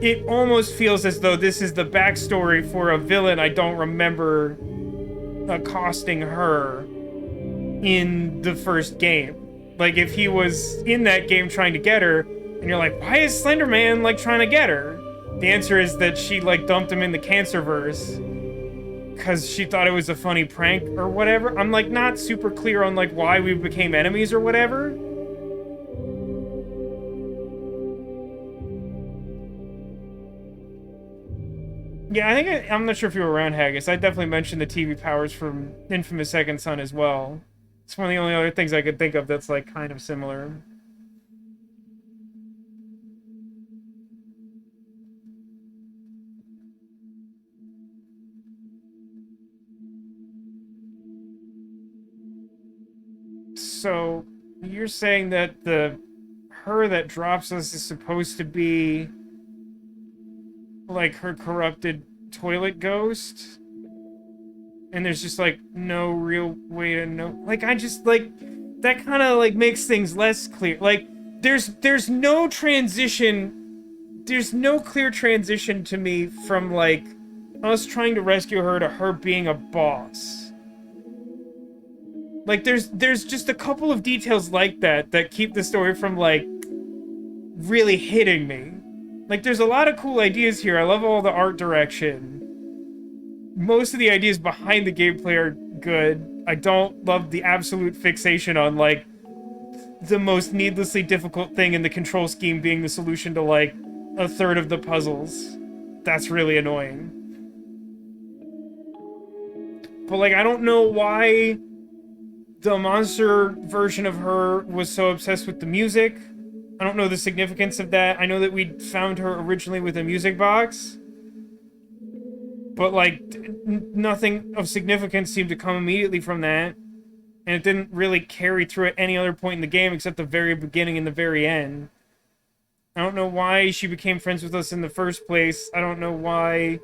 it almost feels as though this is the backstory for a villain I don't remember accosting her in the first game. If he was in that game trying to get her, and you're why is Slender Man, trying to get her? The answer is that she, like, dumped him in the Cancerverse because she thought it was a funny prank or whatever. I'm, like, not super clear on, like, why we became enemies or whatever. Yeah, I think I'm not sure if you were around, Haggis. I definitely mentioned the TV powers from Infamous Second Son as well. It's one of the only other things I could think of that's, like, kind of similar. So, you're saying that her that drops us is supposed to be like her corrupted toilet ghost? And there's just like no real way to know. Like, I just like that kind of like makes things less clear. Like, there's no transition. There's no clear transition to me from like us trying to rescue her to her being a boss. Like, there's just a couple of details like that that keep the story from, like, really hitting me. Like, there's a lot of cool ideas here. I love all the art direction. Most of the ideas behind the gameplay are good. I don't love the absolute fixation on, like, the most needlessly difficult thing in the control scheme being the solution to, like, a third of the puzzles. That's really annoying. But, like, I don't know why the monster version of her was so obsessed with the music. I don't know the significance of that. I know that we found her originally with a music box. But, like, nothing of significance seemed to come immediately from that. And it didn't really carry through at any other point in the game except the very beginning and the very end. I don't know why she became friends with us in the first place. I don't know why...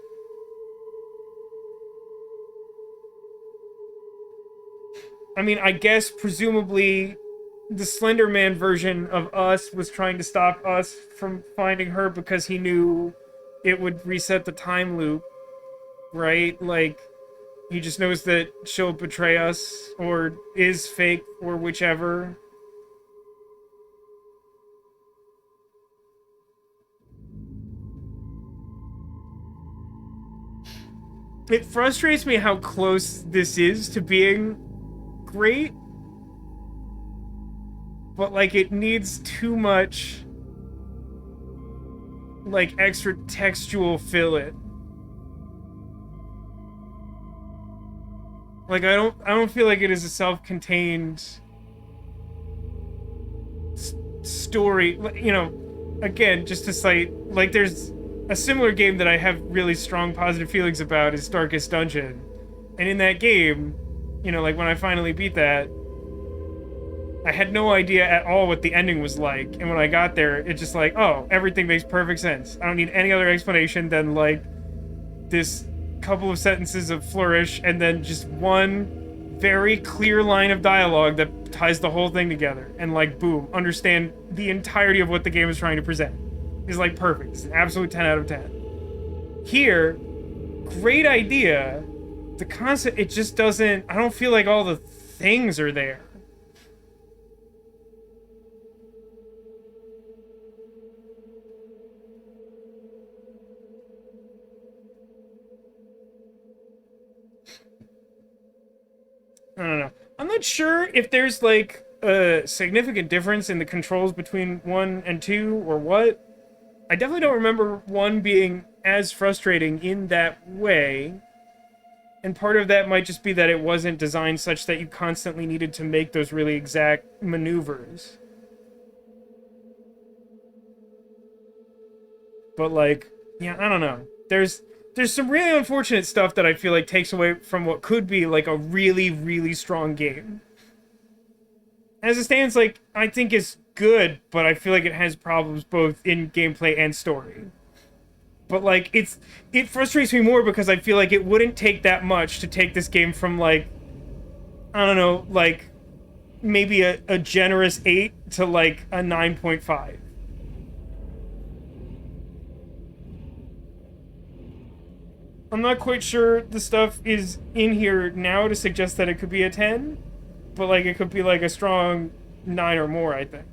I mean, I guess, presumably, the Slender Man version of us was trying to stop us from finding her because he knew it would reset the time loop, right? Like, he just knows that she'll betray us, or is fake, or whichever. It frustrates me how close this is to being great, but like it needs too much like extra textual fill-in. Like I don't feel like it is a self-contained story. You know, again, just to cite, like there's a similar game that I have really strong positive feelings about is Darkest Dungeon, and in that game, you know, like, when I finally beat that, I had no idea at all what the ending was like. And when I got there, it's just like, oh, everything makes perfect sense. I don't need any other explanation than, like, this couple of sentences of flourish and then just one very clear line of dialogue that ties the whole thing together. And, like, boom, understand the entirety of what the game is trying to present. It's, like, perfect. It's an absolute 10 out of 10. Here, great idea. The concept, it just doesn't... I don't feel like all the things are there. I don't know. I'm not sure if there's, like, a significant difference in the controls between 1 and 2 or what. I definitely don't remember 1 being as frustrating in that way. And part of that might just be that it wasn't designed such that you constantly needed to make those really exact maneuvers. But, like, yeah, I don't know. There's some really unfortunate stuff that I feel like takes away from what could be, like, a really, really strong game. As it stands, like, I think it's good, but I feel like it has problems both in gameplay and story. But, like, it frustrates me more because I feel like it wouldn't take that much to take this game from, like, I don't know, like, maybe a generous 8 to, like, a 9.5. I'm not quite sure the stuff is in here now to suggest that it could be a 10, but, like, it could be, like, a strong 9 or more, I think.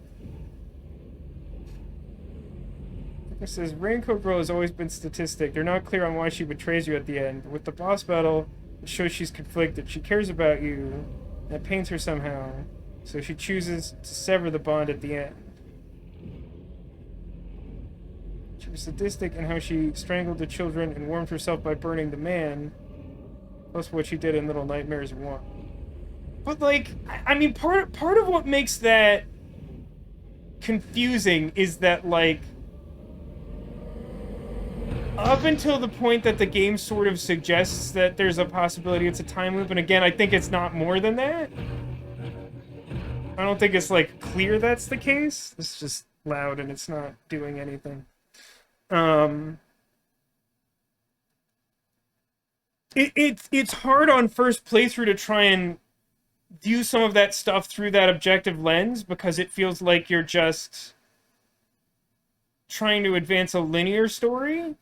It says, Raincoat Girl has always been statistic. They're not clear on why she betrays you at the end. But with the boss battle, it shows she's conflicted. She cares about you, and it pains her somehow. So she chooses to sever the bond at the end. She was sadistic in how she strangled the children and warmed herself by burning the man, plus what she did in Little Nightmares 1. But, like, I mean, part of what makes that confusing is that, like, up until the point that the game sort of suggests that there's a possibility it's a time loop, and again, I think it's not more than that. I don't think it's, like, clear that's the case. It's just loud and it's not doing anything. It's hard on first playthrough to try and view some of that stuff through that objective lens because it feels like you're just trying to advance a linear story,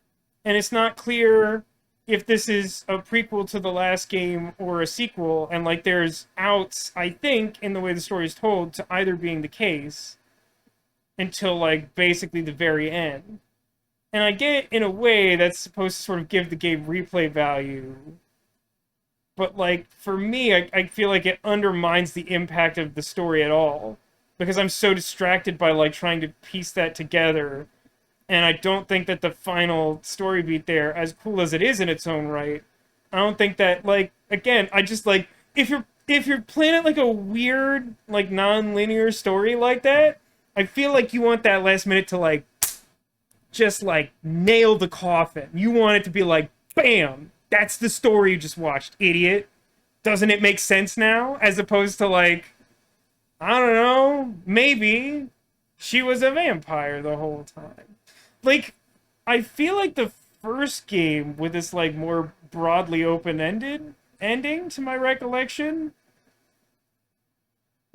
and it's not clear if this is a prequel to the last game or a sequel, and like there's outs, I think, in the way the story is told to either being the case until like basically the very end. And I get in a way that's supposed to sort of give the game replay value. But, like, for me, I feel like it undermines the impact of the story at all. Because I'm so distracted by, like, trying to piece that together. And I don't think that the final story beat there, as cool as it is in its own right, I don't think that, like, again, I just, like, if you're playing it like a weird, like, non-linear story like that, I feel like you want that last minute to, like, just, like, nail the coffin. You want it to be like, bam! That's the story you just watched, idiot. Doesn't it make sense now? As opposed to, like, I don't know, maybe she was a vampire the whole time. Like, I feel like the first game with this, like, more broadly open-ended ending, to my recollection,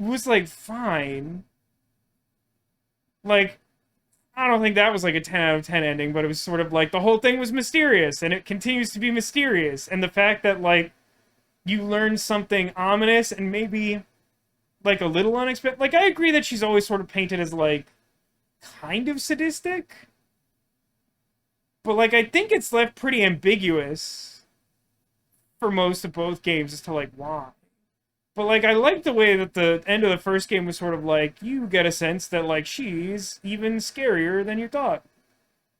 was, like, fine. Like, I don't think that was like a 10 out of 10 ending, but it was sort of like the whole thing was mysterious, and it continues to be mysterious. And the fact that, like, you learn something ominous and maybe, like, a little unexpected. Like, I agree that she's always sort of painted as, like, kind of sadistic. But, like, I think it's left pretty ambiguous for most of both games as to, like, why. But, like, I like the way that the end of the first game was sort of like, you get a sense that, like, she's even scarier than you thought.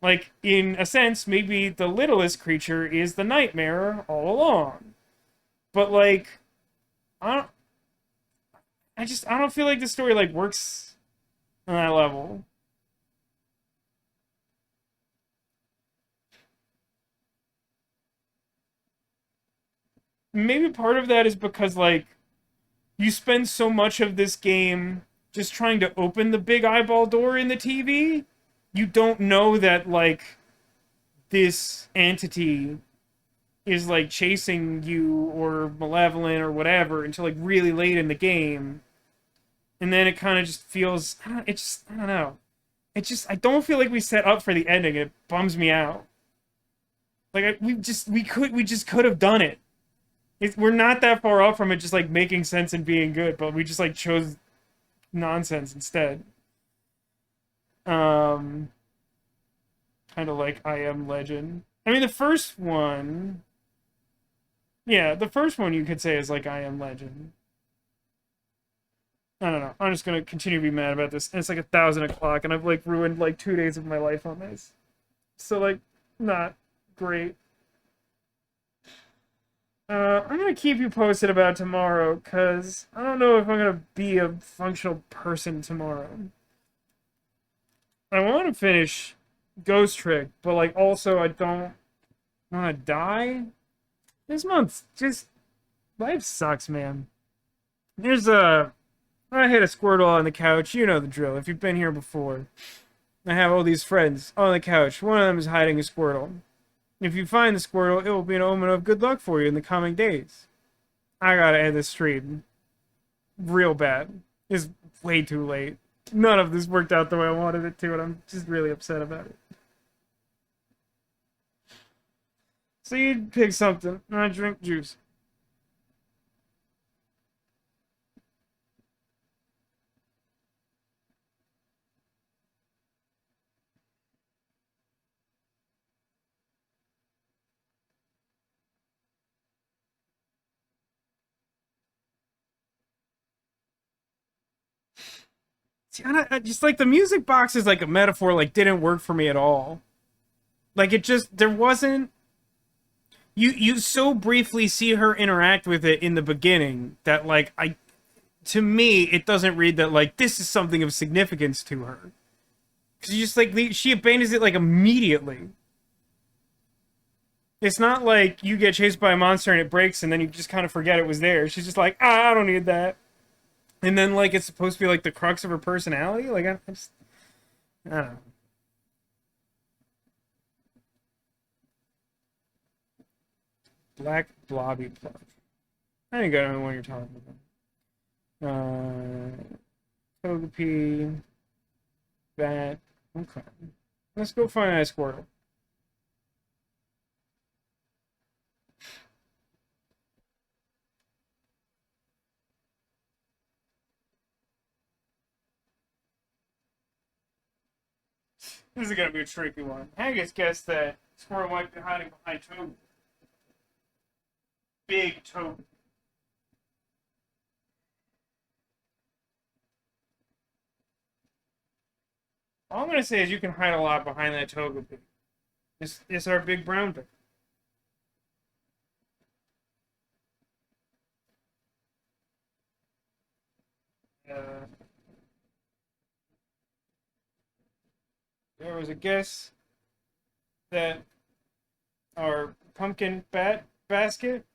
Like, in a sense, maybe the littlest creature is the nightmare all along. But, like, I don't feel like the story, like, works on that level. Maybe part of that is because, like, you spend so much of this game just trying to open the big eyeball door in the TV, you don't know that, like, this entity is, like, chasing you or malevolent or whatever until, like, really late in the game. And then it kind of just feels, I don't know. I don't feel like we set up for the ending. It bums me out. Like, we just could have done it. We're not that far off from it just, like, making sense and being good, but we just, like, chose nonsense instead. Kind of like I Am Legend. I mean, the first one... Yeah, the first one you could say is like I Am Legend. I don't know. I'm just gonna continue to be mad about this. And it's like 1,000 o'clock, and I've, like, ruined, like, 2 days of my life on this. So, like, not great. I'm gonna keep you posted about tomorrow, because I don't know if I'm gonna be a functional person tomorrow. I want to finish Ghost Trick, but, like, also I don't want to die. This month, just, life sucks, man. I hit a Squirtle on the couch, you know the drill, if you've been here before. I have all these friends on the couch, one of them is hiding a Squirtle. If you find the Squirtle, it will be an omen of good luck for you in the coming days. I gotta end this stream. Real bad. It's way too late. None of this worked out the way I wanted it to, and I'm just really upset about it. So you pick something, and I drink juice. Just like the music box is like a metaphor, like didn't work for me at all. Like it just there wasn't. You so briefly see her interact with it in the beginning that like to me it doesn't read that like this is something of significance to her. Because you just like she abandons it like immediately. It's not like you get chased by a monster and it breaks and then you just kind of forget it was there. She's just like, I don't need that. And then, like, it's supposed to be, like, the crux of her personality? Like, I don't know. Black blobby plush. I think I don't know what you're talking about. Togepi. Bat. Okay. Let's go find a Squirtle. This is gonna be a tricky one. Haggis guessed that Squirtle might be hiding behind Togepi. Big Togepi. All I'm gonna say is you can hide a lot behind that Togepi. It's our big brown bear. There was a guess that our pumpkin bat basket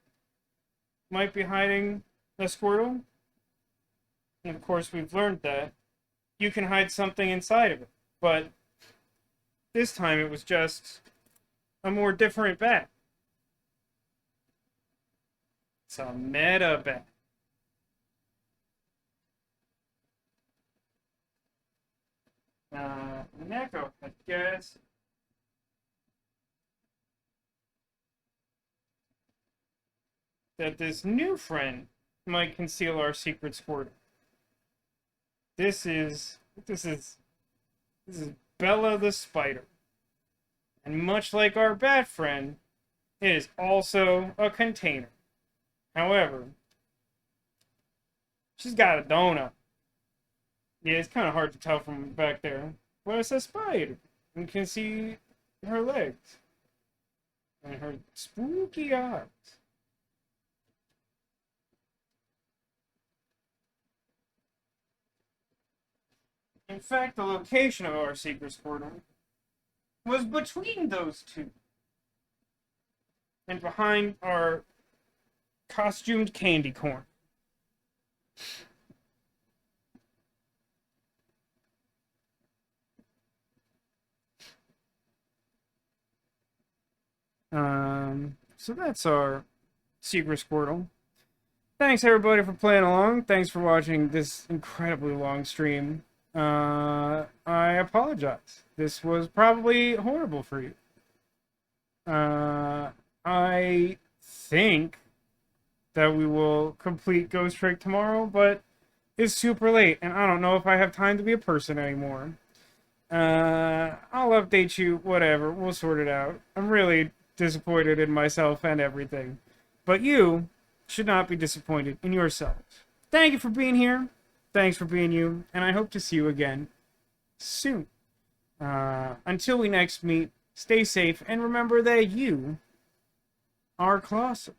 might be hiding a Squirtle. And of course, we've learned that you can hide something inside of it. But this time it was just a more different bat. It's a meta bat. Neko, I guess. That this new friend might conceal our secret Squirtle. This is Bella the Spider. And much like our bat friend, it is also a container. However, she's got a donut. Yeah, it's kind of hard to tell from back there. But it's a spider. You can see her legs. And her spooky eyes. In fact, the location of our secret Squirtle was between those two. And behind our costumed candy corn. So that's our secret Squirtle. Thanks everybody for playing along. Thanks for watching this incredibly long stream. I apologize. This was probably horrible for you. I think that we will complete Ghost Trick tomorrow, but it's super late, and I don't know if I have time to be a person anymore. I'll update you, whatever. We'll sort it out. I'm really disappointed in myself and everything. But you should not be disappointed in yourselves. Thank you for being here. Thanks for being you. And I hope to see you again soon. Until we next meet, stay safe and remember that you are colossal.